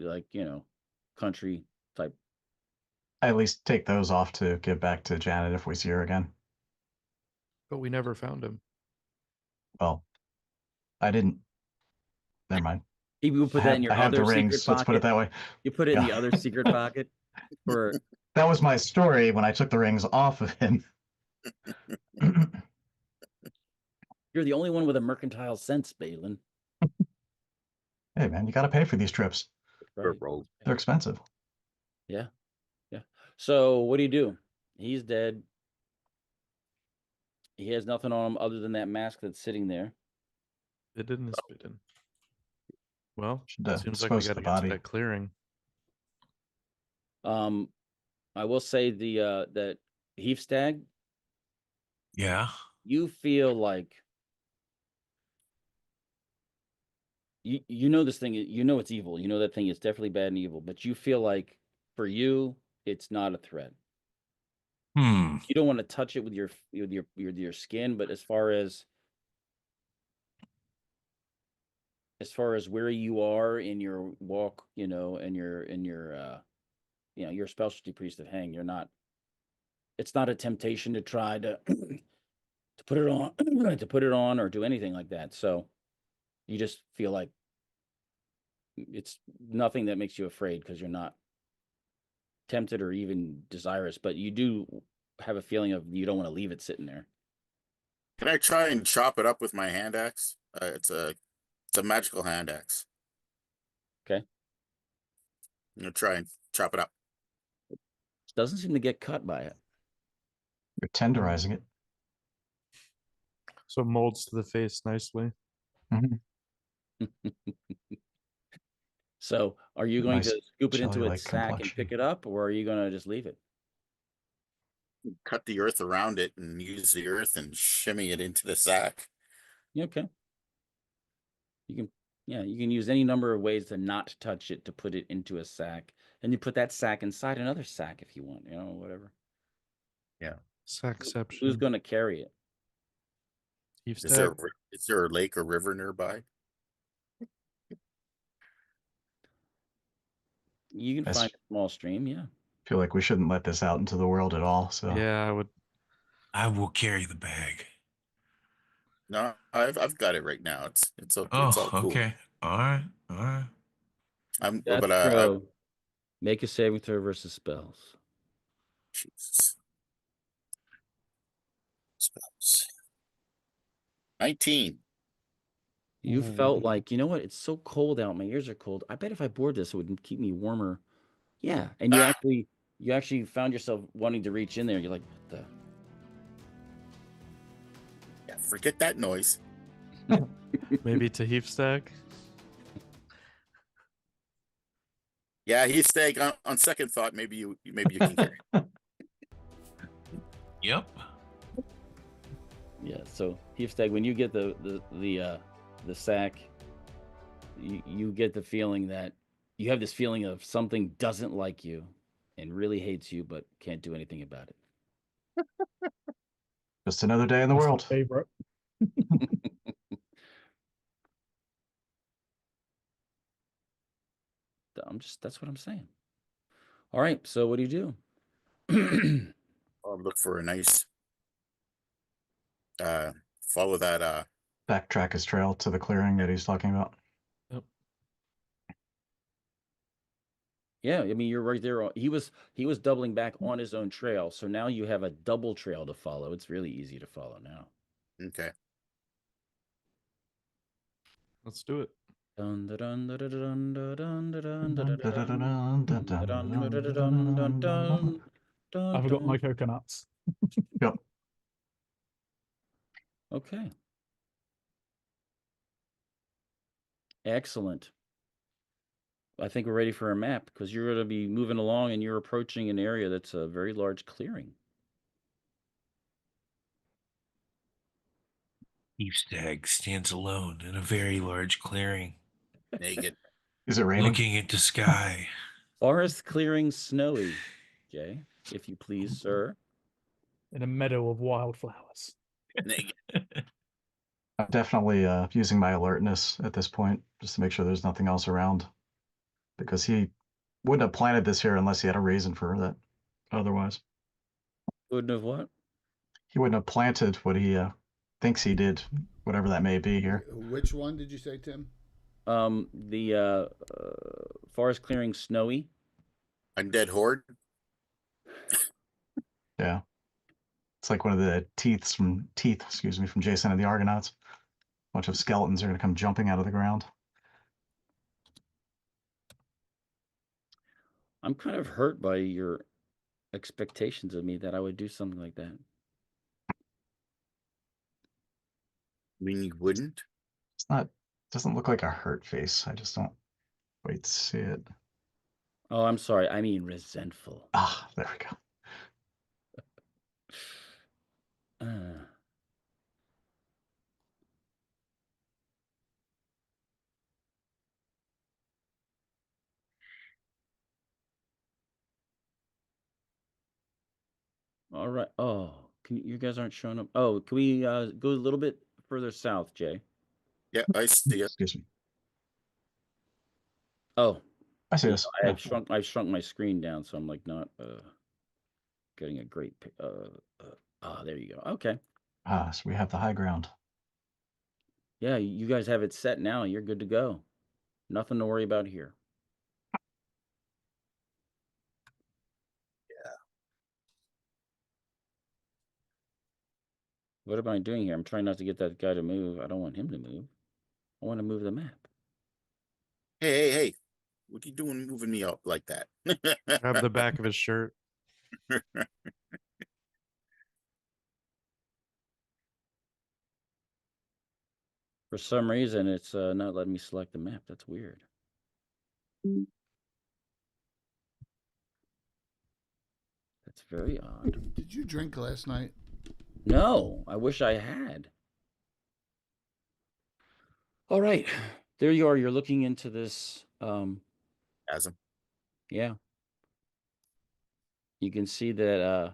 country type. I at least take those off to give back to Janet if we see her again. But we never found him. Well, I didn't. Never mind. You would put that in your I have the other secret rings. Let's put it pocket. that way. You put it in Yeah. the other secret pocket. For That was my story when I took the rings off of him. you're the only one with a mercantile sense, Balin. Hey man, you got to pay for these trips. Right. They're expensive. Yeah. So what do? He's dead. He has nothing on him other than that mask that's sitting there. Bidden is bidden. Well, Should, seems like we dispose got of to the get to body. that clearing. I will say that Heafstag, Yeah. you feel like you know this thing, it's evil. You know that thing is definitely bad and evil, but you feel like for you, it's not a threat. You don't want to touch it with your skin, but as far as where you are in your walk, and you're a specialty priest of Hang, it's not a temptation to try to to put it on or do anything like that. So you just feel like it's nothing that makes you afraid because you're not tempted or even desirous, but you do have a feeling of you don't want to leave it sitting there. Can I try and chop it up with my hand axe? It's a magical hand axe. Okay. I'm gonna try and chop it up. Doesn't seem to get cut by it. You're tenderizing it. So it molds to the face nicely. Mm-hmm. So are you going Nice to scoop it into jelly-like its sack and complexion. pick it up, or are you going to just leave it? Cut the earth around it and use the earth and shimmy it into the sack. Okay. You can use any number of ways to not touch it to put it into a sack. And you put that sack inside another sack if you want, whatever. Yeah. Sackception. Who's going to carry it? Is there a lake or river nearby? You can find a small stream, yeah. I feel like we shouldn't let this out into the world at all. So yeah, I will carry the bag. No, I've got it right now. It's all cool. Okay. All right. Death throw. Make a saving throw versus spells. Jesus. Spells. 19. You felt like, you know what? It's so cold out. My ears are cold. I bet if I bored this, it would keep me warmer. Yeah, and you actually found yourself wanting to reach in there. You're like, what the? Yeah, forget that noise. Maybe to Heafstag. Yeah, he's staying on second thought. Maybe you can carry it. Yep. Yeah. So Heafstag, when you get the sack, you get the feeling that you have this feeling of something doesn't like you and really hates you, but can't do anything about it. just another day in the world. Favorite. That's what I'm saying. All right. So what do you do? I'll look for a nice follow that Backtrack his trail to the clearing that he's talking about. Yep. Yeah, I mean, you're right there. He was doubling back on his own trail, so now you have a double trail to follow. It's really easy to follow now. Okay. Let's do it. Dun, dun, dun, dun, dun, dun, dun, dun, dun, dun, Dun, dun, dun, dun, dun, dun, dun, dun, dun, dun, dun, dun, dun, dun, dun. dun, I forgot my dun. coconuts. Yep. Okay. Excellent. I think we're ready for a map because you're going to be moving along and you're approaching an area that's a very large clearing. Stag stands alone in a very large clearing, Naked. Is it raining? looking at the sky. Forest clearing snowy. Jay, if you please, sir. In a meadow of wildflowers. Naked. I'm definitely using my alertness at this point just to make sure there's nothing else around, because he wouldn't have planted this here unless he had a reason for that. Otherwise, Wouldn't have what? he wouldn't have planted what he thinks he did, whatever that may be here. Which one did you say, Tim? The forest clearing snowy. Undead horde. Yeah, it's like one of the teeth, from Jason and the Argonauts. A bunch of skeletons are going to come jumping out of the ground. I'm kind of hurt by your expectations of me that I would do something like that. I mean, you wouldn't. It's not. Doesn't look like a hurt face. I just don't. Wait to see it. Oh, I'm sorry. I mean resentful. Ah, there we go. All right. Oh, you guys aren't showing up. Oh, can we go a little bit further south, Jay? Yeah, I see it. Excuse me. Oh, I see yeah, this. I've shrunk my screen down, so I'm like not getting a great there you go. Okay. Ah, so we have the high ground. Yeah, you guys have it set now. You're good to go. Nothing to worry about here. What am I doing here? I'm trying not to get that guy to move. I don't want him to move. I want to move the map. Hey. What are you doing moving me up like that? Grab the back of his shirt. For some reason, it's not letting me select the map. That's weird. That's very odd. Did you drink last night? No, I wish I had. All right. There you are. You're looking into this. Chasm. Yeah. You can see that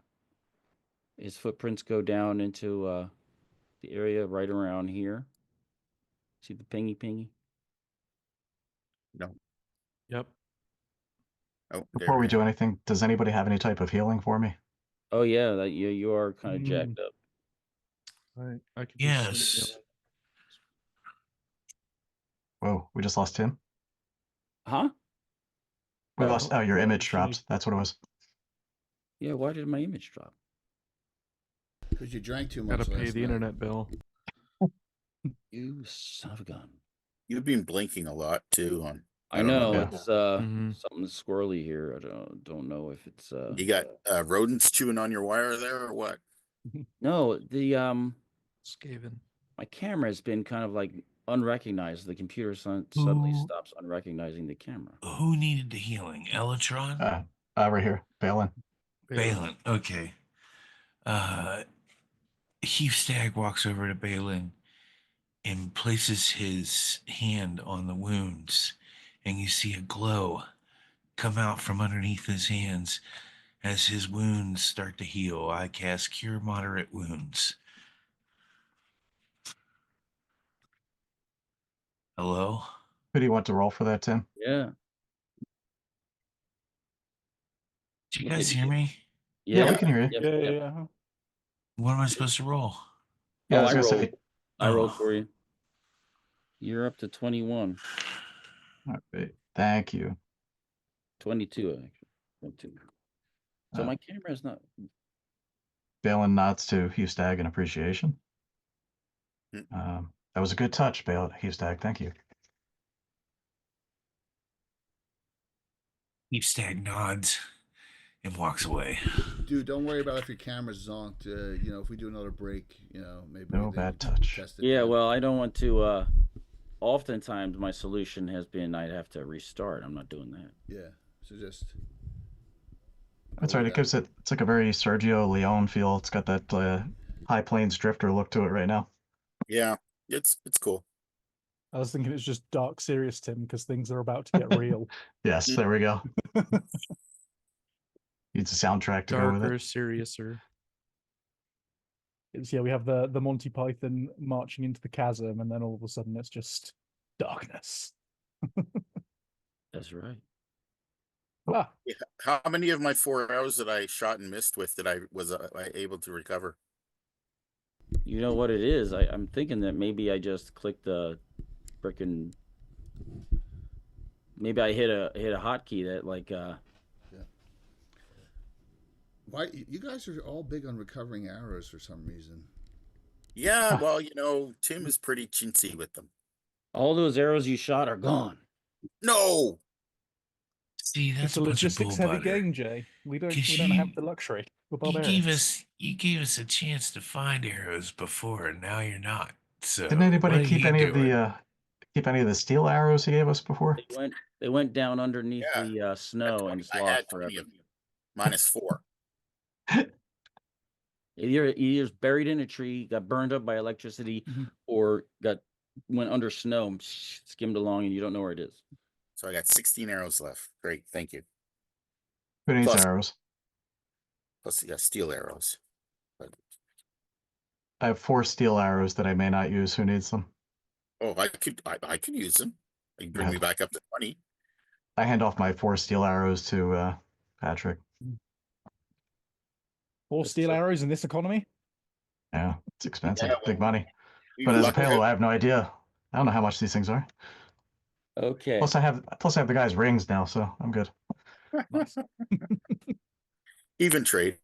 his footprints go down into the area right around here. See the pingy? No. Yep. Oh, Before we do anything, does anybody have any type of healing for me? Oh yeah, that you are kind of jacked up. I could do some Yes. healing. Whoa, we just lost Tim. Huh? We Oh. lost. Oh, your Yeah, image she- dropped. That's what it was. Yeah, why did my image drop? Because you drank too much. Gotta pay last the night. internet bill. You son of a gun. You've been blinking a lot too. I don't know Yeah. it's Mhm. something squirrely here. I don't know if it's You got rodents chewing on your wire there or what? no, the Skaven. my camera has been kind of like unrecognized. The computer suddenly stops unrecognizing the camera. Who needed the healing? Elytron? Right here, Balin. Balin. Okay. Heath Stag walks over to Balin and places his hand on the wounds, and you see a glow come out from underneath his hands as his wounds start to heal. I cast Cure Moderate Wounds. Hello? Who do you want to roll for that, Tim? Yeah. Did you Look guys at hear you. me? Yeah, we can hear you. Yep. Yeah. What am I supposed to roll? Yeah, Oh, I was I gonna rolled. say. I rolled Oh. for you. You're up to 21. Okay, thank you. 22 actually. 22. So Uh, my camera is not. Balin nods to Hugh in appreciation. Hmm. That was a good touch, Hugh Thank you. Stag nods and walks away. Dude, don't worry about if your camera's zonked. If we do another break, maybe No they bad touch. test it. Yeah, then. well, I don't want to. Oftentimes, my solution has been I'd have to restart. I'm not doing that. Yeah. So just. That's go right. with It that. gives it's like a very Sergio Leone feel. It's got that High Plains Drifter look to it right now. Yeah, it's cool. I was thinking it's just dark serious, Tim, because things are about to get real. Yes, there we go. Needs a soundtrack to go with Darker, it. seriouser. We have the Monty Python marching into the chasm, and then all of a sudden it's just darkness. That's right. Ah, Yeah, how many of my 4 arrows that I shot and missed with did I able to recover? You know what it is? I'm thinking that maybe I just clicked the frickin'. Maybe I hit a hotkey that Why you guys are all big on recovering arrows for some reason? Yeah, well, Tim is pretty chintzy with them. all those arrows you shot are gone. No, See, that's it's a a bunch of logistics bull heavy butter. game, Jay. We don't 'Cause have you- the luxury. We're You barbarians. gave us a chance to find arrows before, and now you're not. So Didn't anybody what are keep you any of doing? the steel arrows he gave us before? They went down underneath Yeah. the snow and I lost had 20 forever. of them. -4. Either buried in a tree, got burned up by electricity, or went under snow, skimmed along, and you don't know where it is. So I got 16 arrows left. Great, thank you. Who needs Plus- arrows? Plus, you got steel arrows. But I have 4 steel arrows that I may not use. Who needs them? I could use them. They can bring me back up to 20. I hand off my 4 steel arrows to Patrick. 4 steel arrows in this economy? Yeah, it's expensive. Yeah, Big money. We But as a lucked Palo, out. I have no idea. I don't know how much these things are. Okay. Plus, I have the guy's rings now, so I'm good. Nice. Even trade.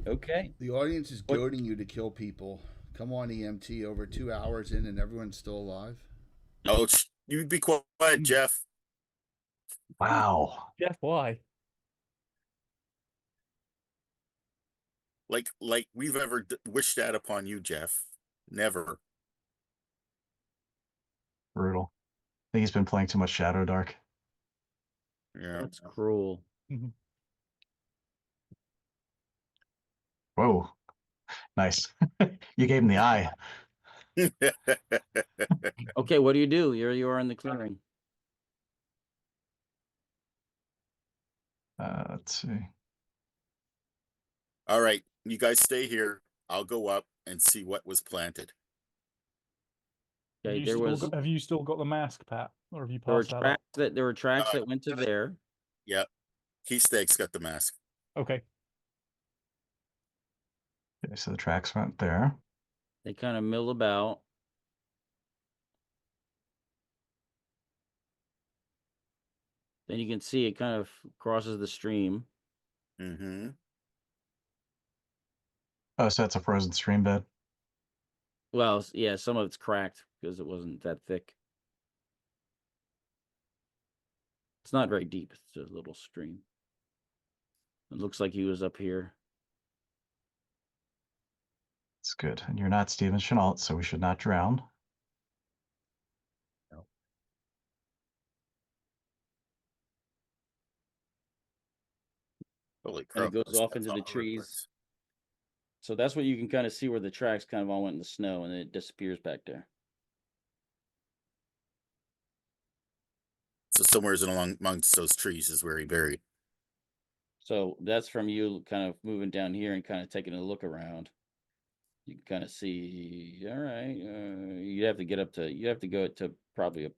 Okay. The audience is goading you to kill people. Come on, EMT. Over 2 hours in, and everyone's still alive. Oh, you'd be quiet, Jeff. Wow. Jeff, why? Like we've ever wished that upon you, Jeff. Never. Brutal. I think he's been playing too much Shadow Dark. Yeah. That's cruel. Whoa. Nice. You gave him the eye. Okay, what do? You are in the clearing. Let's see. All right, you guys stay here. I'll go up and see what was planted. Okay, Have you still got the mask, Pat, or have you there were passed that tracks up? there were tracks that went to there. Yeah, Keithsteak's got the mask. Okay. Okay, so the tracks went there. They kind of mill about. Then you can see it kind of crosses the stream. Mm-hmm. Oh, so that's a frozen stream bed. Well, yeah, some of it's cracked because it wasn't that thick. It's not very deep. It's a little stream. It looks like he was up here. It's good. And you're not Steven Chenault, so we should not drown. No. Holy crap. And it goes off into the trees. So that's what you can kind of see where the tracks kind of all went in the snow, and then it disappears back there. So somewhere amongst those trees is where he buried. So that's from you kind of moving down here and kind of taking a look around. You can kind of see, all right, you have to go to probably up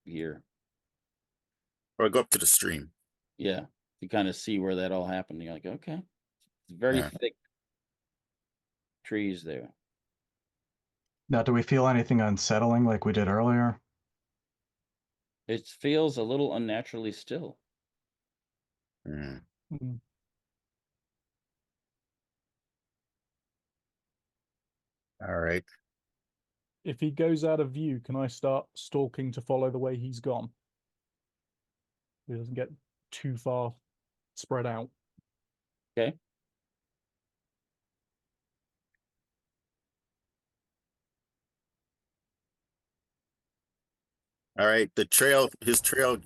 here. Or go up to the stream. Yeah, to kind of see where that all happened. You're like, okay, it's very thick trees there. Now, do we feel anything unsettling like we did earlier? It feels a little unnaturally still. Mm. All right. if he goes out of view, can I start stalking to follow the way he's gone? He doesn't get too far spread out. Okay. All right, his trail,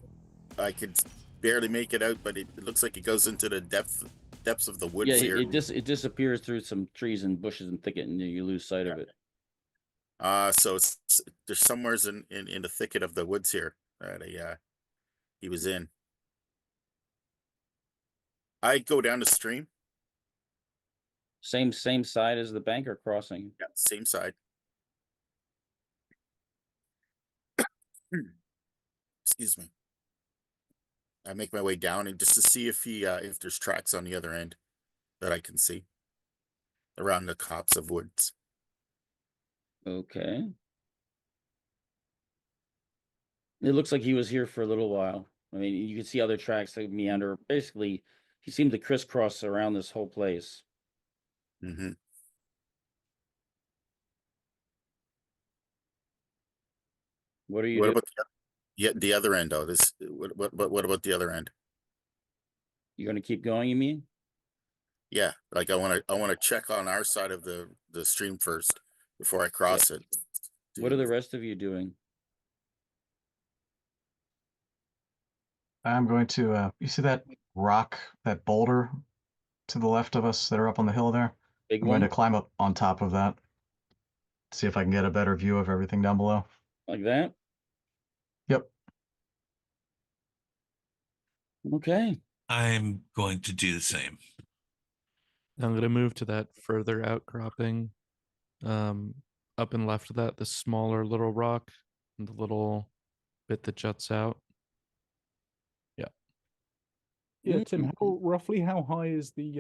I could barely make it out, but it looks like it goes into the depths of the woods Yeah, here. it disappears through some trees and bushes and thicket, and you lose sight of it. So there's somewheres in the thicket of the woods here that he was in. I go down the stream. Same side as the banker crossing. Yeah, same side. Excuse me. I make my way down and just to see if if there's tracks on the other end that I can see around the copse of woods. Okay. It looks like he was here for a little while. I mean, you can see other tracks that meander. Basically, he seemed to crisscross around this whole place. Mm-hmm. What are you What doing? about the other end though? What about the other end? You're going to keep going, you mean? Yeah, like I want to check on our side of the stream first before I cross it. What are the rest of you doing? I'm going to, you see that rock, that boulder to the left of us that are up on the hill there? Big I'm one? going to climb up on top of that. See if I can get a better view of everything down below. Like that? Yep. Okay. I'm going to do the same. I'm going to move to that further outcropping. Up and left of that, the smaller little rock and the little bit that juts out. Yeah. Yeah, Tim, roughly how high is the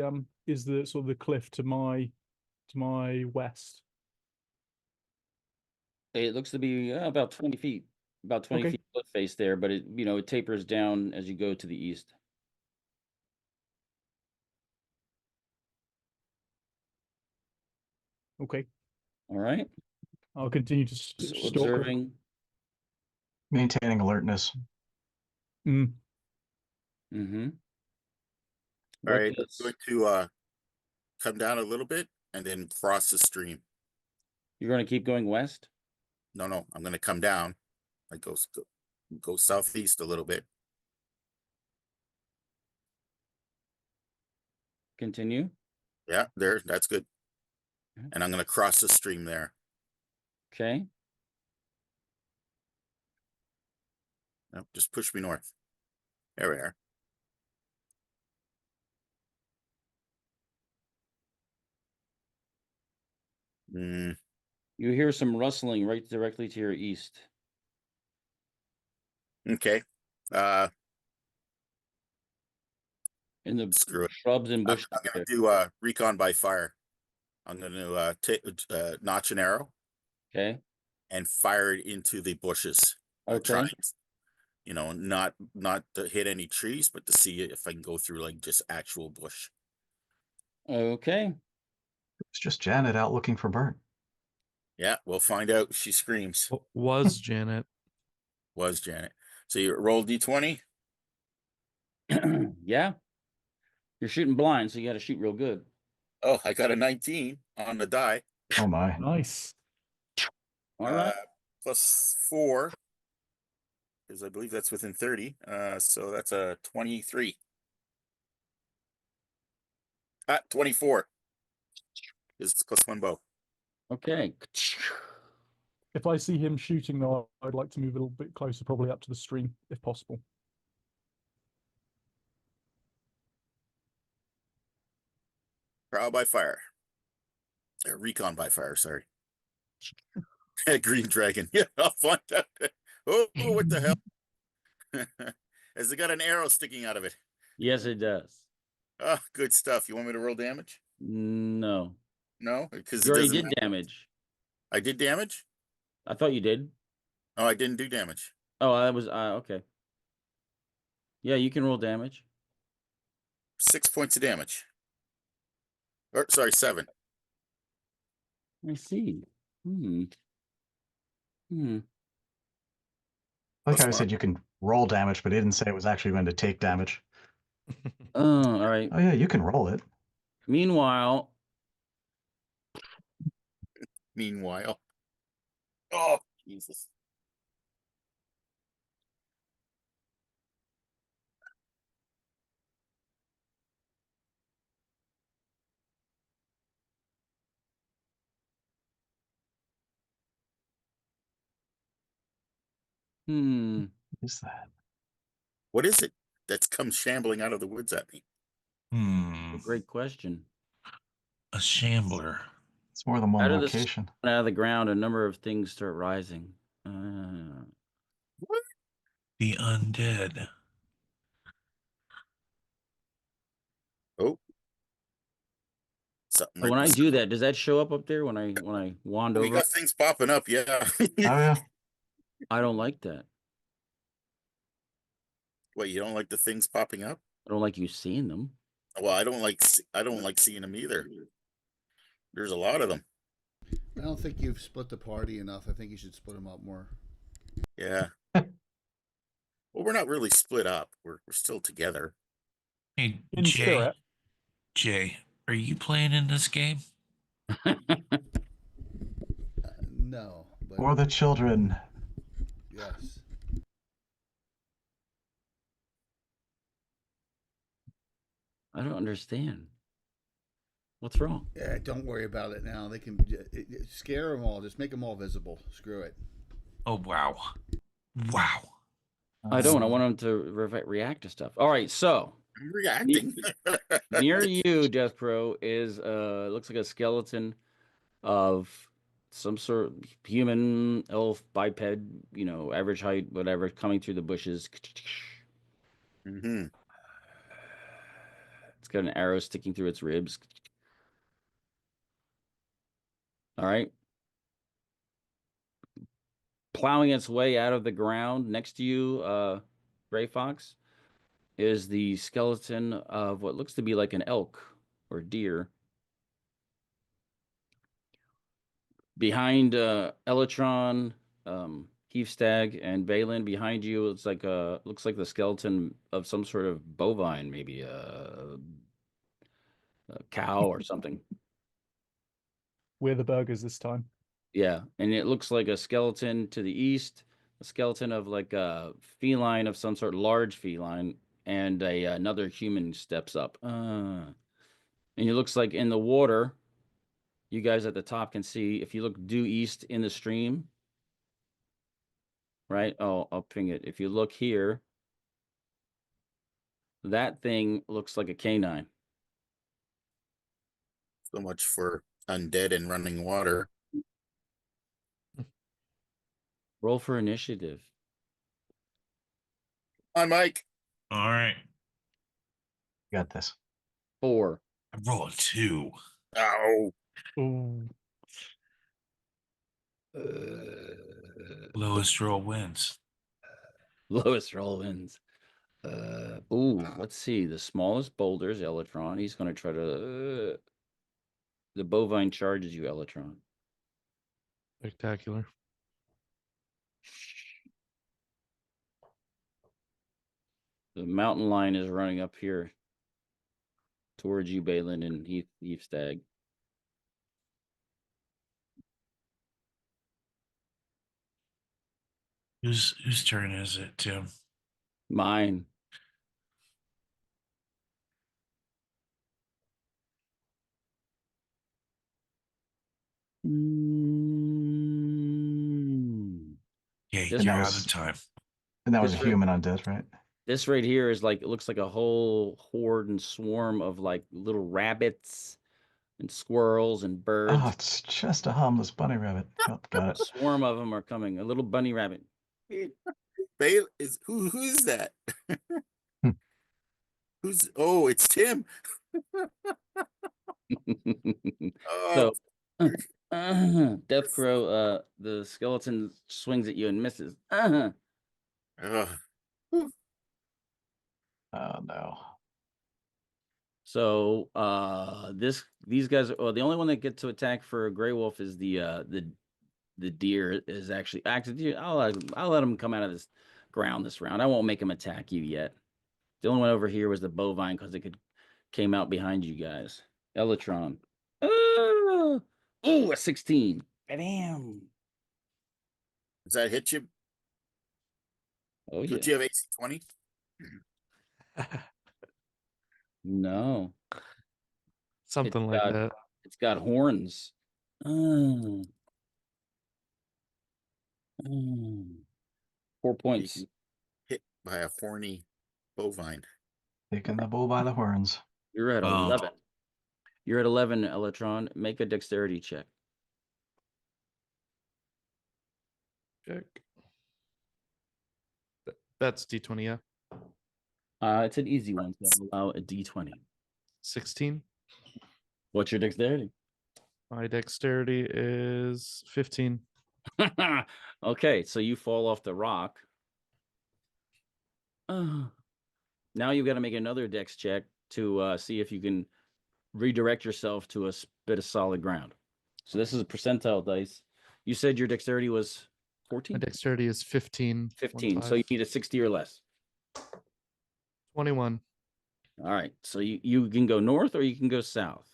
sort of the cliff to my west? It looks to be about 20 feet. About 20 Okay. feet cliff face there, but it tapers down as you go to the east. Okay. All right. I'll continue to So stalk. observing. Maintaining alertness. Mm. Mm-hmm. All right, I'm going to come down a little bit and then cross the stream. You're going to keep going west? No, I'm going to come down. I go southeast a little bit. Continue. Yeah, that's good. And I'm going to cross the stream there. Okay. No, just push me north. There we are. You hear some rustling right directly to your east. Okay. In the Screw it. shrubs and bushes. I'm going to do recon by fire. I'm going to notch an arrow. Okay. And fire it into the bushes. Okay. Not to hit any trees, but to see if I can go through like just actual bush. Okay. It's just Janet out looking for Bert. Yeah, we'll find out. She screams. Was Janet. Was Janet. So you roll D20? Yeah. You're shooting blind, so you got to shoot real good. Oh, I got a 19 on the die. Oh my. Nice. All right. Plus 4, because I believe that's within 30. So that's a 23. 24. It's plus 1 bow. Okay. If I see him shooting, though, I'd like to move a little bit closer, probably up to the stream, if possible. Trial by fire. Recon by fire, sorry. Green dragon. Yeah, I'll find out. Oh, what the hell? Has it got an arrow sticking out of it? Yes, it does. Oh, good stuff. You want me to roll damage? No. No, because You it already doesn't did damage. I did damage? I thought you did. Oh, I didn't do damage. Oh, that was okay. Yeah, you can roll damage. 6 points of damage. Or sorry, 7. I see. Like Plus how I one. said you can roll damage, but it didn't say it was actually going to take damage. Oh, all right. Oh yeah, you can roll it. Meanwhile, Oh, Jesus. What is that? What is it that's come shambling out of the woods at me? Hmm. great question. A shambler. It's more than one Out of location. out of the ground, a number of things start rising. Uh, What? The undead. Oh. Something right when I beside do me. that, does that show up there when I wand We over? got things popping up, yeah. Oh yeah. I don't like that. Wait, you don't like the things popping up? I don't like you seeing them. Well, I don't like seeing them either. There's a lot of them. I don't think you've split the party enough. I think you should split them up more. Yeah. Well, we're not really split up. We're still together. Hey, In spirit. Jay, are you playing in this game? No, but For the children. yes. I don't understand. What's wrong? Yeah, don't worry about it now. They can scare them all. Just make them all visible. Screw it. Oh, wow. Wow. I don't. I want them to react to stuff. All right, so I'm reacting. near you, Death Crow, is looks like a skeleton of some sort of human, elf, biped, average height, whatever, coming through the bushes. Mm-hmm. It's got an arrow sticking through its ribs. All right. Plowing its way out of the ground next to you, Gray Fox, is the skeleton of what looks to be like an elk or deer. Behind Elytron, Heathstag, and Balin, behind you, looks like the skeleton of some sort of bovine, maybe a cow or something. We're the burgers this time. Yeah, and it looks like a skeleton to the east, a skeleton of like a feline of some sort, large feline, and another human steps up. And it looks like in the water, you guys at the top can see, if you look due east in the stream, right? Oh, I'll ping it. If you look here, that thing looks like a canine. So much for undead and running water. Roll for initiative. Hi, Mike. All right. Got this. 4. I rolled a 2. Oh. Ooh. Lowest roll wins. Lowest roll wins. Let's see. The smallest boulder is Elytron. He's going to try to. The bovine charges you, Elytron. Spectacular. The mountain lion is running up here towards you, Balin and Heathstag. Whose turn is it, Tim? Mine. Yeah, This you're that out was- of time. And that was a This right- human undead, right? This right here is like, it looks like a whole horde and swarm of like little rabbits and squirrels and birds. Oh, it's just a harmless bunny rabbit. Oh, got A it. swarm of them are coming. A little bunny rabbit. Bale is who's that? Hmm. Oh, it's Tim. Oh, So, Death Crow, the skeleton swings at you and misses. ugh. Oh no. So, these guys, the only one that get to attack for Grey Wolf is the the deer is actually active. I'll let him come out of this ground this round. I won't make him attack you yet. The only one over here was the bovine because it came out behind you guys. Elytron. Oh, a 16. Bam. Does that hit you? Oh yeah. Don't you have AC 20? No. Something like that. It's got horns. Mm. 4 points. Hit by a horny bovine. Taking the bull by the horns. You're at 11. You're at 11, Elytron. Make a dexterity check. Check. That's D20, yeah. It's an easy one, so I'll allow a D20. 16. What's your dexterity? My dexterity is 15. Okay, so you fall off the rock. Now you've got to make another dex check to see if you can redirect yourself to a bit of solid ground. So this is a percentile dice. You said your dexterity was 14? My dexterity is 15. 15. So you need a 60 or less. 21. All right. So you can go north or you can go south.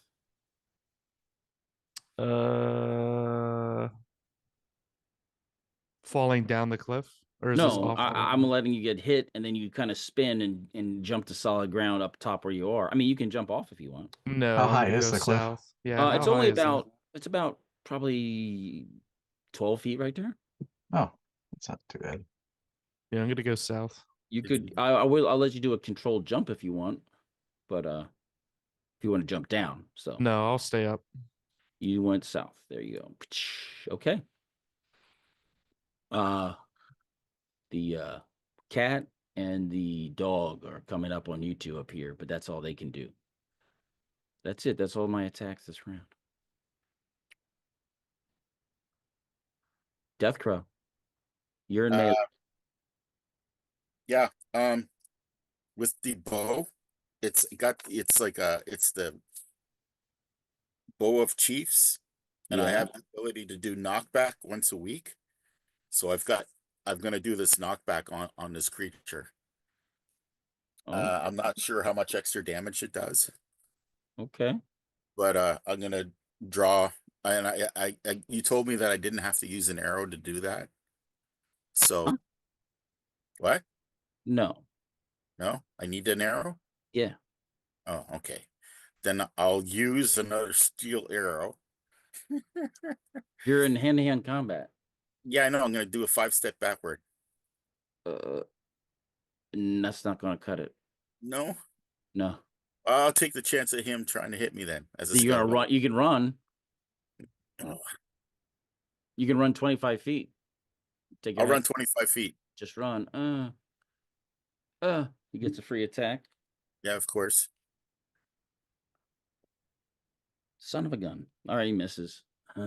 Falling down the cliff? Or is this No, off? I'm letting you get hit and then you kind of spin and jump to solid ground up top where you are. I mean, you can jump off if you want. No, How I'm high gonna is go the cliff? south. Yeah, It's how only high is it? about it's about probably 12 feet right there. Oh, that's not too bad. Yeah, I'm gonna go south. You could I'll let you do a controlled jump if you want, but if you want to jump down, so No, I'll stay up. you went south. There you go. Okay. The cat and the dog are coming up on you two up here, but that's all they can do. That's it. That's all my attacks this round. Death Crow. You're in melee. Yeah. With the bow, it's the bow of chiefs, and I Yeah. have the ability to do knockback once a week. So I'm gonna do this knockback on this creature. Oh, I'm not sure how much extra damage it does, okay. but I'm gonna draw. And I you told me that I didn't have to use an arrow to do that. So Huh? what? No. No, I need an arrow. Yeah. Oh, okay. Then I'll use another steel arrow. You're in hand-to-hand combat. Yeah, I know. I'm gonna do a 5-step backward. And that's not going to cut it. No, No. I'll take the chance of him trying to hit me then. As a So you're going to run. You can run. Oh, You can run 25 feet. I'll run 25 feet. Just run. He gets a free attack. Yeah, of course. Son of a gun. All right, he misses. But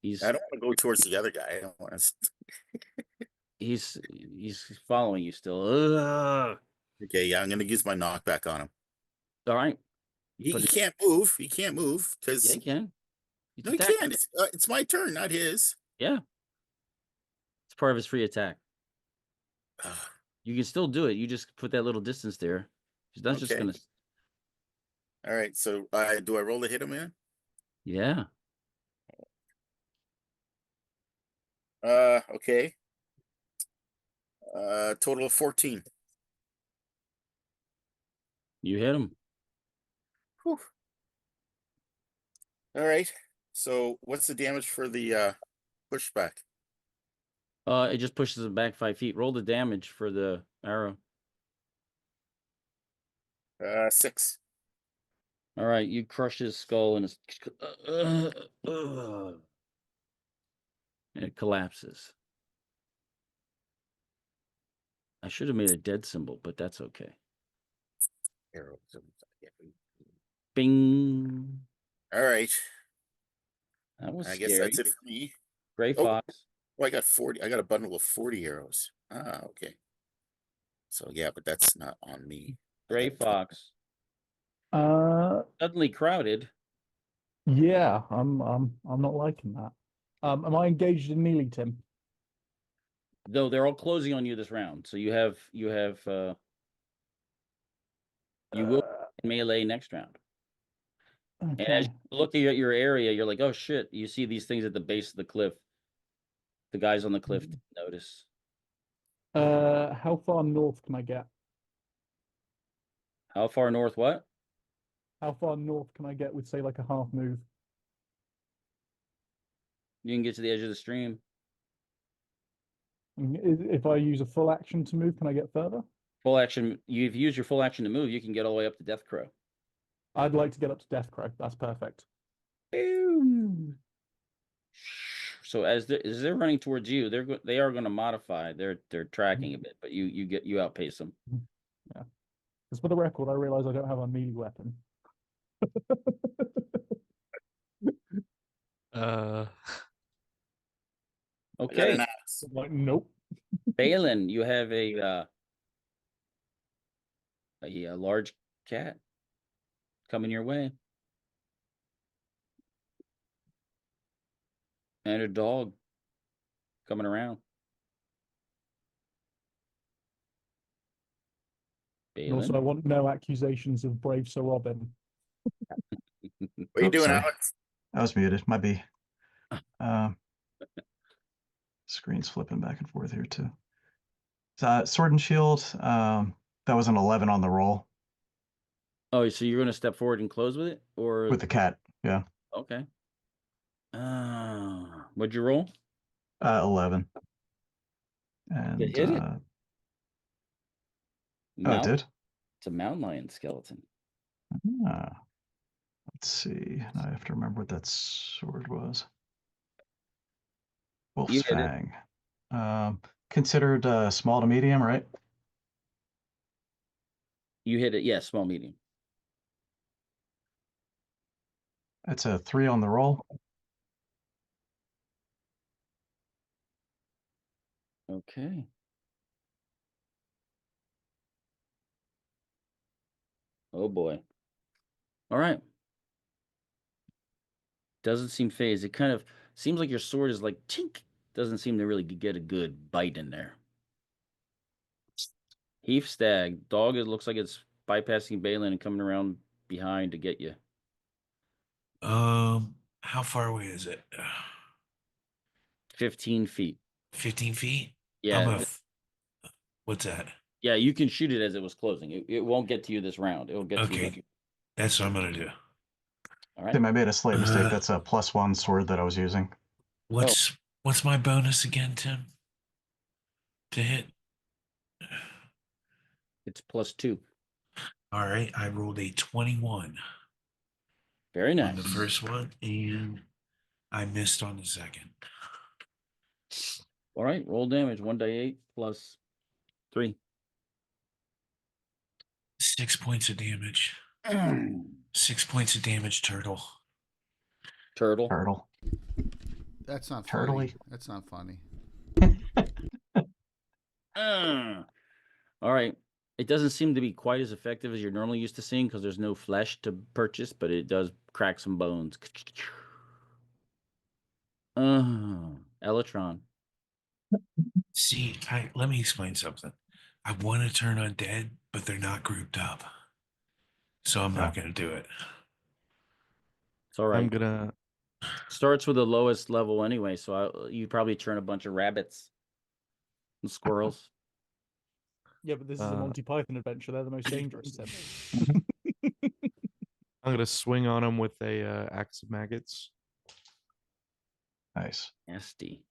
he's I don't want to go towards the other guy. I don't want to. he's following you still. Okay, yeah, I'm gonna use my knockback on him. All right. He But can't move. He can't move Yeah, because he can. no, he can't. It's my turn, not his. Yeah. It's part of his free attack. You can still do it. You just put that little distance there. That's just Okay. gonna. All right. So do I roll to hit him in? Yeah. Okay. Total of 14. You hit him. Whew. All right. So what's the damage for the pushback? It just pushes it back 5 feet. Roll the damage for the arrow. 6. All right, you crush his skull and it collapses. I should have made a dead symbol, but that's okay. Arrow. Bing. All right. That was I scary. guess that's it for me. Gray Oh. Fox. Oh, I got 40. I got a bundle of 40 arrows. Okay. So yeah, but that's not on me. Gray Fox. Uh, Suddenly crowded. yeah, I'm not liking that. Am I engaged in melee, Tim? Though they're all closing on you this round, so you will melee next round. And as Okay. you look at your area, you're like, oh shit, you see these things at the base of the cliff. The guys on the cliff notice. How far north can I get? How far north? What? How far north can I get with, say, like a half move? You can get to the edge of the stream. If I use a full action to move, can I get further? Full action. You've used your full action to move. You can get all the way up to Death Crow. I'd like to get up to Death Crow. That's perfect. So as they're running towards you, they are going to modify. They're tracking a bit, but you outpace them. Yeah. Because for the record, I realize I don't have a melee weapon. Okay. Like, nope. Balin, you have a large cat coming your way. And a dog coming around. And also, I want no accusations of brave Sir Robin. What are you doing, sorry. Alex? I was muted. Might be. Screen's flipping back and forth here too. Sword and Shield. That was an 11 on the roll. Oh, so you're going to step forward and close with it, or with the cat? Yeah. Okay. What'd you roll? 11. And You hit it. Oh, it did? It's a mountain lion skeleton. Let's see. Now I have to remember what that sword was. Wolf's Fang. Considered small to medium, right? You hit it, yes, small, medium. It's a 3 on the roll. Okay. Oh boy. All right. Doesn't seem phased. It kind of seems like your sword is like tink. Doesn't seem to really get a good bite in there. Heath Stag. Dog, it looks like it's bypassing Balin and coming around behind to get you. How far away is it? 15 feet. 15 feet? Yeah. What's that? Yeah, you can shoot it as it was closing. It won't get to you this round. It will get to you. Okay. That's what I'm going to do. All right. Tim, I made a slight mistake. That's a +1 sword that I was using. What's my bonus again, Tim? To hit? It's +2. All right. I rolled a 21. Very nice. On the first one, and I missed on the second. All right. Roll damage. 1d8 + 3. 6 points of damage. 6 points of damage, turtle. Turtle. That's not Turtley. funny. That's not funny. All right. It doesn't seem to be quite as effective as you're normally used to seeing because there's no flesh to purchase, but it does crack some bones. Elytron. See, let me explain something. I want to turn undead, but they're not grouped up. So I'm not going to do it. It's all right. I'm going to... Starts with the lowest level anyway, so you probably turn a bunch of rabbits and squirrels. Yeah, but this is a Monty Python adventure. They're the most dangerous, Tim. I'm going to swing on him with a axe of maggots. Nice. Nasty.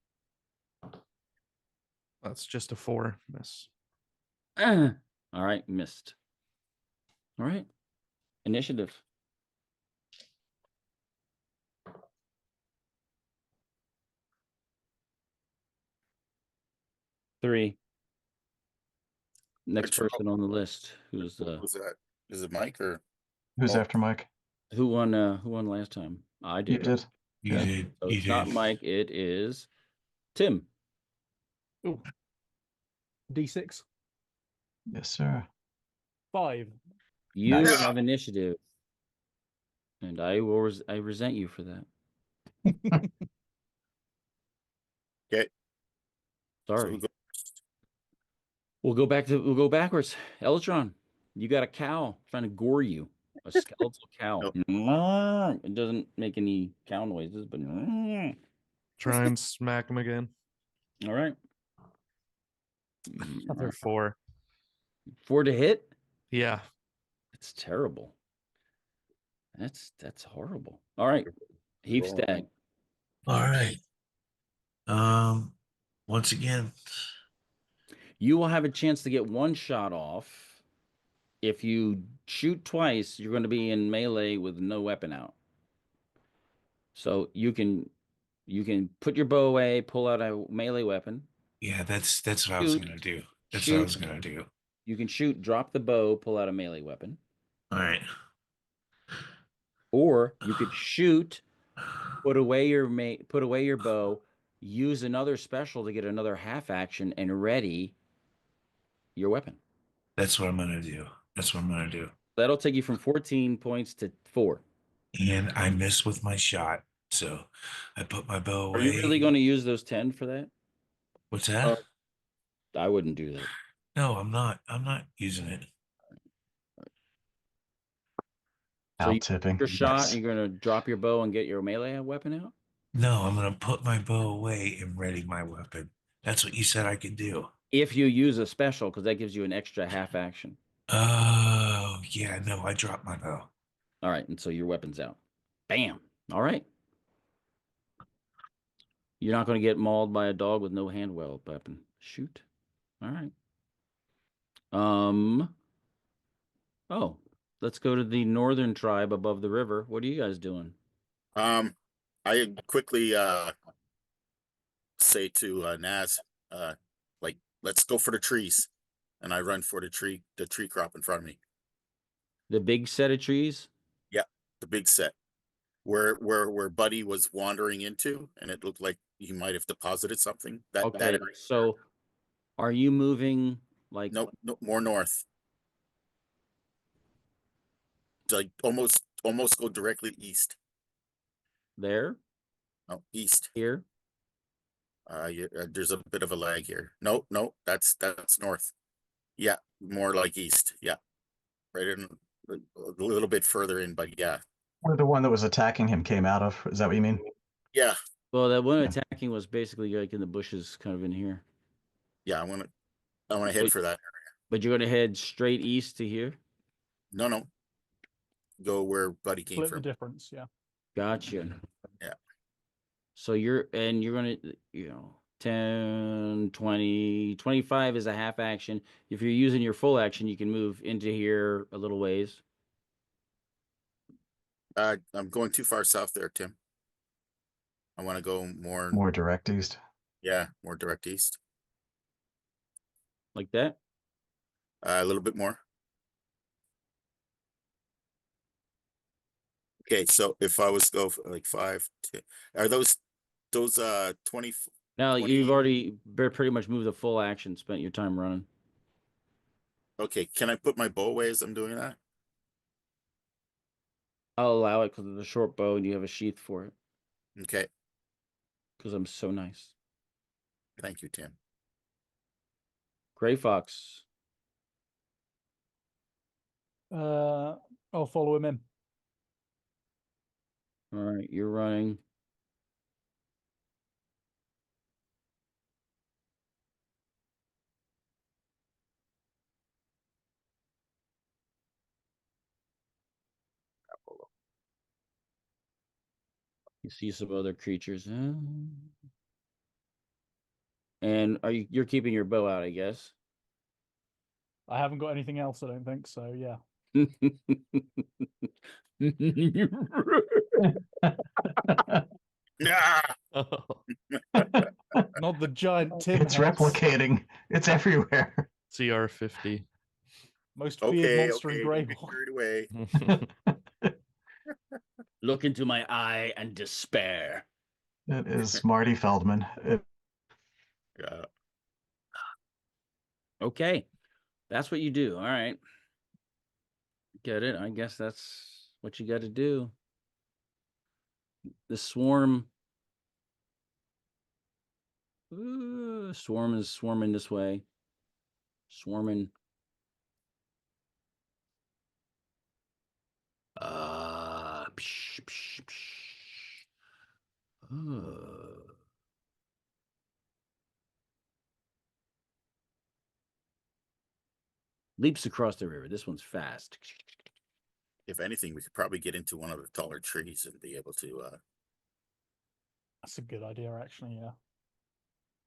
That's just a 4. Miss. All right, missed. All right. Initiative. Three. Next person on the list. Who's that? Is it Mike or who's after Mike? Who won last time? I did. You did. You did. So it's not Mike, it is Tim. Ooh. D6. Yes, sir. 5. You have initiative. And I resent you for that. Okay. So Sorry. who go- We'll go backwards. Elytron, you got a cow trying to gore you. A skeletal cow. It doesn't make any cow noises, but Try and smack him again. all right. Another 4. 4 to hit? Yeah. That's terrible. That's horrible. All right. Heap Roll. stag. All right. Once again, You will have a chance to get one shot off. If you shoot twice, you're going to be in melee with no weapon out. So you can put your bow away, pull out a melee weapon. yeah, that's what I was Shoot, gonna do. That's shoot. what I was gonna do. You can shoot, drop the bow, pull out a melee weapon. All right. Or you could shoot, put away your bow, use another special to get another half action and ready your weapon. That's what I'm gonna do. That's what I'm gonna do. That'll take you from 14 points to 4. And I missed with my shot, so I put my bow Are away. you really going to use those 10 for that? What's that? I wouldn't do that. No, I'm not. I'm not using it. So you Out tipping. your shot, Nice. you're going to drop your bow and get your melee weapon out? No, I'm gonna put my bow away and ready my weapon. That's what you said I could do. If you use a special, because that gives you an extra half action. Oh, yeah, no, I dropped my bow. All right, and so your weapon's out. Bam. All right. You're not going to get mauled by a dog with no hand weld weapon. Shoot. All right. Oh, let's go to the northern tribe above the river. What are you guys doing? I quickly say to Naz, like, let's go for the trees, and I run for the tree crop in front of me. The big set of trees? Yeah, the big set where Buddy was wandering into, and it looked like he might have deposited something. Okay, that so are you moving like no, more north, like almost go directly east. there? No, east. Here? There's a bit of a lag here. No, that's north. Yeah, more like east. Yeah, right in a little bit further in, but yeah, Where the one that was attacking him came out of. Is that what you mean? yeah, Well, that one Yeah. attacking was basically like in the bushes, kind of in here. yeah. I want to head for that. But you're going to head straight east to here? No, go where Buddy came Split the from. difference, yeah. Gotcha. Yeah. So you're going to, 10, 20, 25 is a half action. If you're using your full action, you can move into here a little ways. I'm going too far south there, Tim. I want to go More direct east. Yeah, more direct east. Like that? A little bit more. Okay, so if I was to go for like 5, 10, are those 20? Now 20? you've already pretty much moved the full action, spent your time running. Okay, can I put my bow away as I'm doing that? I'll allow it because of the short bow and you have a sheath for it. Okay, Because I'm so nice. thank you, Tim. Gray Fox. I'll follow him in. All right, you're running. You see some other creatures. And you're keeping your bow out, I guess. I haven't got anything else, I don't think, so yeah. Yeah. Not the giant Tim It's heads. replicating. It's everywhere. CR50. Most feared monster in don't get GREYHAWK. carried away. Look into my eye and despair. It is Marty Feldman. Yeah. Okay. That's what you do. All right. Get it? I guess that's what you got to do. The swarm Swarm is swarming this way. Swarming. Psh, psh, psh. Leaps across the river. This one's fast. If anything, we could probably get into one of the taller trees and be able to. That's a good idea, actually. Yeah,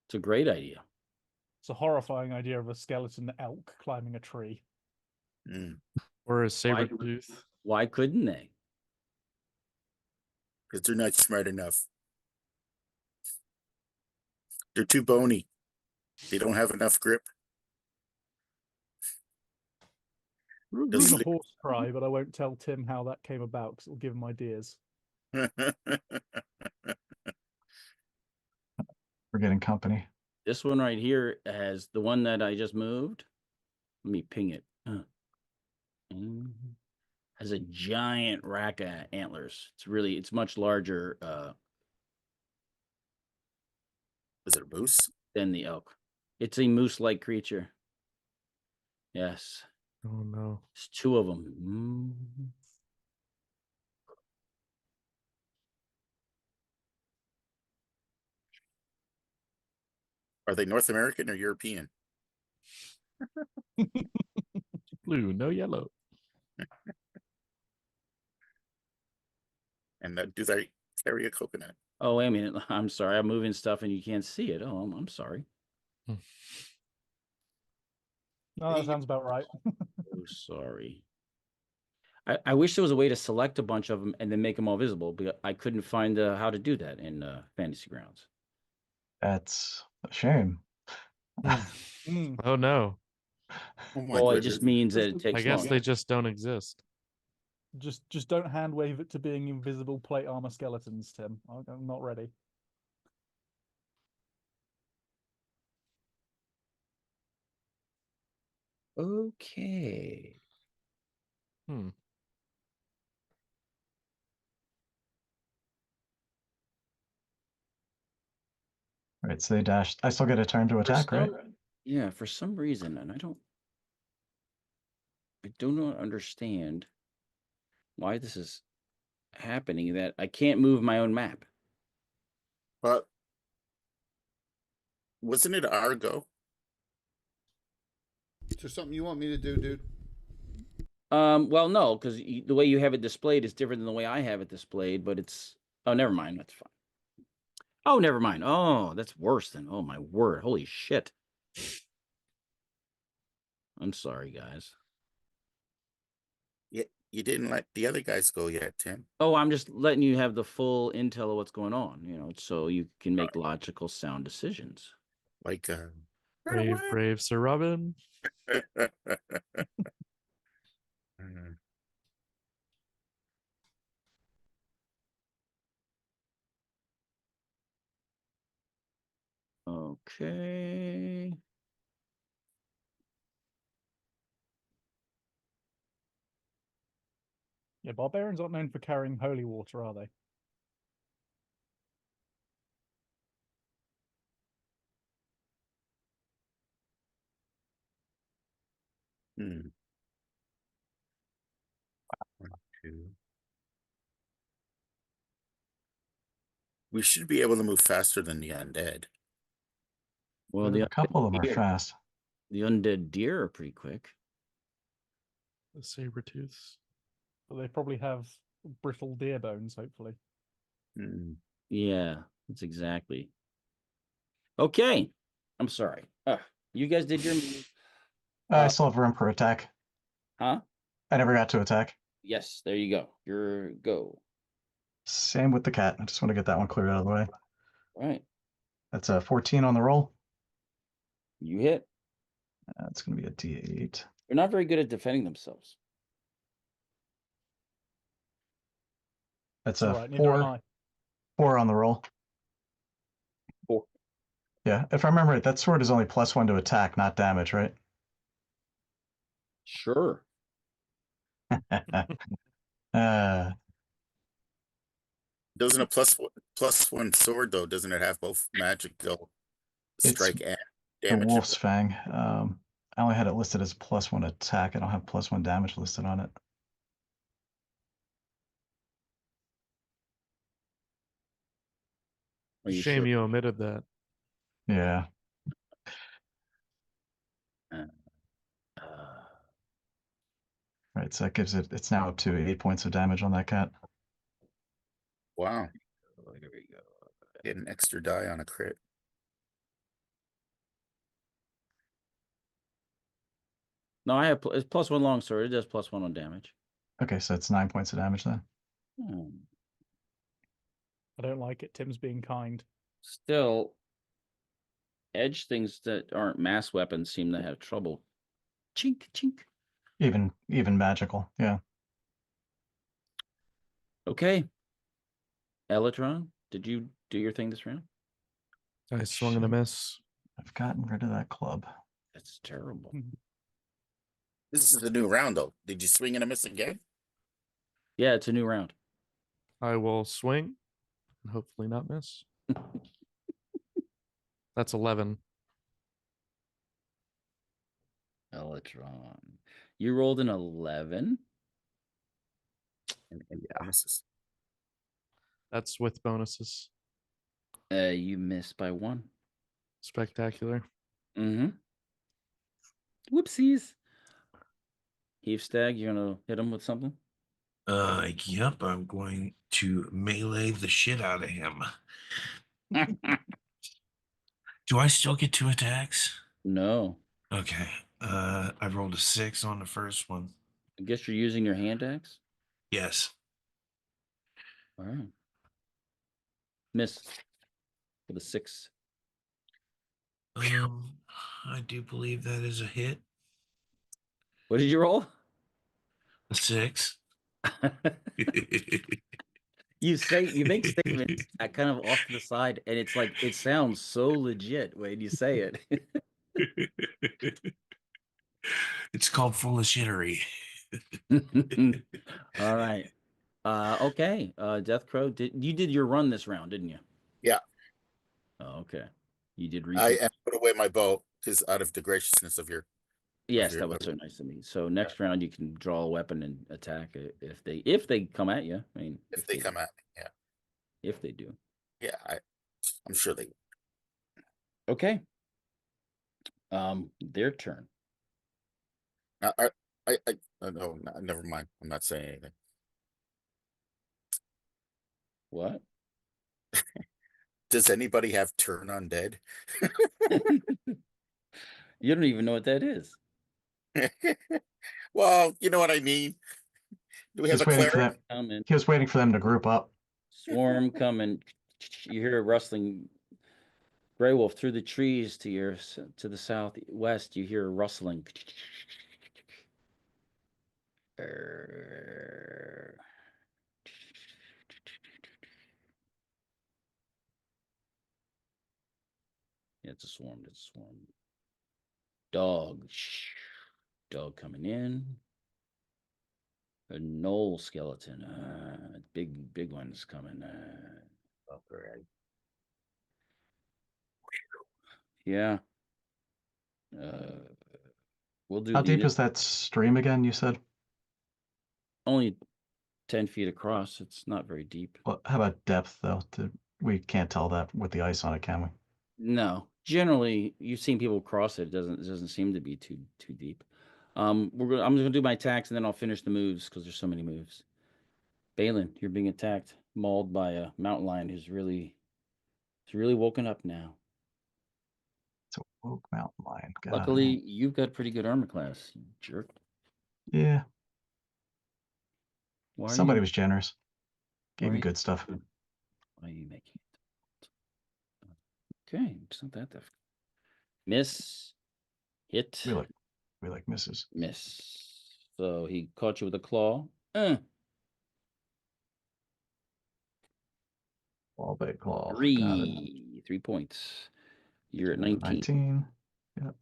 It's a great idea. it's a horrifying idea of a skeleton elk climbing a tree. Or a saber tooth. Why couldn't they? Because they're not smart enough. They're too bony. They don't have enough grip. There's a horse cry, but I won't tell Tim how that came about because it'll give him ideas. We're getting company. This one right here has the one that I just moved. Let me ping it. Has a giant rack of antlers. It's much larger. Is it a moose? Than the elk. It's a moose-like creature. Yes. Oh no. There's two of them. Are they North American or European? Blue, no yellow. And do they carry a coconut? Oh, wait a minute. I'm sorry. I'm moving stuff and you can't see it. Oh, I'm sorry. No, that sounds about right. Oh, sorry. I wish there was a way to select a bunch of them and then make them all visible, but I couldn't find how to do that in Fantasy Grounds. That's a shame. Oh no. Oh my Well, it goodness. just means that it takes I guess long. they just don't exist. Just don't hand wave it to being invisible plate armor skeletons, Tim. I'm not ready. Okay. Right, so they dashed. I still get a turn to attack, right? Yeah, for some reason, and I do not understand why this is happening, that I can't move my own map. But wasn't it our go? Is there something you want me to do, dude? Well, no, because the way you have it displayed is different than the way I have it displayed, but it's... Oh, never mind. That's fine. Oh, never mind. Oh, that's worse than... Oh, my word. Holy shit. I'm sorry, guys. Yeah, you didn't let the other guys go yet, Tim. Oh, I'm just letting you have the full intel of what's going on, so you can make logical, sound decisions. Like, Brave Sir Robin. Okay. Yeah, barbarians aren't known for carrying holy water, are they? One, two. We should be able to move faster than the undead. Well, a couple of them are fast. The undead deer are pretty quick. The saber tooths. But they probably have brittle deer bones, hopefully. Yeah, that's exactly. Okay. I'm sorry. You guys did your move. I still have room for attack. Huh? I never got to attack. Yes, there you go. Your go. Same with the cat. I just want to get that one cleared out of the way. Right. That's a 14 on the roll. You hit. That's going to be a D8. They're not very good at defending themselves. That's All a right, neither am 4. I. 4 on the roll. 4. Yeah, if I remember right, that sword is only +1 to attack, not damage, right? Sure. Doesn't a plus one sword though? Doesn't it have both magic though? strike and the damage. Wolf's Fang. I only had it listed as +1 attack. I don't have +1 damage listed on it. Are you Shame sure? you omitted that. Yeah. Right, so that gives it's now up to 8 points of damage on that cat. Wow. Here we go. Get an extra die on a crit. No, I have it's +1 longsword. It does +1 on damage. Okay, so it's 9 points of damage then. I don't like it. Tim's being kind. Still, edge things that aren't mass weapons seem to have trouble. Chink, chink. Even magical, yeah. Okay. Elytron, did you do your thing this round? I swung and a miss. I've gotten rid of that club. That's terrible. This is a new round, though. Did you swing and a miss again? Yeah, it's a new round. I will swing and hopefully not miss. That's 11. Elytron. You rolled an 11. And bonuses. That's with bonuses. You missed by 1. Spectacular. Mm-hmm. Whoopsies. Heave Stag, you're gonna hit him with something? Yep, I'm going to melee the shit out of him. Do I still get 2 attacks? No. Okay. I rolled a 6 on the first one. I guess you're using your hand axe? Yes. All right. Miss with a 6. I do believe that is a hit. What did you roll? A 6. You make statements that kind of off to the side, and it's like it sounds so legit when you say it. It's called full of shittery. All right. Okay. Death Crow, you did your run this round, didn't you? Yeah. Oh, okay. You did I put away my bow because out of the graciousness of your. Yes, that was so nice of me. So next round you can draw a weapon and attack if they come at you. I mean, if they come at me, yeah. If they do. Yeah, I'm sure they will. Okay. Their turn. I no, never mind. I'm not saying anything. What? Does anybody have turn undead? You don't even know what that is. Well, you know what I mean. Do we have a cleric? He was waiting for them to group up. Swarm coming. You hear a rustling. Grey Wolf through the trees to the southwest. You hear a rustling. Yeah, it's a swarm. It's a swarm. Dog. Dog coming in. A knoll skeleton. Big one's coming. Yeah. We'll do. How deep is that stream again? You said only 10 feet across. It's not very deep. Well, how about depth though? We can't tell that with the ice on it, can we? No. Generally, you've seen people cross it. It doesn't seem to be too deep. I'm just gonna do my attacks and then I'll finish the moves because there's so many moves. Balin, you're being attacked, mauled by a mountain lion who's really woken up now. It's a woke mountain lion. God. Luckily, you've got pretty good armor class, you jerk. Yeah. Somebody was generous. Gave Why me good stuff. Why are you making it? Okay, it's not that difficult. Miss. Hit. We like misses. Miss. So he caught you with a claw. Claw, big claw. 3 points. You're at 19. 19. Yep.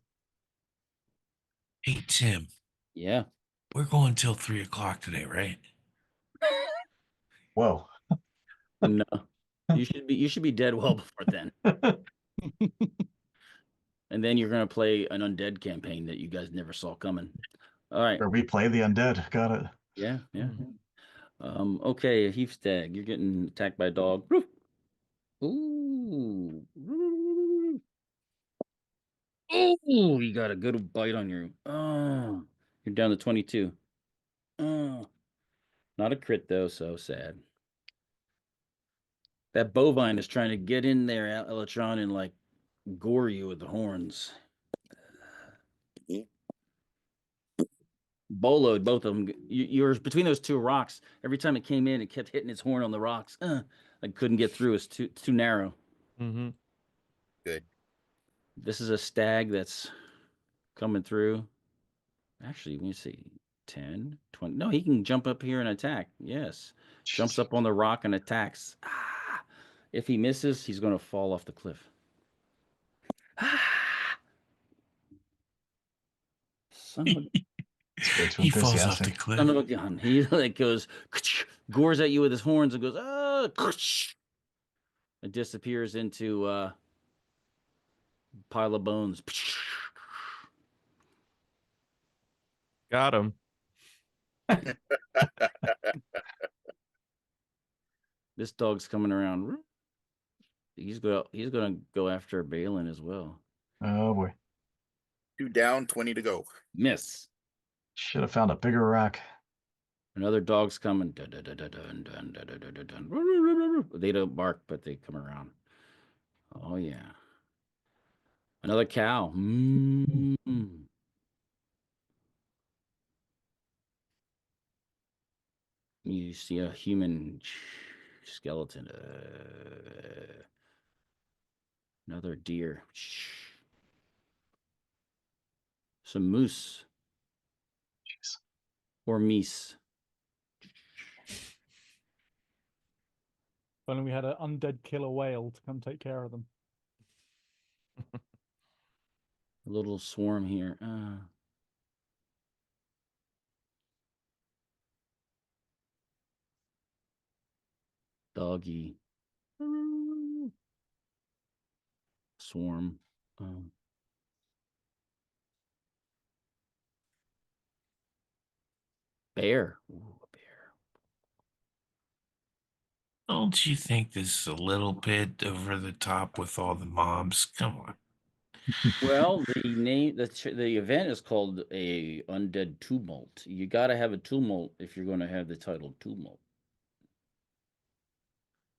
Hey, Tim. Yeah. We're going till 3 o'clock today, right? Whoa. No. You should be dead well before then. And then you're going to play an undead campaign that you guys never saw coming. All right. Or we play the undead. Got it. Yeah. Okay, Heath Stag, you're getting attacked by a dog. Woof. Ooh. Ooh, you got a good bite on your. Oh, you're down to 22. Oh, not a crit though, so sad. That bovine is trying to get in there, Electron, and like gore you with the horns. Boloed both of them. You're between those two rocks. Every time it came in, it kept hitting its horn on the rocks. I couldn't get through. It's too narrow. Mm-hmm. Good. This is a stag that's coming through. Actually, let me see. 10, 20. No, he can jump up here and attack. Yes. Jumps up on the rock and attacks. Ah. If he misses, he's going to fall off the cliff. Ah. Son of a... It's way too He falls off the enthusiastic. cliff. Son of a gun. He like goes, gores at you with his horns and goes, and disappears into a pile of bones. Got him. This dog's coming around. He's gonna go after Balin as well. Oh boy. 2 down, 20 to go. Miss. Should have found a bigger rock. Another dog's coming. Dun, dun, dun, dun, dun, dun, dun, dun, dun, dun. They don't bark, but they come around. Oh yeah. Another cow. You see a human skeleton. Another deer. Some moose. Jeez. Or meese. If only we had an undead killer whale to come take care of them. A little swarm here. Doggy. Swarm. Bear. Ooh, a bear. Don't you think this is a little bit over the top with all the mobs? Come on. Well, the event is called a Undead Tumult. You got to have a tumult if you're going to have the title Tumult.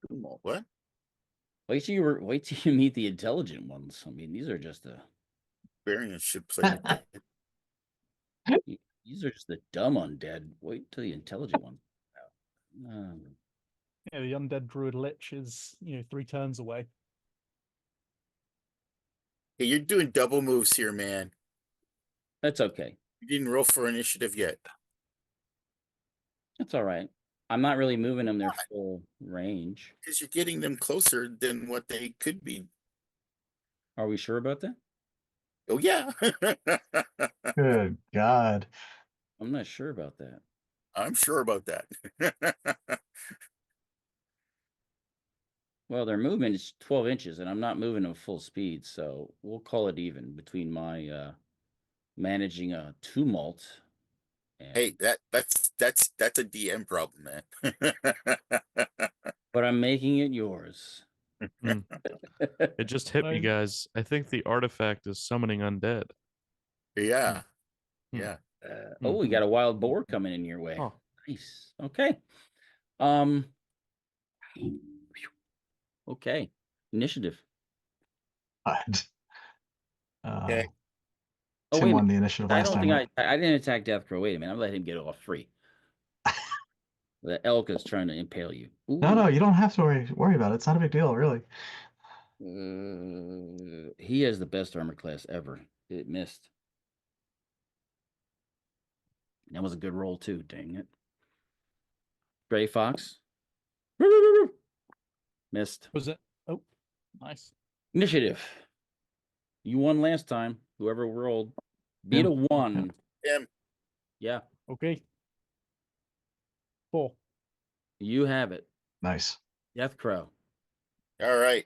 Tumult. What? Wait till you meet the intelligent ones. I mean, these are just Barbarians should play. these are just the dumb undead. Wait till the intelligent ones. Yeah, the undead druid lich is 3 turns away. Hey, you're doing double moves here, man. That's okay. You didn't roll for initiative yet. That's all right. I'm not really moving them their full range. Because you're getting them closer than what they could be. Are we sure about that? Oh, yeah. Good God. I'm not sure about that. I'm sure about that. Well, their movement is 12 inches, and I'm not moving them full speed, so we'll call it even between my managing a tumult. And... Hey, that's a DM problem, man. But I'm making it yours. It just hit me, guys. I think the artifact is summoning undead. Yeah. Yeah. Oh, we got a wild boar coming in your way. Oh. Nice. Okay. Okay. Initiative. Okay. Tim won the initiative last time. I didn't attack Deathcrow. Wait a minute. I let him get off free. The elk is trying to impale you. Ooh. No, you don't have to worry about it. It's not a big deal, really. He has the best armor class ever. It missed. That was a good roll too. Dang it. Gray Fox. Missed. Was it? Oh, nice. Initiative. You won last time. Whoever rolled. Beat a 1. Tim. Yeah. Okay. 4. You have it. Nice. Deathcrow. All right.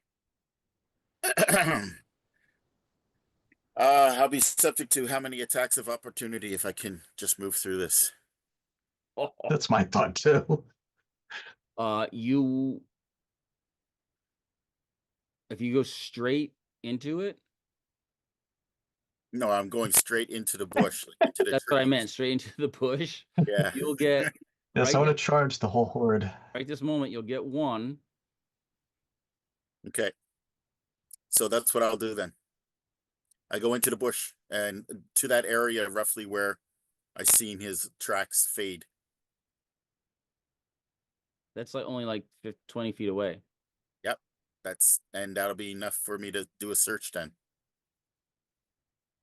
I'll be subject to how many attacks of opportunity if I can just move through this. That's my thought too. You if you go straight into it, No, I'm going straight into the bush, like into the that's what I trees. meant, straight into the bush. Yeah. You'll get Yes, right, I want to charge the whole horde. right this moment, you'll get one. Okay. So that's what I'll do then. I go into the bush and to that area roughly where I seen his tracks fade. That's like only like 20 feet away. Yep. And that'll be enough for me to do a search then.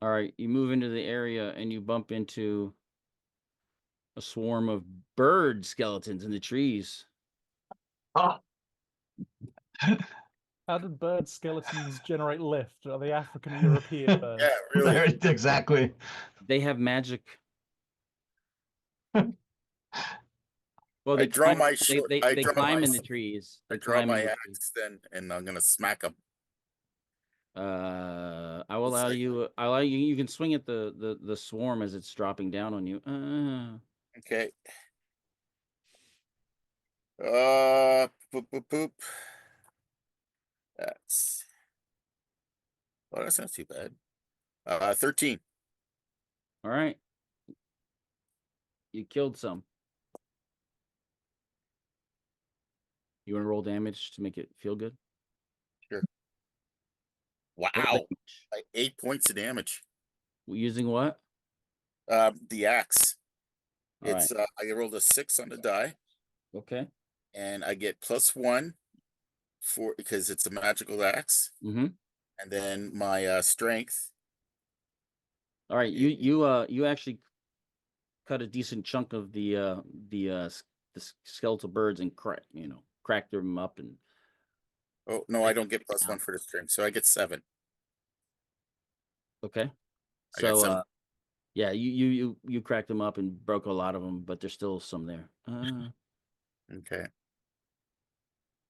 All right, you move into the area and you bump into a swarm of bird skeletons in the trees. Oh, How did bird skeletons generate lift? Are they African or European birds? Yeah, really. exactly. They have magic. Well, I they draw climb, my they, short. they, I they draw climb my. in the trees. I They draw climb in my the axe trees. then, and I'm gonna smack him. I will allow you. I allow you. You can swing at the swarm as it's dropping down on you. Okay. Poop, poop, poop. That's. Well, that's not too bad. 13. All right. You killed some. You want to roll damage to make it feel good? Sure. What Wow. damage? Like 8 points of damage. Using what? The axe. All right. It's I rolled a 6 on the die, Okay. and I get +1 for because it's a magical axe, Mm-hmm. and then my strength. All right. You actually cut a decent chunk of the skeletal birds and cracked them up and. Oh no, I don't get +1 for the strength, so I get 7. Okay. I got So 7. yeah, you cracked them up and broke a lot of them, but there's still some there. Okay.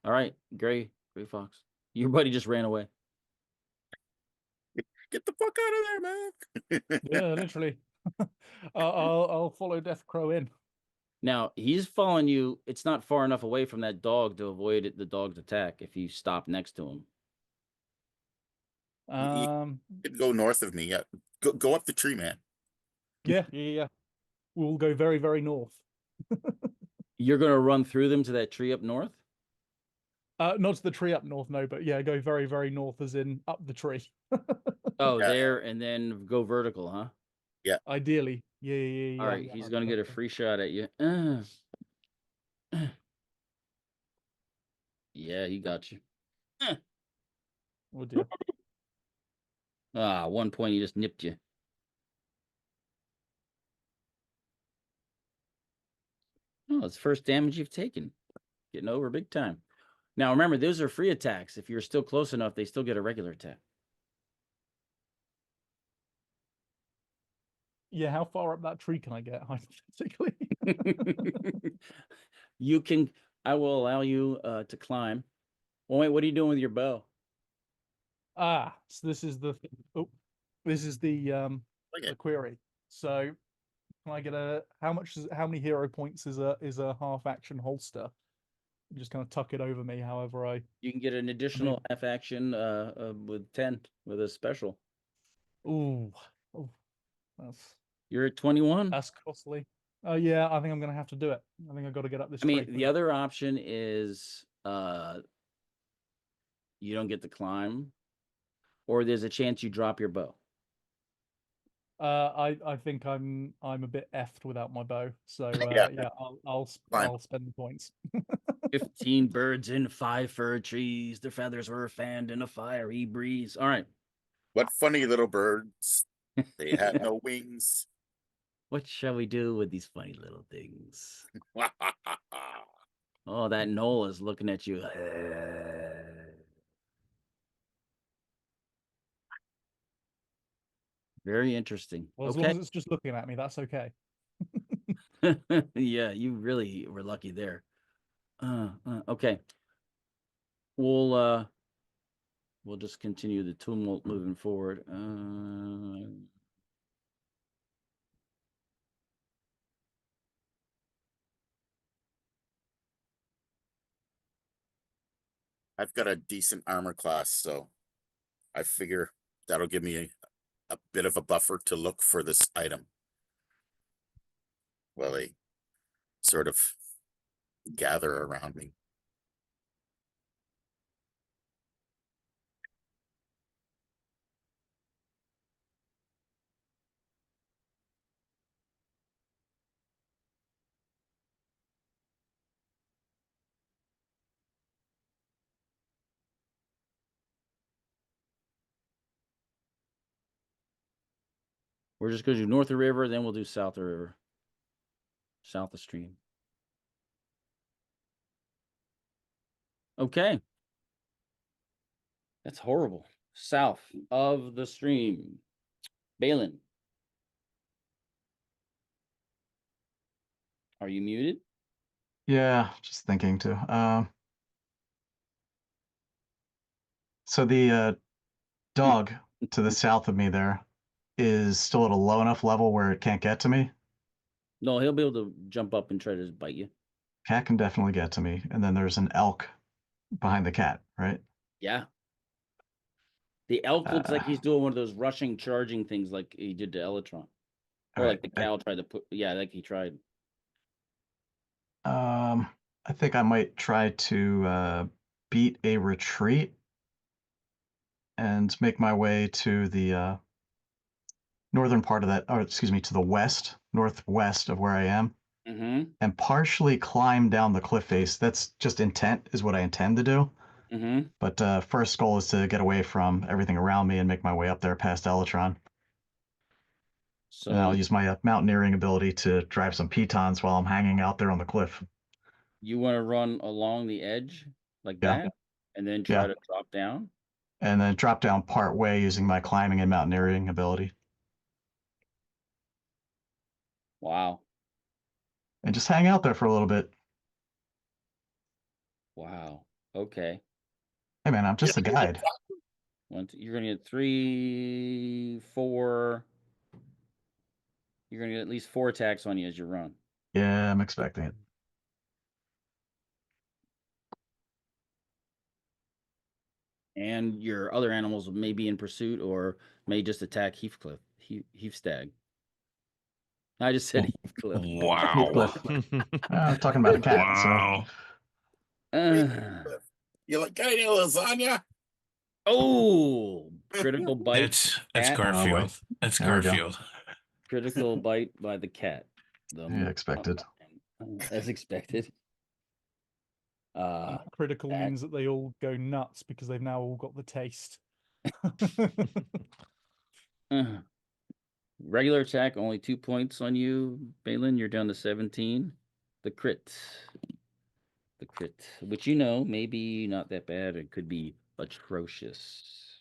All right, Gray Fox. Your buddy just ran away. Get the fuck out of there, man. Yeah, literally. I'll follow Death Crow in. Now he's following you. It's not far enough away from that dog to avoid the dog's attack if you stop next to him. You could go north of me. Yeah. Go up the tree, man. Yeah. We'll go very, very north. You're gonna run through them to that tree up north? Not to the tree up north, no, but yeah, go very, very north, as in up the tree. Oh, Yeah. there, and then go vertical, huh? Yeah. Ideally. Yeah. All right, he's gonna get a free shot at you. Yeah, he got you. Oh dear. 1 point, he just nipped you. Oh, it's the first damage you've taken. Getting over big time. Now remember, those are free attacks. If you're still close enough, they still get a regular attack. Yeah, how far up that tree can I get, hypothetically? You can. I will allow you to climb. Well, wait, what are you doing with your bow? So this is the query. So can I get how many hero points is a half action holster? Just kind of tuck it over me however I. You can get an additional half action with 10 with a special. Ooh, You're at 21. That's costly. Oh yeah, I think I'm gonna have to do it. I think I've got to get up this. I mean, the other option is you don't get to climb, or there's a chance you drop your bow. I think I'm a bit effed without my bow, so Yeah. I'll spend the points. 15 birds in 5 fir trees. Their feathers were fanned in a fiery breeze. All right. What funny little birds. They have no wings. What shall we do with these funny little things? Oh, that knoll is looking at you. Very interesting. Well, as okay. long as it's just looking at me, that's okay. Yeah, you really were lucky there. Okay. We'll we'll just continue the tumult moving forward. I've got a decent armor class, so I figure that'll give me a bit of a buffer to look for this item. Well, they sort of gather around me. We're just going to do north of the river, then we'll do south of the river. South of stream. Okay. That's horrible. South of the stream. Balin. Are you muted? Yeah, just thinking too. So the dog to the south of me there is still at a low enough level where it can't get to me. No, he'll be able to jump up and try to bite you. Cat can definitely get to me. And then there's an elk behind the cat, right? Yeah. The elk looks like he's doing one of those rushing, charging things like he did to Elytron. Or like the cow tried to put, yeah, like he tried. I think I might try to beat a retreat and make my way to the northern part of that, or excuse me, to the west, northwest of where I am, and partially climb down the cliff face. That's just intent, is what I intend to do. But first goal is to get away from everything around me and make my way up there past Elytron. So and I'll use my mountaineering ability to drive some pitons while I'm hanging out there on the cliff. you want to run along the edge like that, and then try to drop down? And then drop down part way using my climbing and mountaineering ability. Wow. And just hang out there for a little bit. Wow. Okay. Hey man, I'm just a guide. You're gonna get 3, 4. You're gonna get at least 4 attacks on you as you run. Yeah, I'm expecting it. And your other animals may be in pursuit or may just attack Heathcliff. Heathstag. I just said Heathcliff. Wow. Heathcliff. I'm talking about a cat. Wow. So. You like any lasagna? Oh, critical bite. That's Garfield. That's Garfield. Critical bite by the cat. Yeah, expected. As expected. Critical means that they all go nuts because they've now all got the taste. Regular attack, only 2 points on you, Balin. You're down to 17. The crit. The crit, which maybe not that bad. It could be atrocious.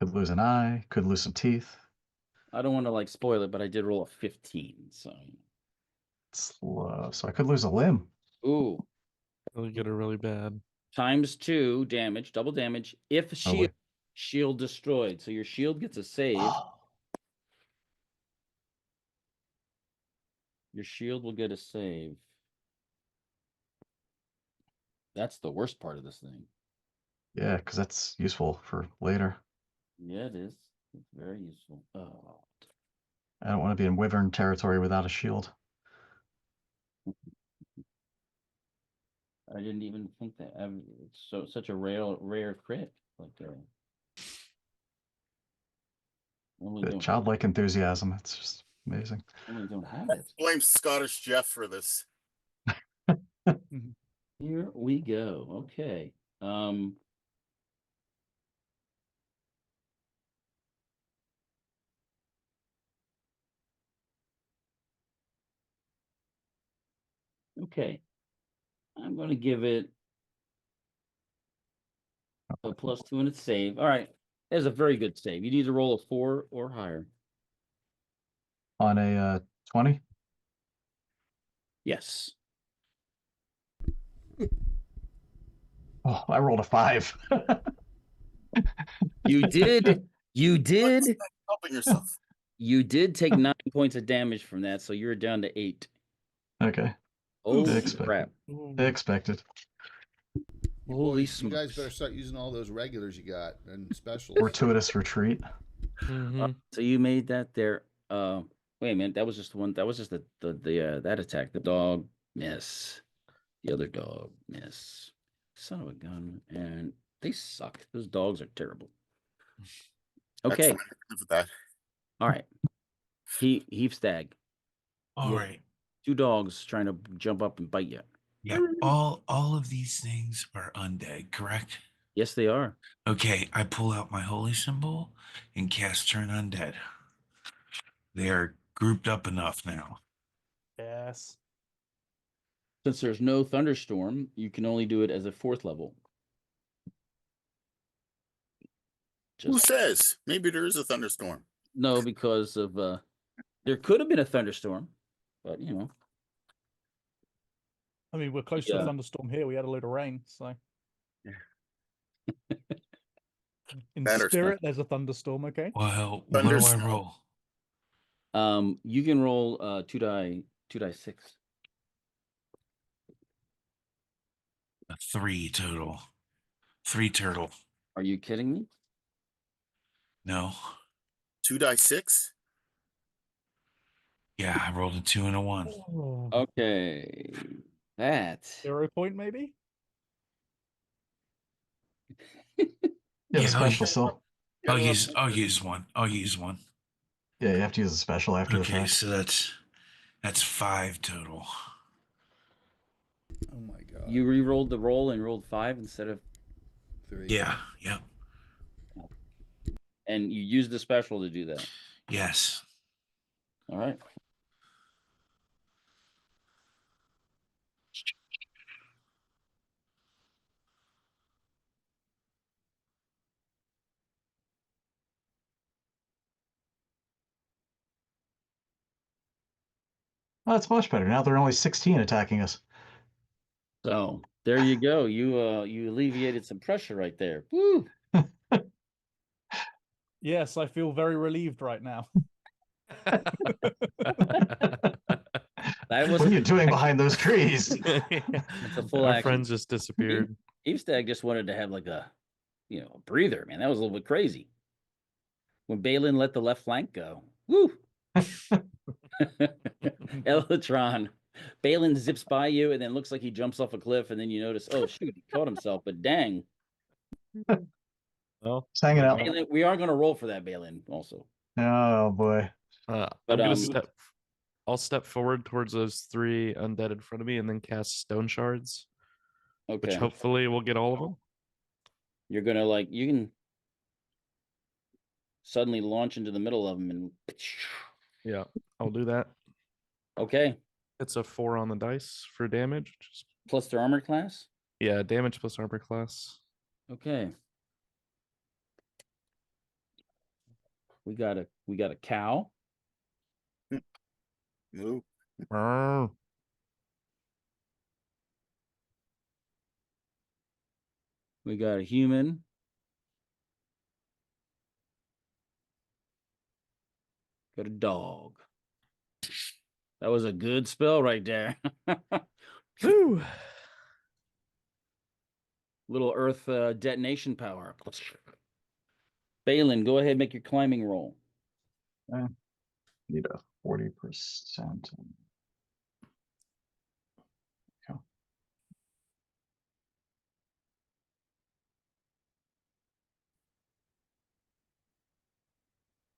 Could lose an eye, could lose some teeth. I don't want to spoil it, but I did roll a 15, so. It's low, so I could lose a limb. Ooh. Really get it really bad. ×2 damage, double damage, if shield destroyed. So your shield gets a save. Your shield will get a save. That's the worst part of this thing. Yeah, because that's useful for later. Yeah, it is. It's very useful. Oh. I don't want to be in wyvern territory without a shield. I didn't even think that. It's such a rare crit. The childlike enthusiasm. It's just amazing. Only don't have it. Blame Scottish Jeff for this. Here we go. Okay. Okay. I'm going to give it a +2 in its save. All right. That's a very good save. You need to roll a 4 or higher. On a 20? Yes. Oh, I rolled a 5. You did. You did. Helping yourself. You did take 9 points of damage from that, so you're down to 8. Okay. Holy Expected. crap. Expected. Holy Boys, you guys smokes. better start using all those regulars you got and specials. Fortuitous retreat. So you made that there. Wait a minute. That was just one. That was just the that attack. The dog miss. The other dog miss. Son of a gun. And they suck. Those dogs are terrible. Okay. That's fine. Live with that. All right. Heave stag. All Yeah. right. 2 dogs trying to jump up and bite you. Yeah. All of these things are undead, correct? Yes, they are. Okay, I pull out my holy symbol and cast Turn Undead. They are grouped up enough now. Yes. Since there's no thunderstorm, you can only do it as a 4th level. Who says? Maybe there is a thunderstorm. No, because of there could have been a thunderstorm, but you know. I mean, we're close to a thunderstorm here. We had a load of rain, so. In spirit, there's a thunderstorm. Okay. Well, what do I roll? You can roll 2 die 6. A 3 total. 3 turtle. Are you kidding me? No. 2 die 6? Yeah, I rolled a 2 and a 1. Okay. That 0 point, maybe? Yeah, the special still. I'll use one. I'll use one. Yeah, you have to use a special after the fact. So that's 5 total. Oh my god. You re-rolled the roll and rolled 5 instead of 3. Yeah, yep. And you used the special to do that. Yes. All right. Oh, that's much better. Now there are only 16 attacking us. So there you go. You alleviated some pressure right there. Woo! Yes, I feel very relieved right now. What are you doing behind those trees? It's a full Our action. friends just disappeared. Eavestag just wanted to have like a breather, man. That was a little bit crazy. When Balin let the left flank go. Woo! Elytron. Balin zips by you and then looks like he jumps off a cliff, and then you notice, oh shoot, he caught himself, but dang. Well, just hanging out. Balin, we are gonna roll for that, Balin, also. Oh boy. I'm gonna I'll step forward towards those 3 undead in front of me and then cast stone shards. Okay. Which hopefully will get all of them. You're gonna you can suddenly launch into the middle of them and yeah, I'll do that. Okay. It's a 4 on the dice for damage. Plus their armor class? Yeah, damage plus armor class. Okay. We got a cow. Move. We got a human. Got a dog. That was a good spell right there. Woo. Little earth detonation power. Balin, go ahead, make your climbing roll. Need a 40%. Okay.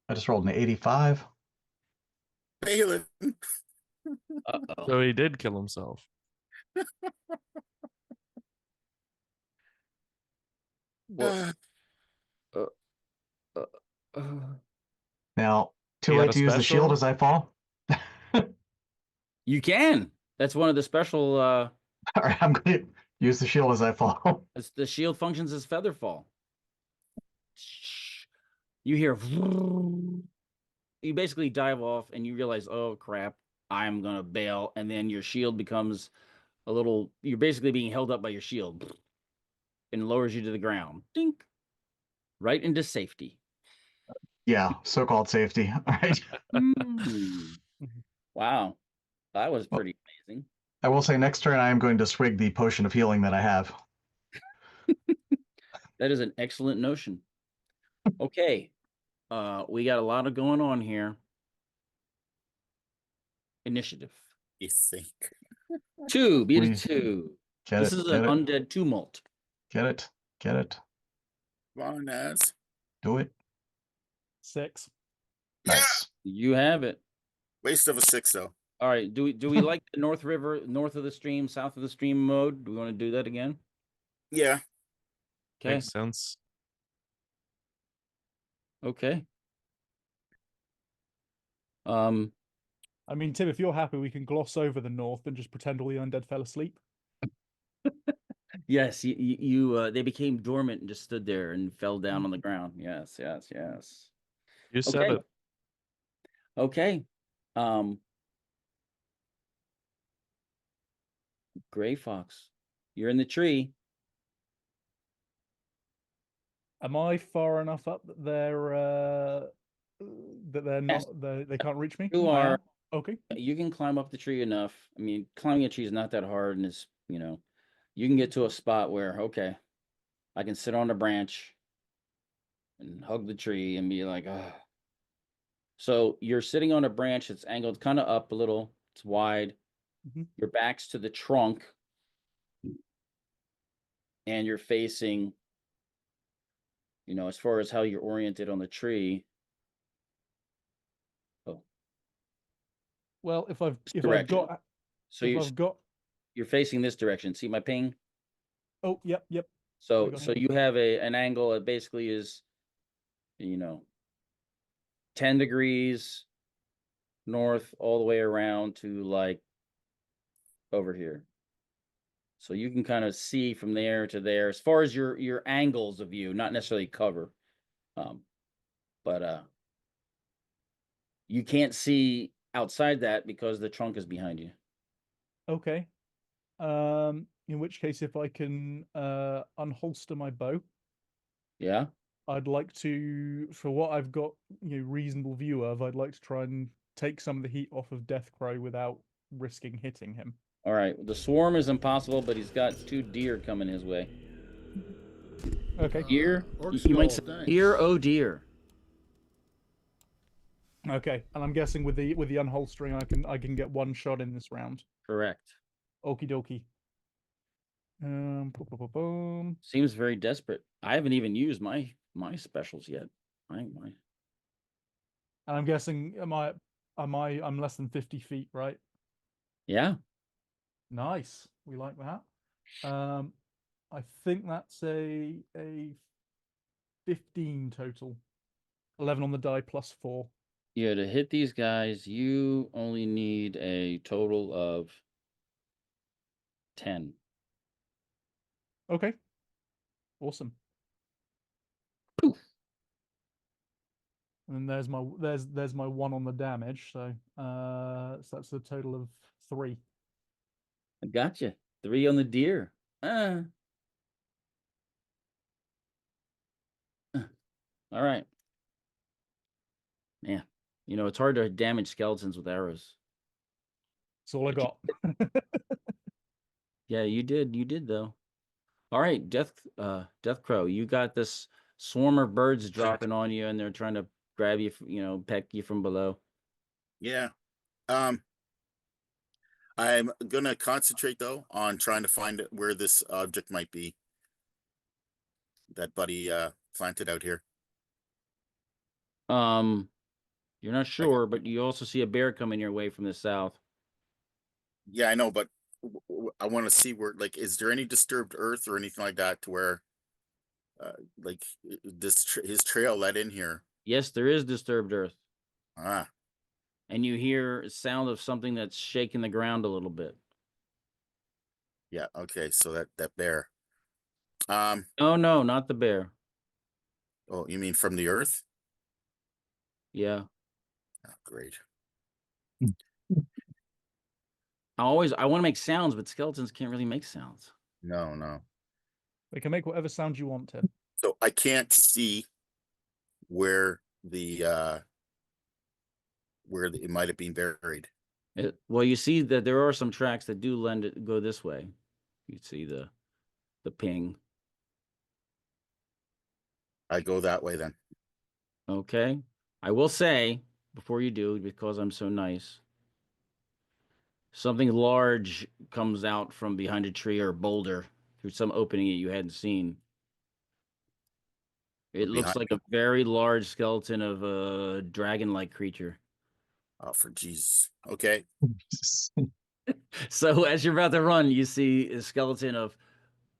I just rolled an 85. Balin. So he did kill himself. What? Now, too late to use the shield as I fall. You can. That's one of the special. All right, I'm going to use the shield as I fall. The shield functions as feather fall. You hear. You basically dive off, and you realize, oh crap, I'm gonna bail, and then your shield becomes a little. You're basically being held up by your shield, and lowers you to the ground. Dink. right into safety. Yeah, so-called safety. All right. Hmm. Wow, that was Well, pretty amazing. I will say next turn I am going to swig the potion of healing that I have. That is an excellent notion. Okay, we got a lot of going on here. Initiative. You think? 2, beat a We 2. get This it. is Get an it. undead tumult. Get it. Get it. Come on, Naz. Do it. 6. Nice. You have it. Waste of a 6 though. All right. Do we like the North River, north of the stream, south of the stream mode? Do we want to do that again? Yeah. Okay. Makes sense. Okay. I mean, Tim, if you're happy, we can gloss over the north and just pretend all the undead fell asleep. Yes, they became dormant and just stood there and fell down on the ground. Yes, yes, yes. You said it. Okay. Gray Fox, you're in the tree. Am I far enough up that they're Yes. not they can't reach me? You I are. am? Okay. You can climb up the tree enough. I mean, climbing a tree is not that hard, and it's, you can get to a spot where, okay, I can sit on a branch and hug the tree and be like, ah. So you're sitting on a branch that's angled kind of up a little. It's wide. Mhm. Your back's to the trunk, and you're facing, as far as how you're oriented on the tree. Oh, Well, if I've direction. got So if I've got you're facing this direction. See my ping? oh yep. I So got so it. you have an angle that basically is, 10 degrees north all the way around to like over here. So you can kind of see from there to there as far as your angles of view, not necessarily cover. But you can't see outside that because the trunk is behind you. Okay. In which case, if I can unholster my bow, Yeah. I'd like to, for what I've got, reasonable view of, I'd like to try and take some of the heat off of Deathcrow without risking hitting him. All right. The swarm is impossible, but he's got 2 deer coming his way. Okay. Deer? Orc You might say skull, thanks. deer, oh dear. Okay, and I'm guessing with the unholstering, I can get one shot in this round. Correct. Okie dokie. Boom. Seems very desperate. I haven't even used my specials yet. And I'm guessing I'm less than 50 feet, right? Yeah. Nice. We like that. I think that's a 15 total. 11 on the die plus 4. Yeah, to hit these guys, you only need a total of 10. Okay. Awesome. Poof. And there's my 1 on the damage, so that's a total of 3. I gotcha. 3 on the deer. All right. Man, it's hard to damage skeletons with arrows. That's all I got. Yeah, you did. You did though. All right, Death Crow, you got this swarm of birds dropping on you, and they're trying to grab you, peck you from below. Yeah. I'm gonna concentrate though on trying to find where this object might be that Buddy planted out here. You're not sure, but you also see a bear coming your way from the south. Yeah, I know, but I want to see where, like, is there any disturbed earth or anything like that to where, like, his trail led in here? Yes, there is disturbed earth. Ah. And you hear a sound of something that's shaking the ground a little bit. Yeah. Okay. So that bear. Oh no, not the bear. Oh, you mean from the earth? Yeah. Oh, great. I want to make sounds, but skeletons can't really make sounds. No. They can make whatever sound you want, Tim. So I can't see where it might have been buried. Well, you see that there are some tracks that do lend it go this way. You see the ping. I go that way then. Okay. I will say before you do, because I'm so nice, something large comes out from behind a tree or a boulder through some opening that you hadn't seen. It looks like a very large skeleton of a dragon-like creature. Oh, for Jesus. Okay. So as you're about to run, you see a skeleton of,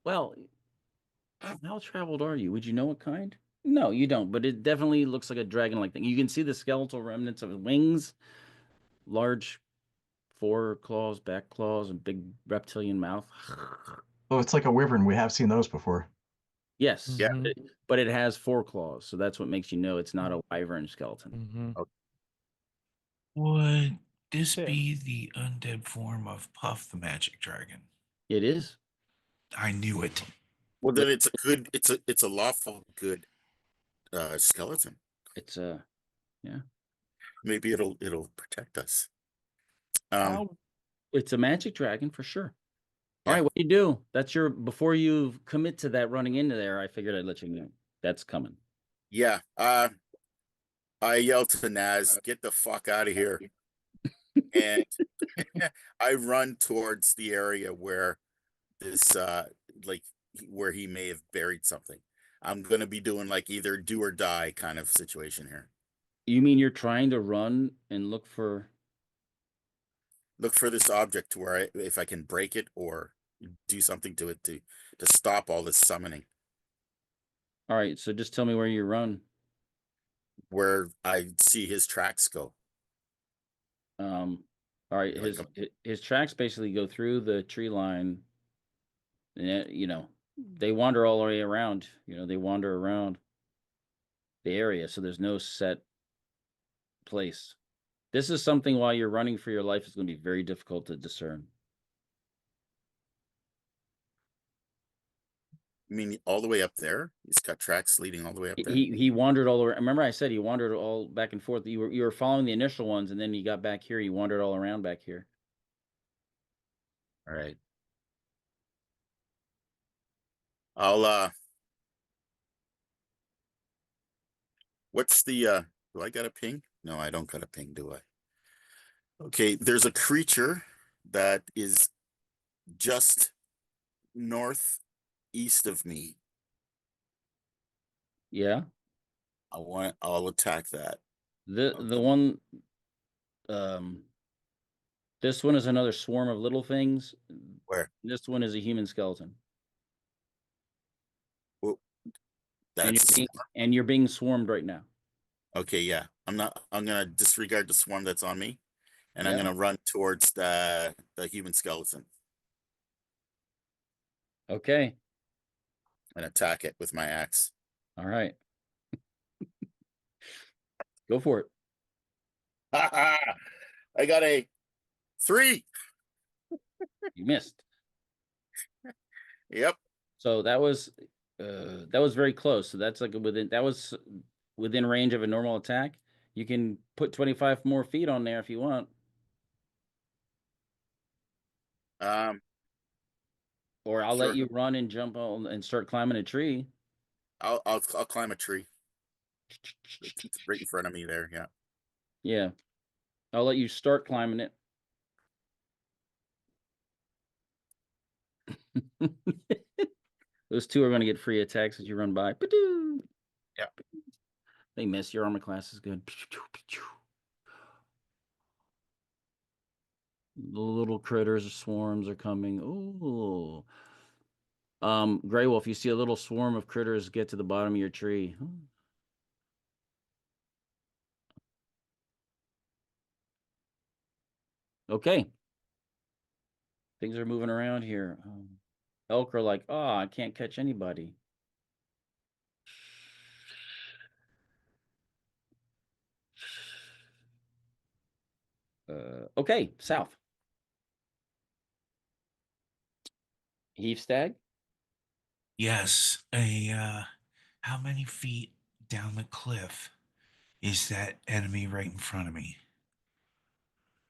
well, how traveled are you? Would you know what kind? No, you don't, but it definitely looks like a dragon-like thing. You can see the skeletal remnants of wings, large foreclaws, back claws, and big reptilian mouth. Oh, it's like a wyvern. We have seen those before. Yes, Yeah. but it has foreclaws, so that's what makes you know it's not a wyvern skeleton. Would this Yeah. be the undead form of Puff the Magic Dragon? It is. I knew it. Well, then it's a lawful good skeleton. It's yeah. Maybe it'll protect us. It's a magic dragon for sure. Yeah. All right, what do you do? That's your before you commit to that running into there. I figured I'd let you know that's coming. Yeah. I yell to Naz, "Get the fuck out of here!" And I run towards the area where this like where he may have buried something. I'm gonna be doing like either do or die kind of situation here. You mean you're trying to run and look for this object to where if I can break it or do something to it to stop all this summoning. All right, so just tell me where you run. Where I see his tracks go. All right, his tracks basically go through the tree line. And they wander all the way around. They wander around the area, so there's no set place. This is something while you're running for your life is going to be very difficult to discern. I mean, all the way up there. He's got tracks leading all the way up there. He wandered all around. Remember, I said he wandered all back and forth. You were following the initial ones, and then he got back here. He wandered all around back here. All right. I'll what's the do I got a ping? No, I don't got a ping, do I? Okay, there's a creature that is just northeast of me. Yeah. I'll attack that. The one this one is another swarm of little things. Where? This one is a human skeleton. Well, and you're being swarmed right now. Okay, yeah. I'm gonna disregard the swarm that's on me, and I'm gonna run towards the human skeleton. Okay. And attack it with my axe. All right. Go for it. I got a 3. You missed. Yep. So that was very close. So that's like within range of a normal attack. You can put 25 more feet on there if you want. Or I'll let you run and jump on and start climbing a tree. I'll climb a tree. It's right in front of me there, yeah. Yeah. I'll let you start climbing it. Those two are going to get free attacks as you run by. Yeah. They miss. Your armor class is good. The little critters, swarms are coming. Ooh. Grey Wolf, you see a little swarm of critters get to the bottom of your tree. Okay. Things are moving around here. Elk are like, oh, I can't catch anybody. Okay, south. Heave stag? Yes, a How many feet down the cliff is that enemy right in front of me?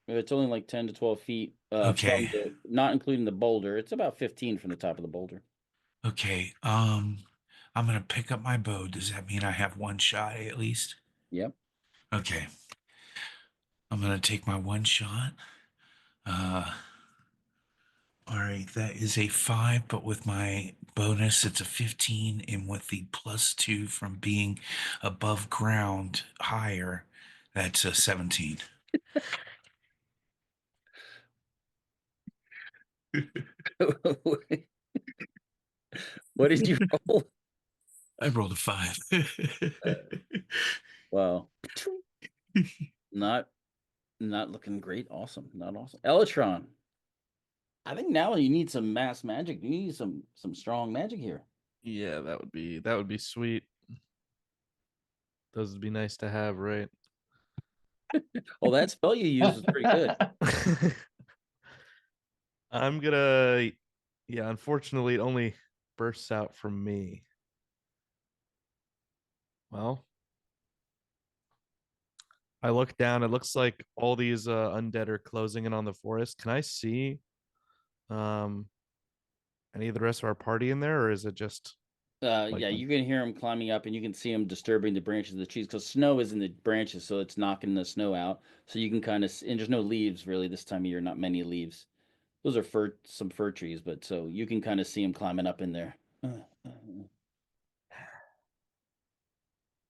It's only like 10 to 12 feet Okay. not including the boulder. It's about 15 from the top of the boulder. Okay. I'm gonna pick up my bow. Does that mean I have one shot at least? Yep. Okay. I'm gonna take my one shot. All right, that is a 5, but with my bonus, it's a 15, and with the +2 from being above ground higher, that's a 17. What did you roll? I rolled a 5. Wow. Not looking great. Awesome. Not awesome. Elytron. I think now you need some mass magic. You need some strong magic here. Yeah, that would be sweet. Those would be nice to have, right? Well, that spell you used was pretty good. I'm gonna, yeah, unfortunately, it only bursts out from me. Well, I look down. It looks like all these undead are closing in on the forest. Can I see um any of the rest of our party in there, or is it just like Yeah, you can hear them climbing up, and you can see them disturbing the branches of the trees because snow is in the branches, so it's knocking the snow out. So you can kind of, and there's no leaves really this time of year, not many leaves. Those are some fir trees, but so you can kind of see them climbing up in there.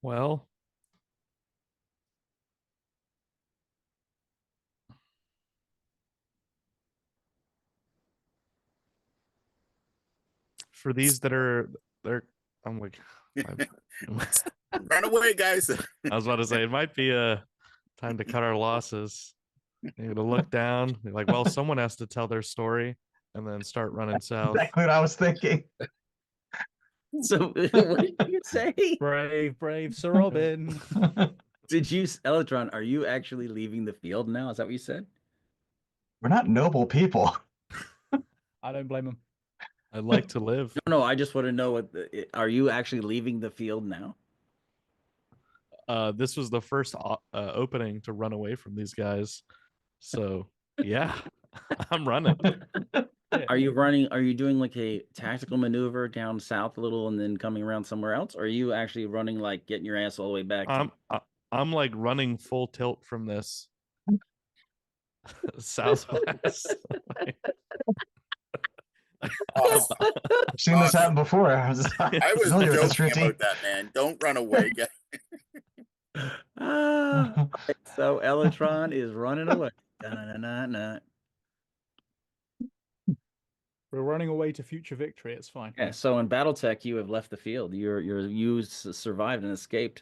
well? For these that are they're I'm like Run away, guys. I was about to say it might be a time to cut our losses. You're gonna look down, you're like, well, someone has to tell their story and then start running south. Exactly what I was thinking. So what did you say? Brave Sir Robin. Did you, Elytron, are you actually leaving the field now? Is that what you said? We're not noble people. I don't blame him. I'd like to live. No, I just want to know are you actually leaving the field now? This was the first opening to run away from these guys. So yeah, I'm running. Are you running? Are you doing like a tactical maneuver down south a little and then coming around somewhere else? Or are you actually running like getting your ass all the way back? I'm like running full tilt from this southwest. Awesome. I've seen this happen before. I was joking about that, man. Don't run away, guys. So Elytron is running away. Da-na-na-na-na. We're running away to future victory. It's fine. Yeah. So in BattleTech, you have left the field. You survived and escaped,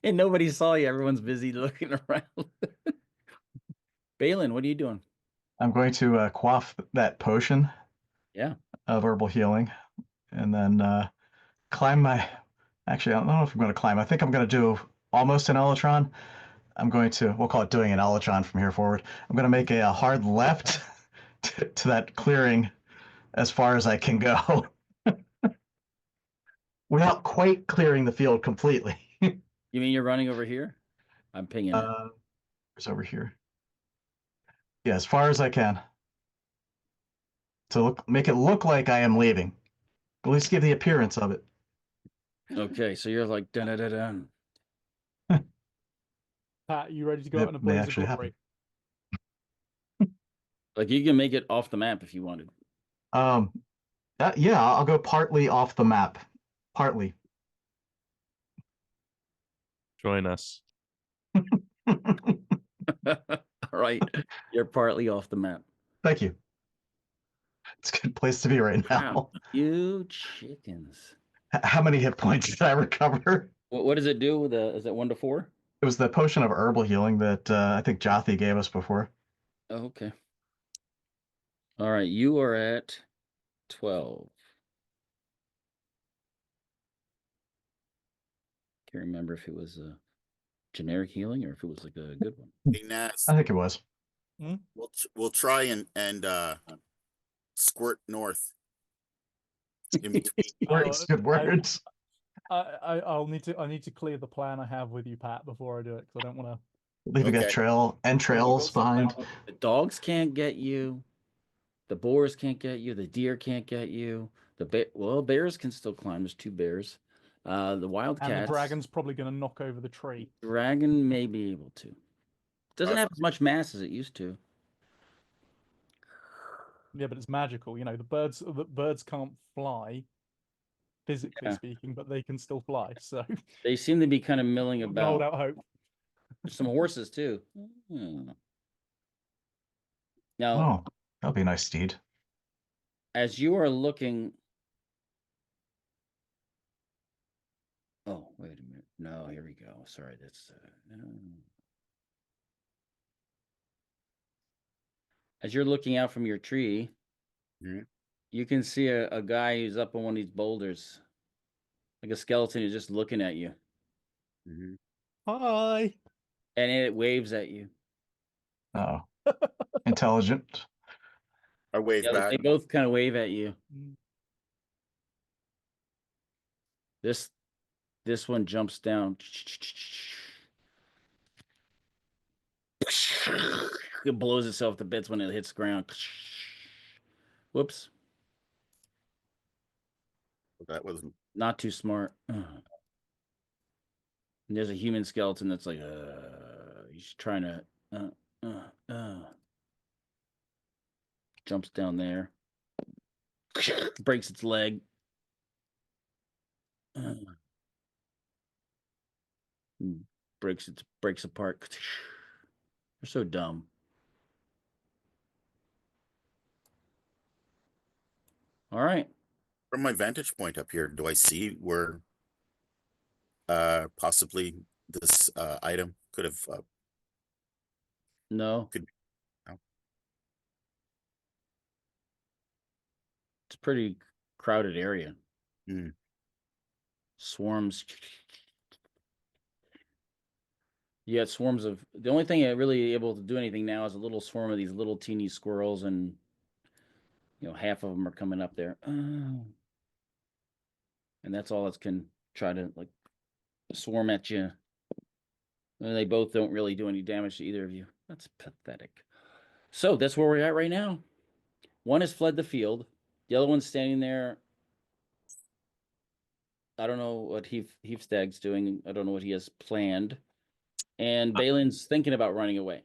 and nobody saw you. Everyone's busy looking around. Balin, what are you doing? I'm going to quaff that potion. Yeah. Of herbal healing, and then climb my. Actually, I don't know if I'm going to climb. I think I'm going to do almost an Elytron. I'm going to. We'll call it doing an Elytron from here forward. I'm going to make a hard left to that clearing as far as I can go, without quite clearing the field completely. You mean you're running over here? I'm pinging it. It's over here. Yeah, as far as I can. To make it look like I am leaving. At least give the appearance of it. Okay, so you're like dun dun dun dun. Pat, you ready to go out in a blaze of glory? Like you can make it off the map if you wanted. Yeah, I'll go partly off the map. Partly. Join us. All right, you're partly off the map. Thank you. It's a good place to be right now. Wow, you chickens. How many hit points did I recover? What does it do? Is it 1 to 4? It was the potion of herbal healing that I think Jothi gave us before. Oh, okay. All right, you are at 12. Can't remember if it was a generic healing or if it was like a good one. Hey, Naz, I think it was. we'll try and squirt north. in between. Words, good words. I need to clear the plan I have with you, Pat, before I do it, because I don't want to. Leaving a Okay. trail and trails behind. The dogs can't get you. The boars can't get you. The deer can't get you. Bears can still climb. There's 2 bears. The wild And the cats. dragon's probably going to knock over the tree. Dragon may be able to. Doesn't have as much mass as it used to. Yeah, but it's magical. You know, the birds can't fly, physically speaking, but they can still fly. So they seem to be kind of milling hold about. out hope. There's some horses too. Now, Oh, that'll be a nice steed. as you are looking. Oh, wait a minute. No, here we go. Sorry, that's. As you're looking out from your tree, you can see a guy who's up on one of these boulders. Like a skeleton is just looking at you. Hi. And it waves at you. Oh, intelligent. Or wave back. They both kind of wave at you. This one jumps down. It blows itself to bits when it hits the ground. Whoops. That was not too smart. And there's a human skeleton that's like, he's trying to, jumps down there, breaks its leg. Breaks apart. They're so dumb. All right. From my vantage point up here, do I see where possibly this item could have no. Could no. It's a pretty crowded area. Swarms. You got swarms of. The only thing that really able to do anything now is a little swarm of these little teeny squirrels, and half of them are coming up there. And that's all that can try to like swarm at you. And they both don't really do any damage to either of you. That's pathetic. So that's where we're at right now. One has fled the field. The other one's standing there. I don't know what Heafstag's doing. I don't know what he has planned. And Balin's thinking about running away.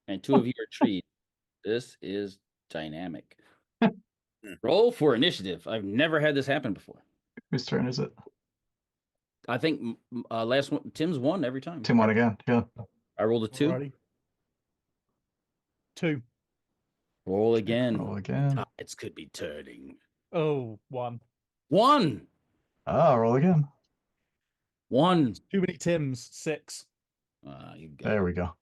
And 2 of you are treed. This is dynamic. Roll for initiative. I've never had this happen before. Whose turn is it? I think last one, Tim's won every time. Tim won again. Yeah. I rolled a 2. Alrighty. 2. Roll again. Roll again. It could be turning. Oh, 1. 1. Oh, roll again. 1. Too many Tims. 6. You got There we go.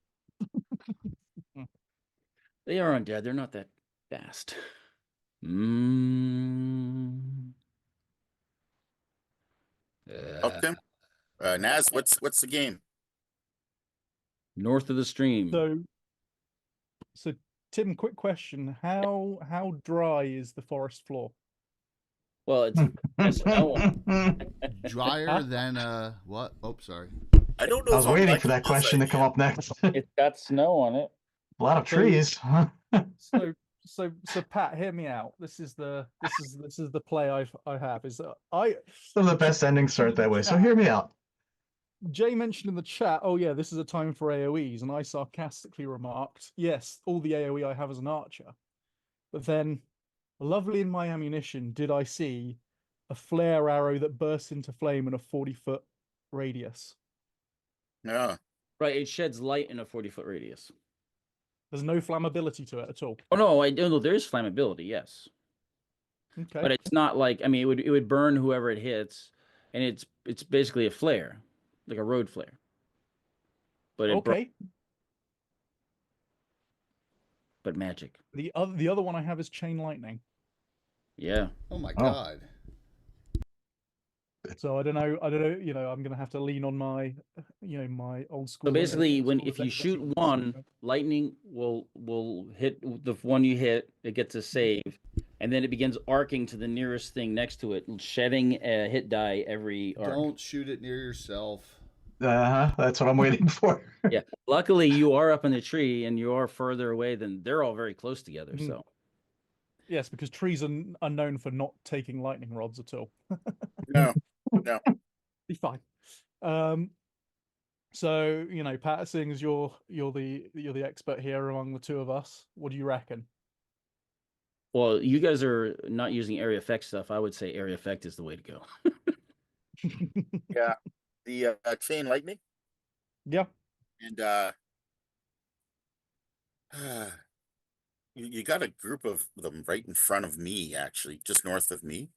They are undead. They're not that fast. Tim? Naz, what's the game? North of the stream. So Tim, quick question: how dry is the forest floor? Well, it's snow. Drier than what? Oh, sorry. I don't know. I was waiting for that question to come up next. It's got snow on it. A lot of trees. So Pat, hear me out. This is the play I have. Is that Some of the best endings start that way. So hear me out. Jay mentioned in the chat, oh yeah, this is a time for AoEs, and I sarcastically remarked, yes, all the AoE I have as an archer. But then, lovely in my ammunition, did I see a flare arrow that bursts into flame in a 40-foot radius. Yeah. Right, it sheds light in a 40-foot radius. There's no flammability to it at all. Oh no, I don't know. There is flammability, yes. Okay. But it's not like, I mean, it would burn whoever it hits, and it's basically a flare, like a road flare. But okay. But magic. The other one I have is chain lightning. Yeah. Oh my god. So I don't know. I'm gonna have to lean on my, my old school. So basically, if you shoot one, lightning will hit the one you hit. It gets a save, and then it begins arcing to the nearest thing next to it, shedding a hit die every arc. Don't shoot it near yourself. That's what I'm waiting for. Yeah. Luckily, you are up in the tree, and you are further away than they're all very close together. Mhm. So Yes, because trees are known for not taking lightning rods at all. No, no. Be fine. So you know, Pat, seeing as you're the expert here among the two of us, what do you reckon? well, you guys are not using area effect stuff. I would say area effect is the way to go. Yeah. The chain lightning Yeah. and you got a group of them right in front of me, actually, just north of me.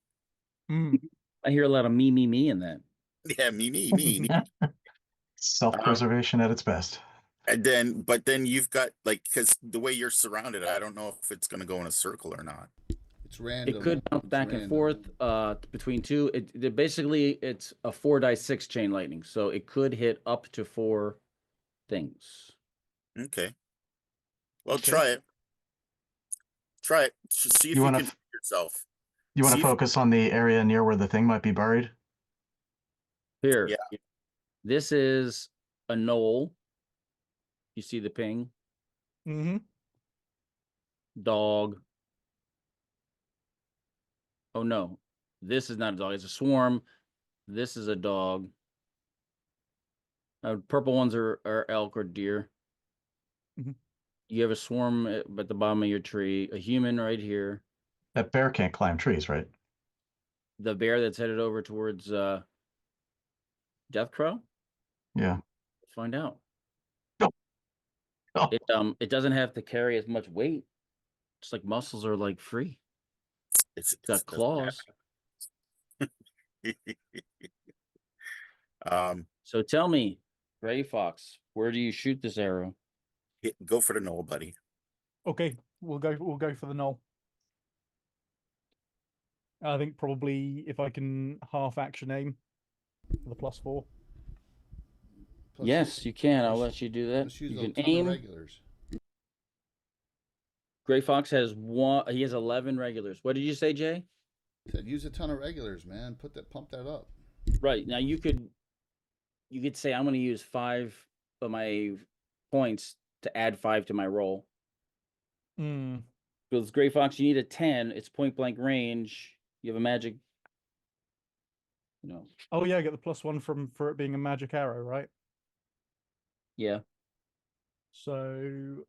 Mm. I hear a lot of me in that. Yeah, me. Self-preservation at its best. And then, but then you've got like, because the way you're surrounded, I don't know if it's going to go in a circle or not. It's random. It could bounce back and forth between two. Basically it's a 4-die-6 chain lightning, so it could hit up to 4 things. Okay. Well, Okay. try it. Try it. See if You you wanna can f- hear yourself. You want See to if- focus on the area near where the thing might be buried? Here. Yeah. This is a knoll. You see the ping? Mm-hmm. Dog. Oh no. This is not a dog, it's a swarm. This is a dog. Purple ones are elk or deer. Mhm. You have a swarm at the bottom of your tree, a human right here, That bear can't climb trees, right? the bear that's headed over towards Death Crow. Yeah. Let's find out. Oh, It doesn't have to carry as much weight. It's like muscles are like free. It's It's got claws. So tell me, Gray Fox, where do you shoot this arrow? Go for the knoll, buddy. Okay, we'll go for the null. I think probably if I can half action aim for the +4. Plus, Yes, you can. I'll plus- let you do that. let's use You a can ton of aim. regulars. Gray Fox has one. He has 11 regulars. What did you say, Jay? Said use a ton of regulars, man. Pump that up. Right now, you could say I'm going to use 5 of my points to add 5 to my roll. Mm. Because Gray Fox, you need a 10. It's point blank range. You have a magic. Oh yeah, I get the +1 for it being a magic arrow, right? Yeah. So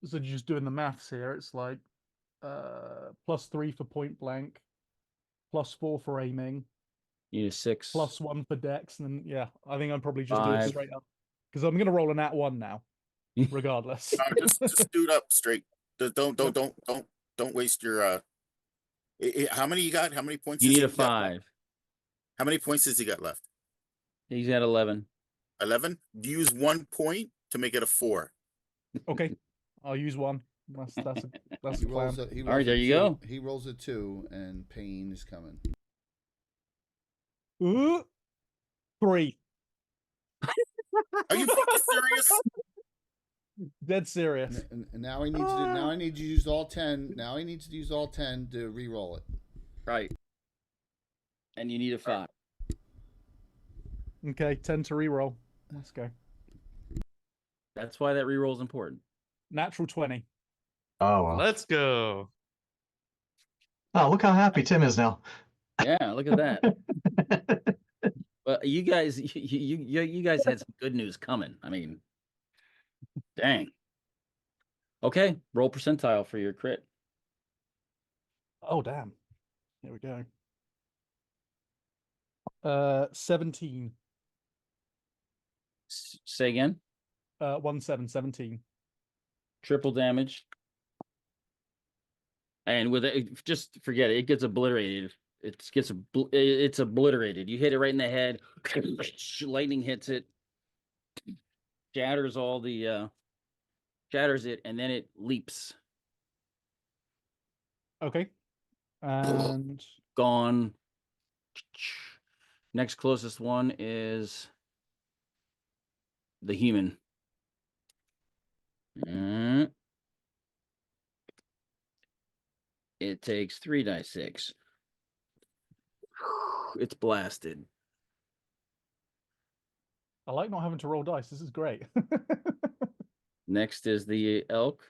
just doing the maths here, it's like +3 for point blank, +4 for aiming, You need a 6. +1 for dex, and then yeah, I think I'm probably just doing it 5. straight up because I'm gonna roll an @1 now, regardless. Just do it up straight. Don't waste your. How many you got? How many points? You does need he a got? 5. How many points does he got left? He's at 11. 11. Use 1 point to make it a 4. Okay, I'll use 1. That's a He plan. rolls All right, there you go. He rolls a 2, and pain is coming. 3. Are you fucking serious? Dead serious. And now he needs to. Now I need to use all 10. Now he needs to use all 10 to re-roll it. Right. And you need a 5. Okay, 10 to re-roll. Let's go. That's why that re-roll is important. Natural 20. Oh well. Let's go. Oh, look how happy Tim is now. Yeah, look at that. But you guys, you guys had some good news coming. I mean, dang. Okay, roll percentile for your crit. Oh damn. Here we go. 17. Say again. 17. Triple damage. And with it, just forget it. It gets obliterated. It's obliterated. You hit it right in the head. Lightning hits it. Shatters all the shatters it, and then it leaps. Okay. And Gone. Next closest one is the human. It takes 3d6. It's blasted. I like not having to roll dice. This is great. Next is the elk.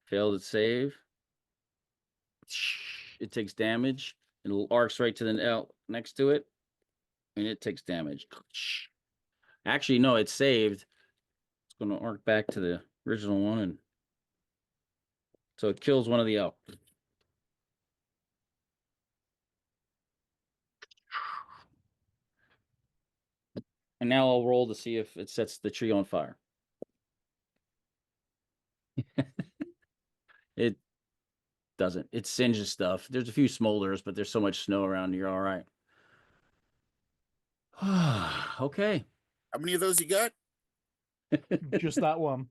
Failed its save. It takes damage. It arcs right to the elk next to it, and it takes damage. Actually, no, it's saved. It's going to arc back to the original one, and so it kills one of the elk. And now I'll roll to see if it sets the tree on fire. It doesn't. It singes stuff. There's a few smolders, but there's so much snow around. You're all right. Okay. How many of those you got? Just that one.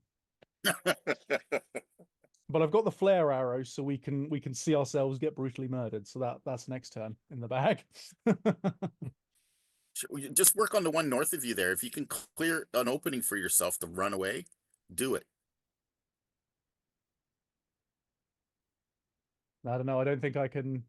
But I've got the flare arrow, so we can see ourselves get brutally murdered. So that's next turn in the bag. Just work on the one north of you there. If you can clear an opening for yourself to run away, do it. I don't know. I don't think I can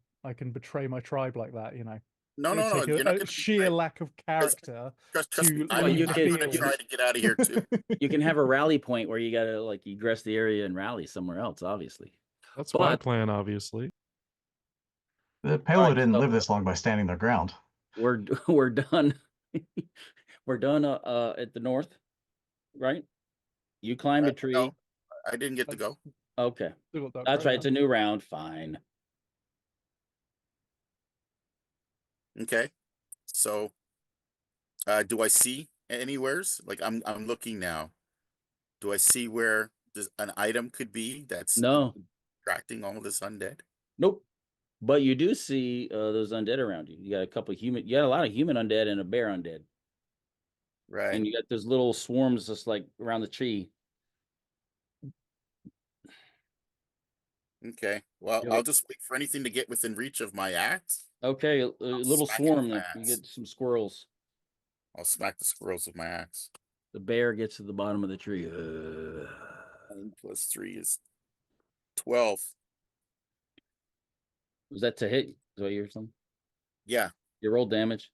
betray my tribe like that. You know. No, It'd no, no. take You're not a gonna sheer lack of character trust to me. Well, I'm you gonna can- try to get out of here too. You can have a rally point where you gotta like egress the area and rally somewhere else, obviously. That's my But- plan, obviously. The Palo Alright, didn't so- live this long by standing their ground. We're done. We're done at the north, right? You climbed a tree. No, I didn't get to go. Okay. Still got that That's right. It's a program. new round. Fine. Okay. So, do I see anywheres? Like I'm looking now. Do I see where an item could be that's No. attracting all of this undead? Nope. But you do see those undead around you. You got a couple of human. You got a lot of human undead and a bear undead, Right. and you got those little swarms just like around the tree. Okay. Well, Yeah. I'll just wait for anything to get within reach of my axe. Okay, a little smack it swarm. with Like my you axe. get some squirrels. I'll smack the squirrels with my axe. The bear gets to the bottom of the tree. 9 plus 3 is 12. Was that to hit? Is what you or something? Yeah. You roll damage.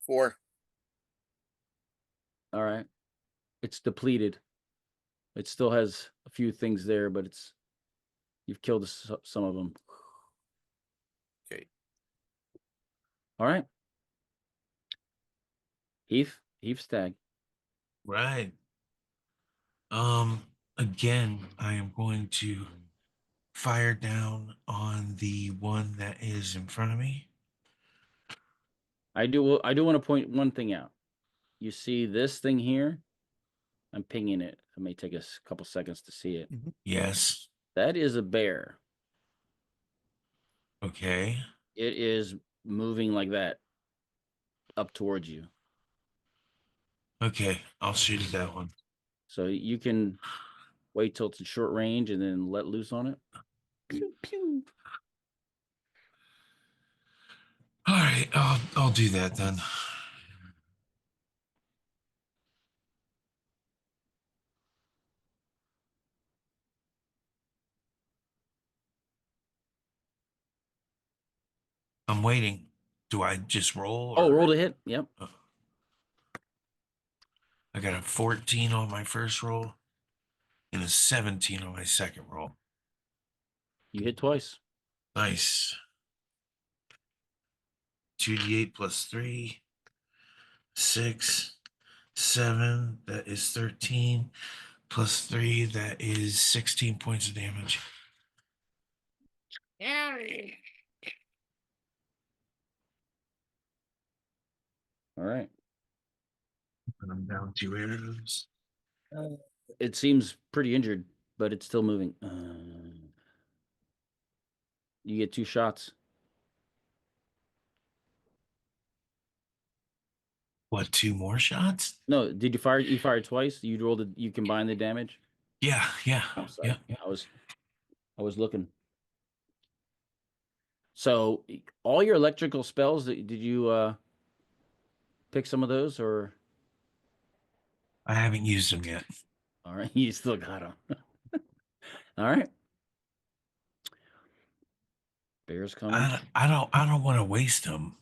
4. All right. It's depleted. It still has a few things there, but you've killed some of them. Okay. All right. Heath Stag. Right. Again, I am going to fire down on the one that is in front of me. I do want to point one thing out. You see this thing here? I'm pinging it. It may take us a couple seconds to see it. Yes. That is a bear. Okay. It is moving like that up towards you. Okay. I'll shoot at that one. So you can wait till it's in short range and then let loose on it. Pew, pew. All right. I'll do that then. I'm waiting. Do I just roll? Oh, roll to hit. Yep. I got a 14 on my first roll and a 17 on my second roll. You hit twice. Nice. 2d8 plus 3, 6, 7. That is 13. Plus 3, that is 16 points of damage. All right. And I'm down 2 arrows. It seems pretty injured, but it's still moving. You get 2 shots. What, 2 more shots? No, did you fire? You fired twice. You rolled. You combine the damage. Yeah. I'm sorry. Yeah. I was looking. So all your electrical spells, did you pick some of those or? I haven't used them yet. All right, you still got him. All right. Bears coming. I don't want to waste them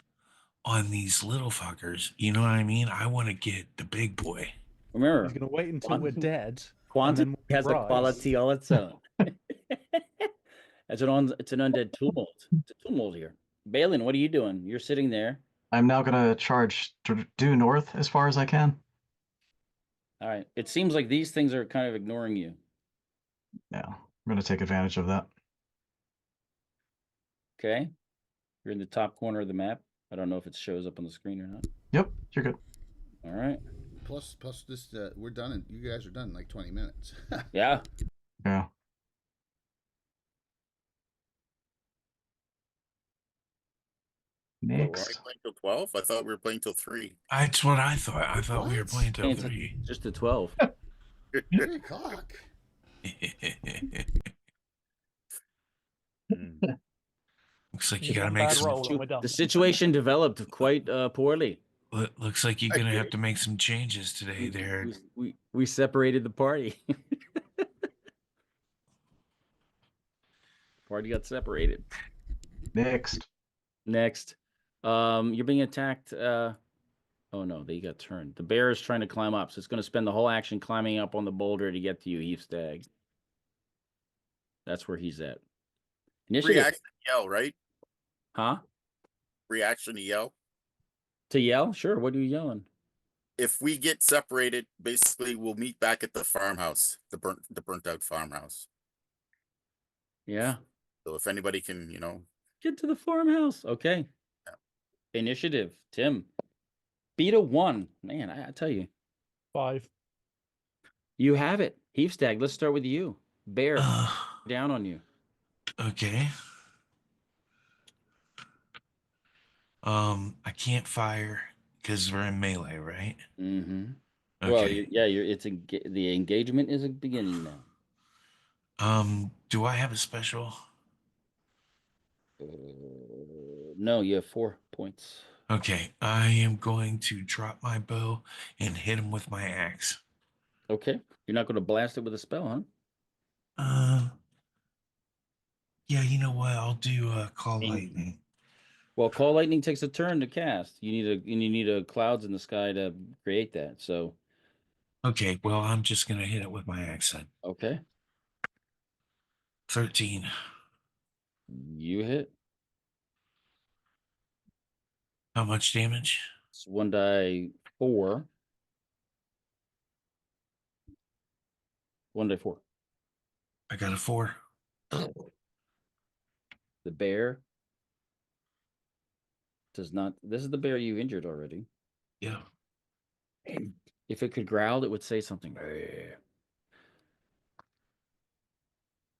on these little fuckers. You know what I mean? I want to get the big boy. Remember, He's going to wait until we're dead. quantity and then when has we a rise- quality all its own. It's an undead tool mold. It's a tool mold here. Balin, what are you doing? You're sitting there. I'm now gonna charge due north as far as I can. All right. It seems like these things are kind of ignoring you. Yeah, I'm gonna take advantage of that. Okay. You're in the top corner of the map. I don't know if it shows up on the screen or not. Yep, you're good. All right. Plus this, we're done. You guys are done in like 20 minutes. Yeah. Yeah. We're only Next. playing till 12. I thought we were playing till 3. That's what I thought. I thought we were What? playing till It's 3. just a 12. 3 o'clock. Looks like you Just got to one make bad some. roll and we're done. The situation developed quite poorly. Looks like you're gonna have to make some changes today. There. We separated the party. Party got separated. Next. Next. You're being attacked. Oh no, they got turned. The bear is trying to climb up, so it's going to spend the whole action climbing up on the boulder to get to you, Heath Stag. That's where he's at. Initiative. Reaction to yell, right? Huh? Reaction to yell. To yell? Sure. What are you yelling? If we get separated, basically we'll meet back at the farmhouse, the burnt out farmhouse. Yeah. So if anybody can, Get to the farmhouse. Okay. Yeah. Initiative. Tim. Beat a 1. Man, I tell you. 5. You have it. Heath Stag, let's start with you. Bear down on you. Okay. I can't fire because we're in melee, right? Mm-hmm. Okay. Well, the engagement is beginning now. Do I have a special? No, you have 4 points. Okay, I am going to drop my bow and hit him with my axe. Okay. You're not going to blast it with a spell, huh? Yeah, you know what? I'll do call lightning. Well, call lightning takes a turn to cast. You need a clouds in the sky to create that. So. Okay, well, I'm just gonna hit it with my axe then. Okay. 13. You hit. How much damage? It's 1d4. 1d4. I got a 4. The bear does not. This is the bear you injured already. Yeah. If it could growl, it would say something.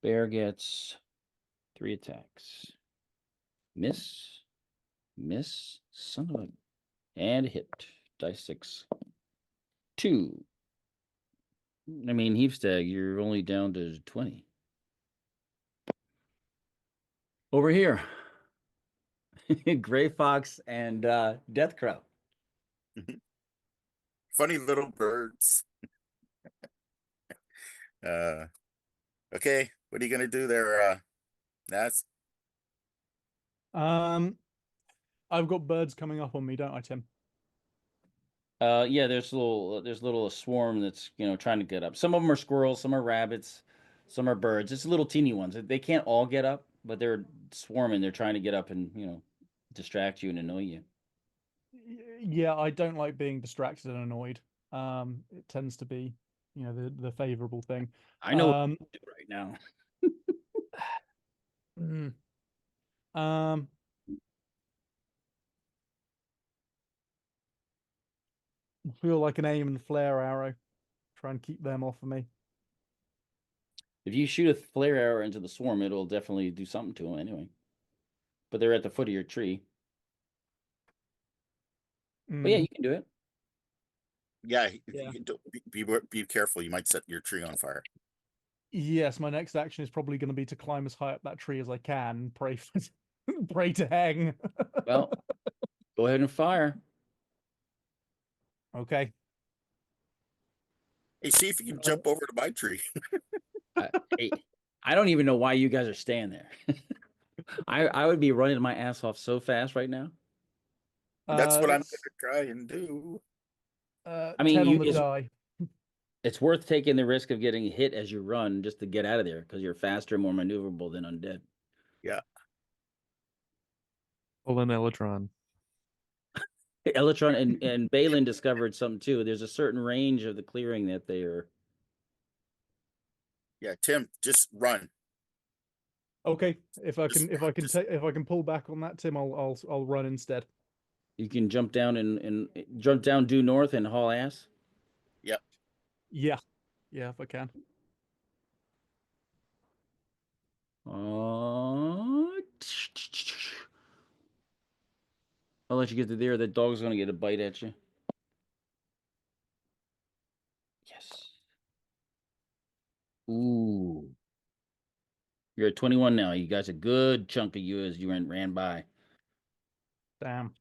Bear gets 3 attacks. Miss, son of a, and hit. Dice 6. 2. I mean, Heapstag, you're only down to 20. Over here, Gray Fox and Death Crow. Funny little birds. Okay, what are you gonna do there, Naz? I've got birds coming up on me, don't I, Tim? Yeah, there's a little swarm that's trying to get up. Some of them are squirrels, some are rabbits, some are birds. It's little teeny ones. They can't all get up, but they're swarming. They're trying to get up and distract you and annoy you. Yeah, I don't like being distracted and annoyed. It tends to be, the favorable thing. I know what to do right now. Feel like an aim and flare arrow. Try and keep them off of me. If you shoot a flare arrow into the swarm, it'll definitely do something to them anyway. But they're at the foot of your tree. But yeah, you can do it. Yeah, be careful. You might set your tree on fire. Yes, my next action is probably going to be to climb as high up that tree as I can. Pray to hang. Well, go ahead and fire. Okay. Hey, see if you can jump over to my tree. Hey, I don't even know why you guys are staying there. I would be running my ass off so fast right now. That's what I'm It's, gonna try and do. I mean, 10 on the it's, die. it's worth taking the risk of getting hit as you run just to get out of there because you're faster and more maneuverable than undead. Yeah. Pull an Elytron. Elytron and Balin discovered something too. There's a certain range of the clearing that they are. Yeah, Tim, just run. Okay, if I Just- can if I can pull back on that, Tim, I'll run instead. You can jump down and jump down due north and haul ass. Yep. Yeah, if I can. I'll let you get to there. The dog's gonna get a bite at you. Yes. Ooh. You're at 21 now. You guys a good chunk of you as you ran by. Damn.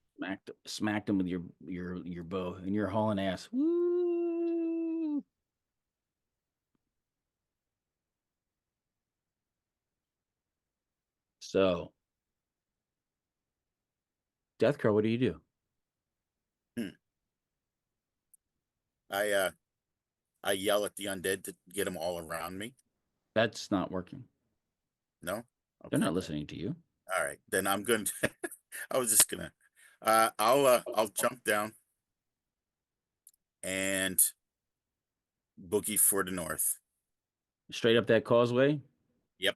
Smacked him with your bow, and you're hauling ass. Woo! So, Deathcrow, what do you do? I yell at the undead to get them all around me. That's not working. No, They're okay. not listening to you. All right, then I'm going to. I was just gonna. I'll jump down and boogie for the north. Straight up that causeway. Yep.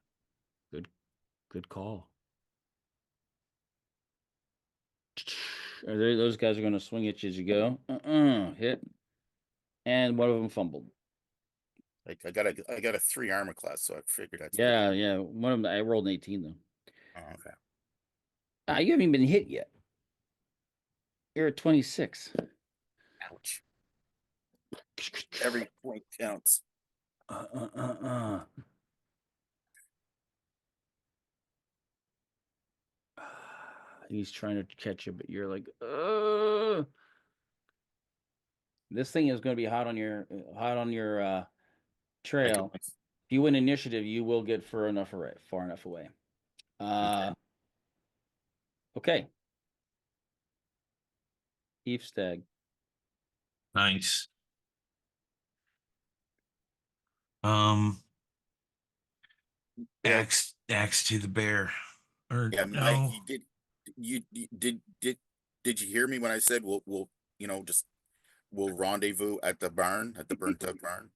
Good call. Those guys are going to swing at you as you go. Hit. And one of them fumbled. Like I got a 3 armor class, so I figured that's Yeah. One of them, I rolled an 18 though. Oh, okay. You haven't even been hit yet. You're at 26. Ouch. Every point counts. He's trying to catch you, but you're like, this thing is going to be hot on your trail. If you win initiative, you will get far enough away. Okay. Eve Stag. Nice. Axe to the bear. Or Yeah, no. Did you hear me when I said we'll rendezvous at the barn, at the burnt up barn?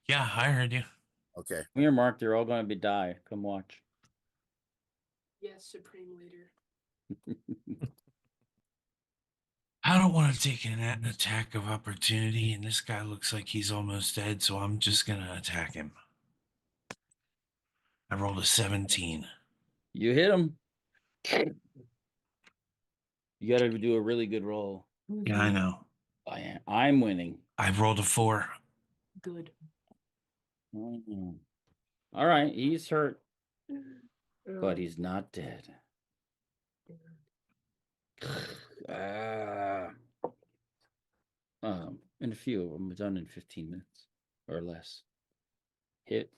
Yeah, I heard you. Okay. When you're marked, they're all going to die. Come watch. Yes, Supreme Leader. I don't want to take an attack of opportunity, and this guy looks like he's almost dead, so I'm just gonna attack him. I rolled a 17. You hit him. You got to do a really good roll. Yeah, I know. I'm winning. I rolled a 4. Good. All right, he's hurt, but he's not dead. And a few of them are done in 15 minutes or less. Hit.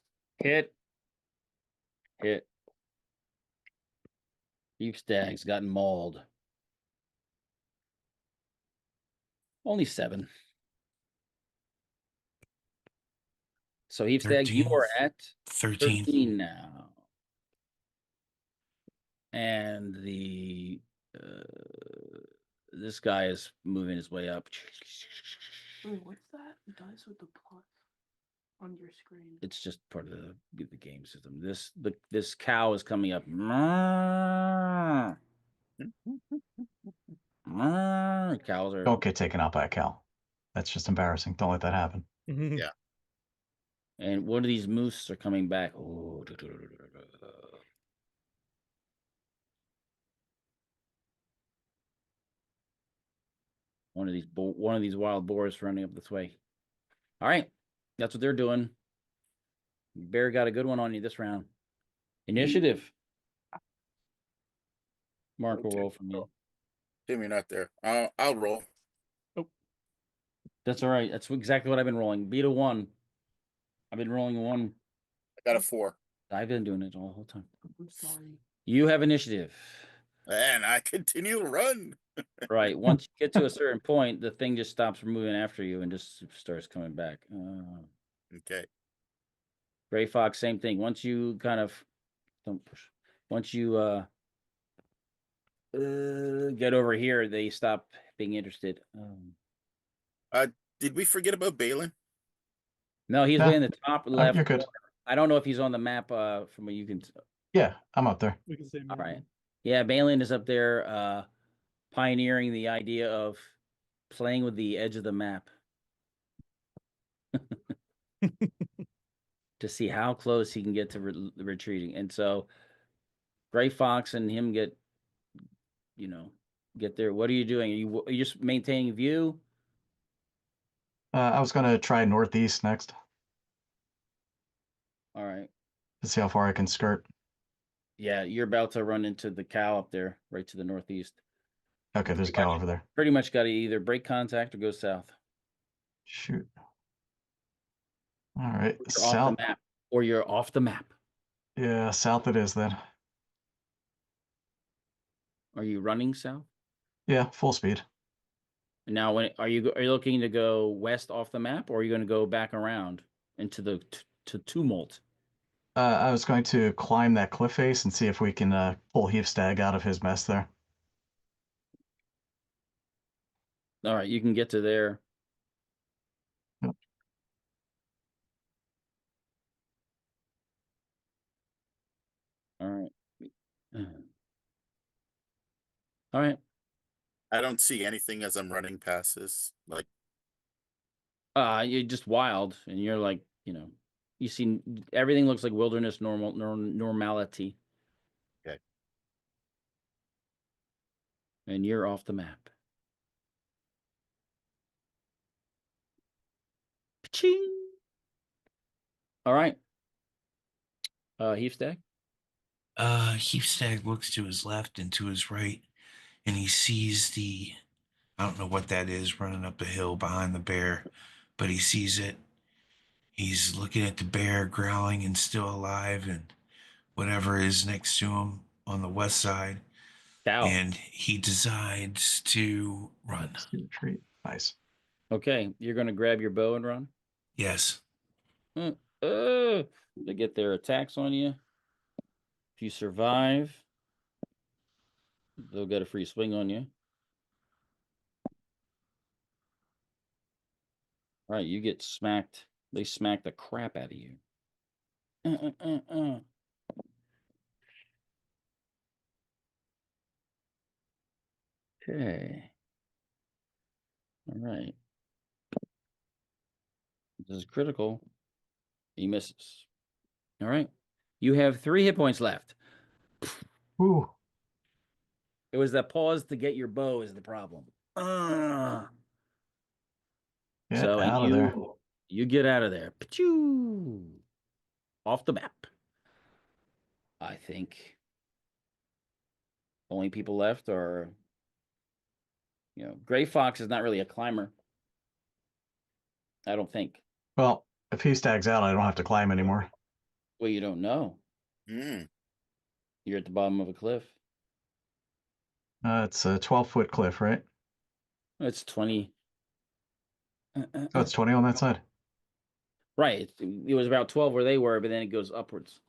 Deep Stag's gotten mauled. Only 7. So Heap Stag, you are at 13 now. And this guy is moving his way up. Wait, what's that dice with the plus on your screen? It's just part of the game system. This cow is coming up. Cows are. Don't get taken out by a cow. That's just embarrassing. Don't let that happen. Yeah. And one of these moose are coming back. Oh. One of these wild boars running up this way. All right, that's what they're doing. Bear got a good one on you this round. Initiative. Mark will roll for me. Tim, you're not there. I'll roll. Oh. That's all right. That's exactly what I've been rolling. Beat a 1. I've been rolling 1. I got a 4. I've been doing it all the whole time. I'm sorry. You have initiative. And I continue to run. Right. Once you get to a certain point, the thing just stops moving after you and just starts coming back. Okay. GREYHAWK, same thing. Once you kind of don't push. Once you get over here, they stop being interested. Did we forget about Balin? No, he's Yeah. way in the top left. You're good. I don't know if he's on the map from what you can. Yeah, I'm up there. We can see him. All right. Yeah, Balin is up there pioneering the idea of playing with the edge of the map to see how close he can get to retreating. And so GREYHAWK and him get there. What are you doing? Are you just maintaining view? I was gonna try northeast next All right. to see how far I can skirt. Yeah, you're about to run into the cow up there, right to the northeast. Okay, there's a cow over there. Pretty much got to either break contact or go south. Shoot. All right, You're south. off the map, or you're off the map. Yeah, south it is then. Are you running south? Yeah, full speed. And now, are you looking to go west off the map, or are you going to go back around into the to tumult? I was going to climb that cliff face and see if we can pull Heavstag out of his mess there. All right, you can get to there. Yep. All right. All right. I don't see anything as I'm running past this. Like, You're just wild, and you're like, you see everything looks like wilderness normality. Okay. And you're off the map. Ching. All right. Heavstag. Heavstag looks to his left and to his right, and he sees I don't know what that is running up a hill behind the bear, but he sees it. He's looking at the bear growling and still alive, and whatever is next to him on the west side. Cow. And he decides to run. Retreat. Nice. Okay, you're going to grab your bow and run? Yes. They get their attacks on you. If you survive, they'll get a free swing on you. All right, you get smacked. They smack the crap out of you. Okay. All right. This is critical. He misses. All right. You have 3 hit points left. Ooh. It was that pause to get your bow is the problem. Get So out of there. You get out of there. Pachoo! Off the map. I think only people left are, GREYHAWK is not really a climber. I don't think. Well, if he stags out, I don't have to climb anymore. Well, you don't know. You're at the bottom of a cliff. It's a 12-foot cliff, right? It's 20. Oh, it's 20 on that side. Right. It was about 12 where they were, but then it goes upwards.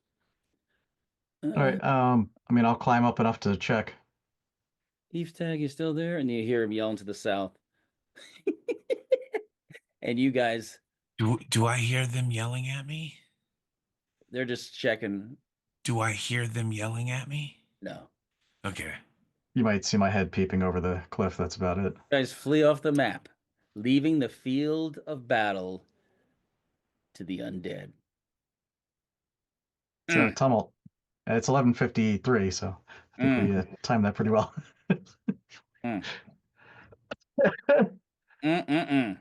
All right. I mean, I'll climb up enough to check. Heavstag is still there, and you hear him yelling to the south. And you guys. Do I hear them yelling at me? They're just checking. Do I hear them yelling at me? No. Okay. You might see my head peeping over the cliff. That's about it. You guys flee off the map, leaving the field of battle to the undead. So tumult. It's 11:53, so I think we timed that pretty well. It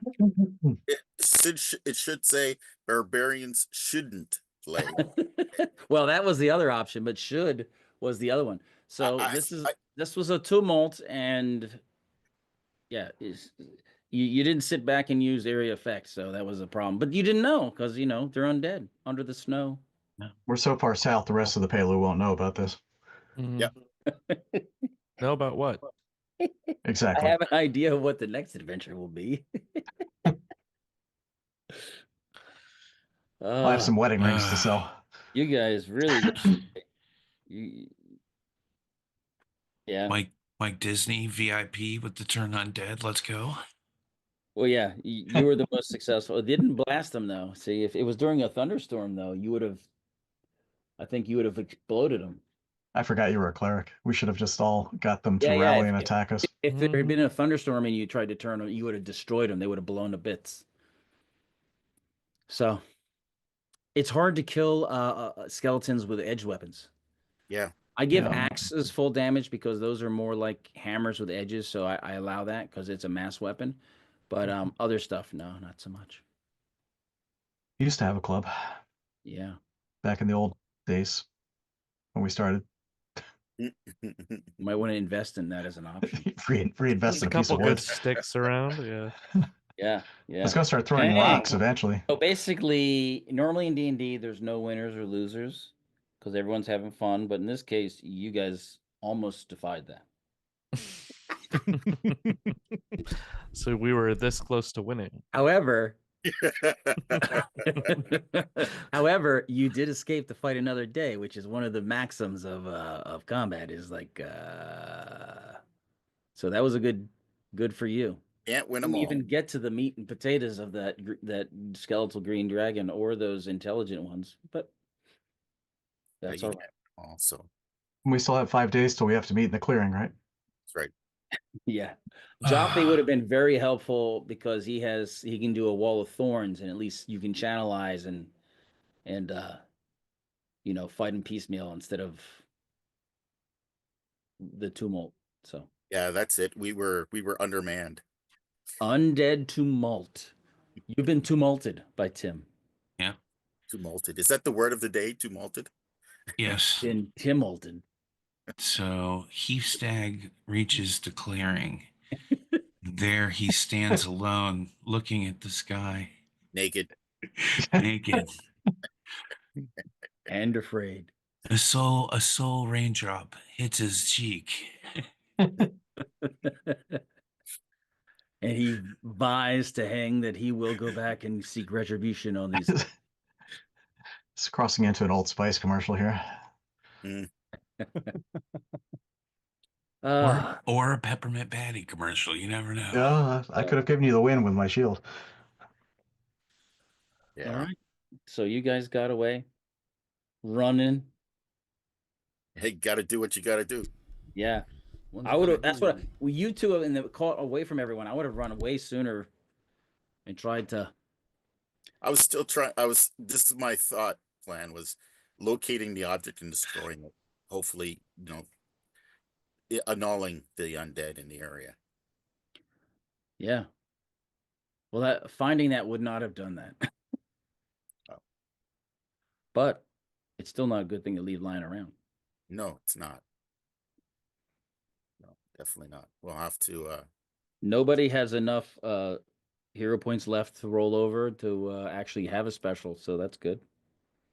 should say Barbarians shouldn't play. Well, that was the other option, but should was the other one. So this was a tumult, and Yeah, you didn't sit back and use area effects, so that was a problem. But you didn't know because they're undead under the snow. We're so far south, the rest of the Palu won't know about this. Yep. Know about what? Exactly. I have an idea of what the next adventure will be. I have some wedding rings to sell. You guys really, you, yeah. Mike Disney VIP with the turn undead. Let's go. Well, yeah, you were the most successful. It didn't blast them though. See, if it was during a thunderstorm though, I think you would have exploded them. I forgot you were a cleric. We should have just all got them to Yeah, rally yeah. and attack us. If there had been a thunderstorm and you tried to turn them, you would have destroyed them. They would have blown to bits. So it's hard to kill skeletons with edge weapons. Yeah. I give axes full damage because those are more like hammers with edges, so I allow that because it's a mass weapon. But other stuff, no, not so much. Used to have a club. Yeah. Back in the old days when we started. You might want to invest in that as an option. Reinvest in a piece of wood. Sticks around, yeah. Yeah, yeah. Let's go start throwing rocks eventually. So basically, normally in D&D, there's no winners or losers because everyone's having fun. But in this case, you guys almost defied that. So we were this close to winning. However, you did escape to fight another day, which is one of the maxims of combat. Is like, so that was a good for you. Can't win them all. Even get to the meat and potatoes of that skeletal green dragon or those intelligent ones, but that's all right. Also, we still have 5 days till we have to meet in the clearing, right? That's right. Yeah, Joffrey would have been very helpful because he can do a wall of thorns, and at least you can channelize and fight in piecemeal instead of the tumult. So yeah, that's it. We were undermanned. Undead tumult. You've been tumulted by Tim. Yeah. Tumulted. Is that the word of the day? Tumulted? Yes. Been tumulted. So Heathstag reaches the clearing. There he stands alone, looking at the sky. Naked. Naked. And afraid. A soul raindrop hits his cheek. And he vies to hang that he will go back and seek retribution on these. It's crossing into an Old Spice commercial here. Or a Peppermint Patty commercial. You never know. Yeah, I could have given you the win with my shield. Yeah. All right. So you guys got away, running. Hey, got to do what you got to do. Yeah. I would have. That's what you two have caught away from everyone. I would have run away sooner and tried to. I was still trying. This is my thought plan was locating the object and destroying it. Hopefully, annulling the undead in the area. Yeah. Well, finding that would not have done that. But it's still not a good thing to leave lying around. No, it's not. No, definitely not. We'll have to. Nobody has enough hero points left to roll over to actually have a special, so that's good.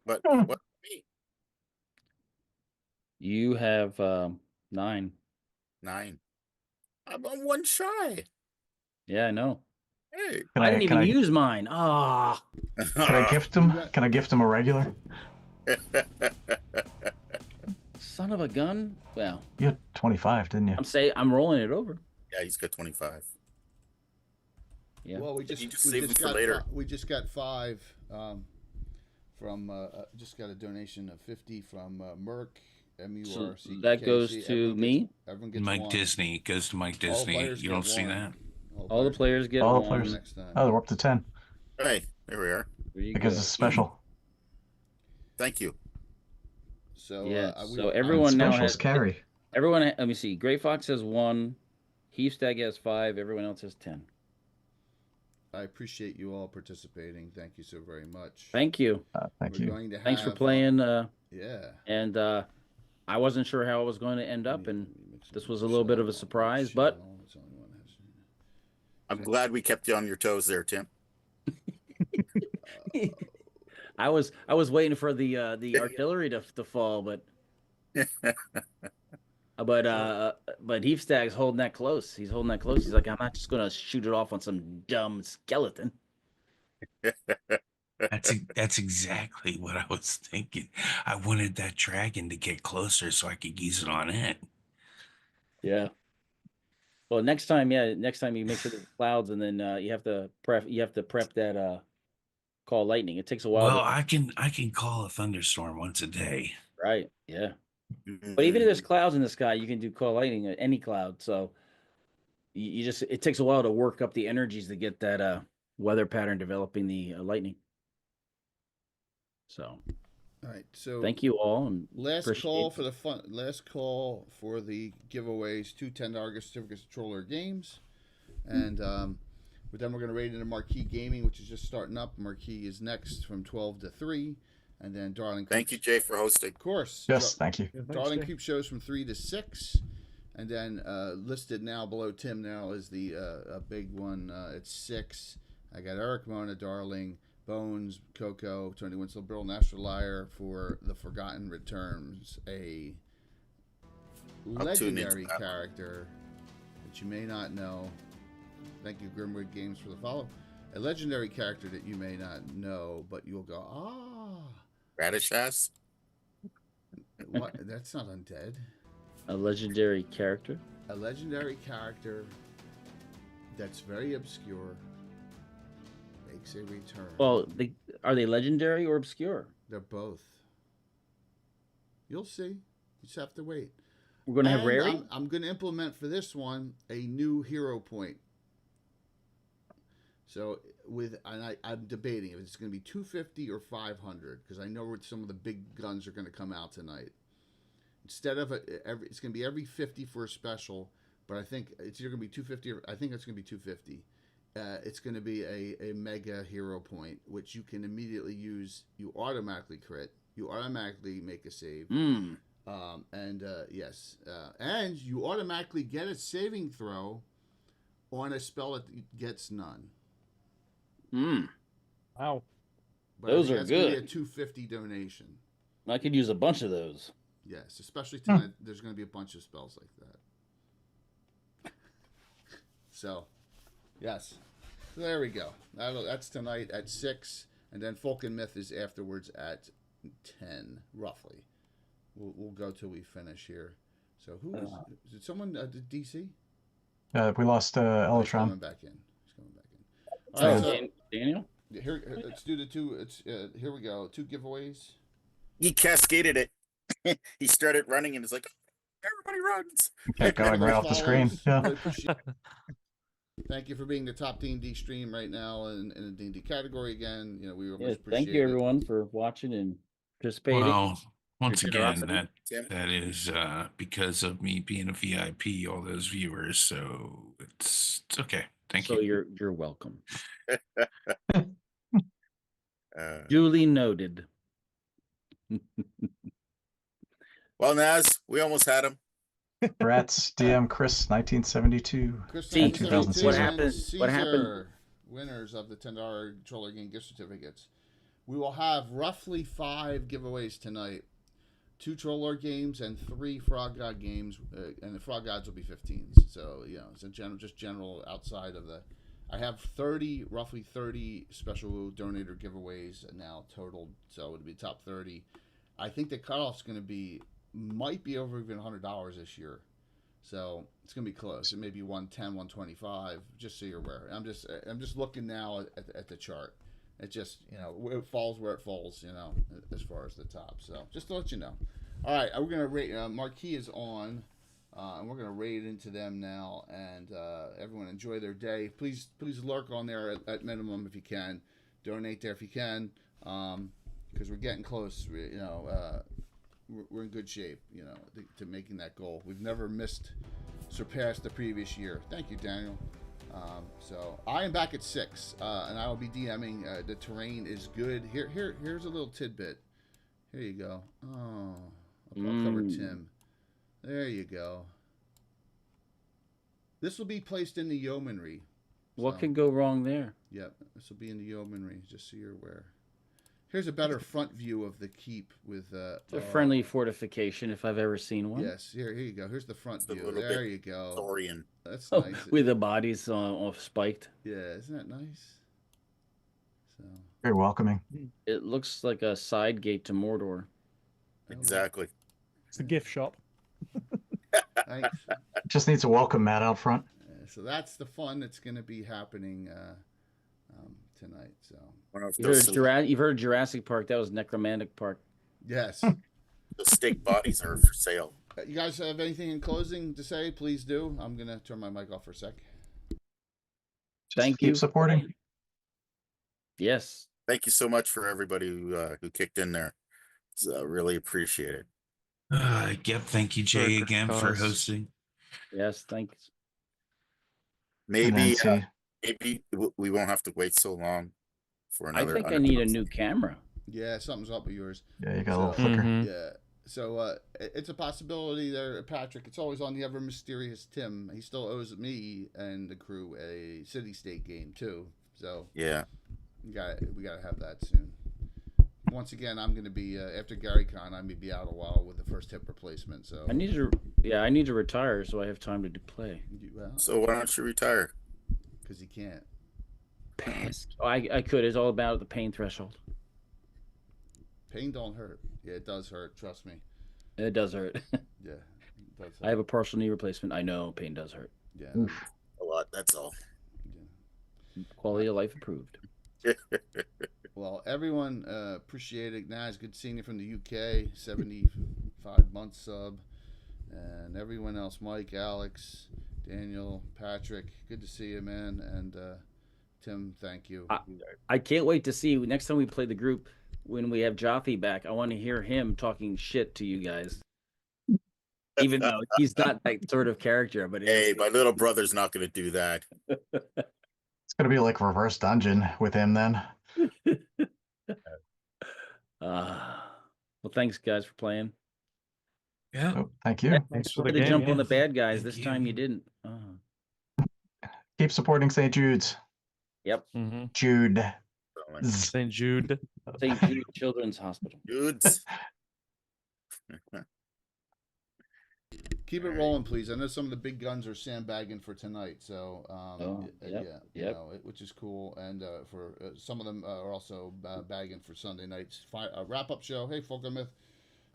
But what me? You have 9. 9. I'm on 1 shy. Yeah, I know. Hey, I didn't even use mine. Ah. Can I gift him? Can I gift him a regular? Son of a gun. Well, you had 25, didn't you? I'm rolling it over. Yeah, he's got 25. Yeah. Well, we just got 5 from just got a donation of 50 from Merc. So that goes to me. Everyone gets Mike 1. Disney goes to Mike Disney. You don't see that? All the players get all 1 the players. Next time. Oh, they're up to 10. Hey, there we are. Because it's special. Thank you. So yeah. So everyone now has carry. Everyone. Let me see. GREYHAWK has 1. Heathstag has 5. Everyone else has 10. I appreciate you all participating. Thank you so very much. Thank you. Thank you. Thanks for playing. Yeah. And I wasn't sure how it was going to end up, and this was a little bit of a surprise, but I'm glad we kept you on your toes there, Tim. I was waiting for the artillery to fall, but Heapstag's holding that close. He's holding that close. He's like, I'm not just gonna shoot it off on some dumb skeleton. That's exactly what I was thinking. I wanted that dragon to get closer so I could use it on it. Yeah. Well, next time you make sure there's clouds, and then you have to prep that call lightning. It takes a while Well, to I can call a thunderstorm once a day. right. Yeah. But even if there's clouds in the sky, you can do call lightning at any cloud. So you just it takes a while to work up the energies to get that weather pattern developing the lightning. So All right, so thank you all. And last call for the giveaways, two $10 gift certificates to Troller Games, and but then we're going to raid into Marquee Gaming, which is just starting up. Marquee is next from 12 to 3, and then Darling. Thank you, Jay, for hosting. Of course. Yes, thank you. Darling Creep shows from 3 to 6, and then listed now below Tim now is the a big one. It's 6. I got Eric Mona, Darling, Bones, Coco, Tony Winslow, Bill National Liar for The Forgotten Returns, a legendary character that you may not know. Thank you, Grimwood Games, for the follow. A legendary character that you may not know, but you'll go, Radish ass? What? That's not undead. A legendary character? A legendary character that's very obscure makes a return. Well, are they legendary or obscure? They're both. You'll see. You just have to wait. We're going to have rarity? I'm going to implement for this one a new hero point. So I'm debating if it's going to be 250 or 500 because I know some of the big guns are going to come out tonight. Instead of it's going to be every 50 for a special, but I think it's either going to be 250 or I think it's going to be 250. It's going to be a mega hero point, which you can immediately use. You automatically crit. You automatically make a save. Yes, and you automatically get a saving throw on a spell that gets none. Wow. But those are that's good. Gonna be a 250 donation. I could use a bunch of those. Yes, especially tonight. There's going to be a bunch of spells like that. So, yes. So there we go. That's tonight at 6, and then Folk and Myth is afterwards at 10, roughly. We'll go till we finish here. So who is it? Someone did DC? We lost Elytron. He's coming back in. All right, so Daniel. Here, let's do the two. Here we go. 2 giveaways. He cascaded it. He started running and it's like, everybody runs. Kept going right off the screen. Yeah. Really thank you for being the top D&D stream right now in the D&D category again. You know, we really appreciate thank you everyone for watching and participating. Well, once again, that is because of me being a VIP, all those viewers. So it's okay. Thank you. So you're welcome. Duly noted. Well, Naz, we almost had him. Rats DM Chris 1972. Chris, 2006. What happened? Winners of the $10 Troller Game gift certificates. We will have roughly 5 giveaways tonight. 2 Troller games and 3 Frog God games, and the Frog Gods will be 15s. So it's a general outside of the. I have roughly 30 special donator giveaways now totaled, so it'll be top 30. I think the cutoff's going to might be over even $100 this year, so it's going to be close. It may be 110, 125. Just so you're aware. I'm just looking now at the chart. It just it falls where it falls. As far as the top. So just to let you know. All right, we're going to rate. Marquee is on. And we're going to raid into them now, and everyone enjoy their day. Please lurk on there at minimum if you can. Donate there if you can, because we're getting close. We're in good shape, to making that goal. We've never surpassed the previous year. Thank you, Daniel. So I am back at 6, and I will be DMing. The terrain is good. Here's a little tidbit. Here you go. Oh, I'll cover Tim. There you go. This will be placed in the yeomanry. What So, could go wrong there? Yep, this will be in the yeomanry, just so you're aware. Here's a better front view of the keep with It's a friendly fortification if I've ever seen one. Yes, here you go. Here's the front It's a view. little There bit you go. Victorian. That's Oh, nice. with the bodies off spiked. Yeah, isn't that nice? So Very welcoming. It looks like a side gate to Mordor. Exactly. It's a gift shop. thanks. Just needs a welcome mat out front. So that's the fun that's going to be happening tonight. So You've heard of Jurassic Park. That was Necromantic Park. yes, The steak bodies are for sale. you guys have anything in closing to say? Please do. I'm going to turn my mic off for a sec. Thank Keep you. supporting. Yes. Thank you so much for everybody who kicked in there. It's, really appreciate it. Yep. Thank you, Jay, again for hosting. Yes, thanks. Maybe see. maybe we won't have to wait so long for I another. think I need a new camera. Yeah, something's up with yours. Yeah, you got a little flicker. Yeah. So it's a possibility there, Patrick. It's always on the ever mysterious Tim. He still owes me and the crew a city-state game too. So yeah, we got to have that soon. Once again, I'm going to be after GaryCon. I may be out a while with the first hip replacement. So I need to retire so I have time to play. So why don't you retire? Because he can't. Pass. Oh, I could. It's all about the pain threshold. Pain don't hurt. Yeah, it does hurt. Trust me. It does hurt. Yeah, it does hurt. I have a partial knee replacement. I know pain does hurt. Yeah, a lot. That's all. Yeah. Quality of life improved. Well, everyone, appreciate it. Naz, good seeing you from the UK. 75-month sub, and everyone else. Mike, Alex, Daniel, Patrick. Good to see you, man. And Tim, thank you. I can't wait to see next time we play the group when we have Jaffe back. I want to hear him talking shit to you guys. Even though he's not that sort of character, but hey, my little brother's not going to do that. It's going to be like reverse dungeon with him then. Well, thanks guys for playing. Yeah. Oh, thank you. Thanks for Way the to game. jump on the bad guys. Thank This time you. you didn't. Keep supporting St. Jude's. Yep. Jude. St. Jude. St. Jude Children's Hospital. Dudes. Keep it rolling, please. I know some of the big guns are sandbagging for tonight, so you know, which is cool. And for some of them are also bagging for Sunday night's wrap-up show. Hey, Folk and Myth,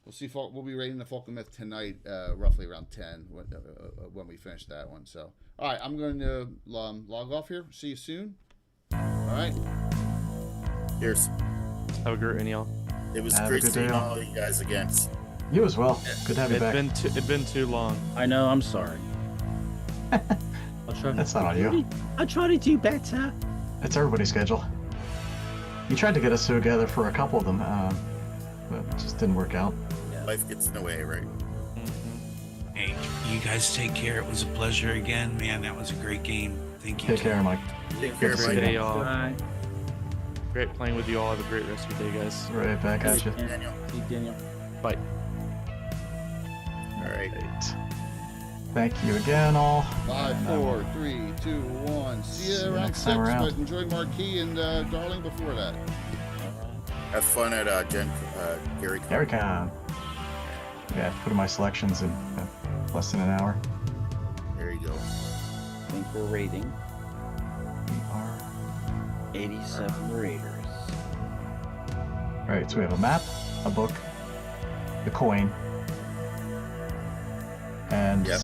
we'll see. We'll be rating the Folk and Myth tonight, roughly around 10 when we finish that one. So, all right, I'm going to log off here. See you soon. All right. Cheers. Have a great one, y'all. It was Have a great good seeing day, all you guys again. You as well. Good to have you back. It'd been too long. I know. I'm sorry. I'll try. That's not on you. I'll try to do better. It's everybody's schedule. You tried to get us together for a couple of them, but it just didn't work out. Life gets in the way, right? Hey, you guys take care. It was a pleasure again, man. That was a great game. Thank you. Take care, Mike. Take Good care, to see everybody. you. y'all. Bye. Great playing with you all. Have a great rest of your day, guys. Right back at you. Daniel. See you, Daniel. Bye. All right. Great. Thank you again, all. 5, 4, 3, 2, 1. See you around next 6. time around. But enjoy Marquee and Darling before that. Have fun at Gary. GaryCon. Yeah, put in my selections in less than an hour. There you go. I think we're rating We are. 87 Raiders. All right, so we have a map, a book, the coin, and Yep.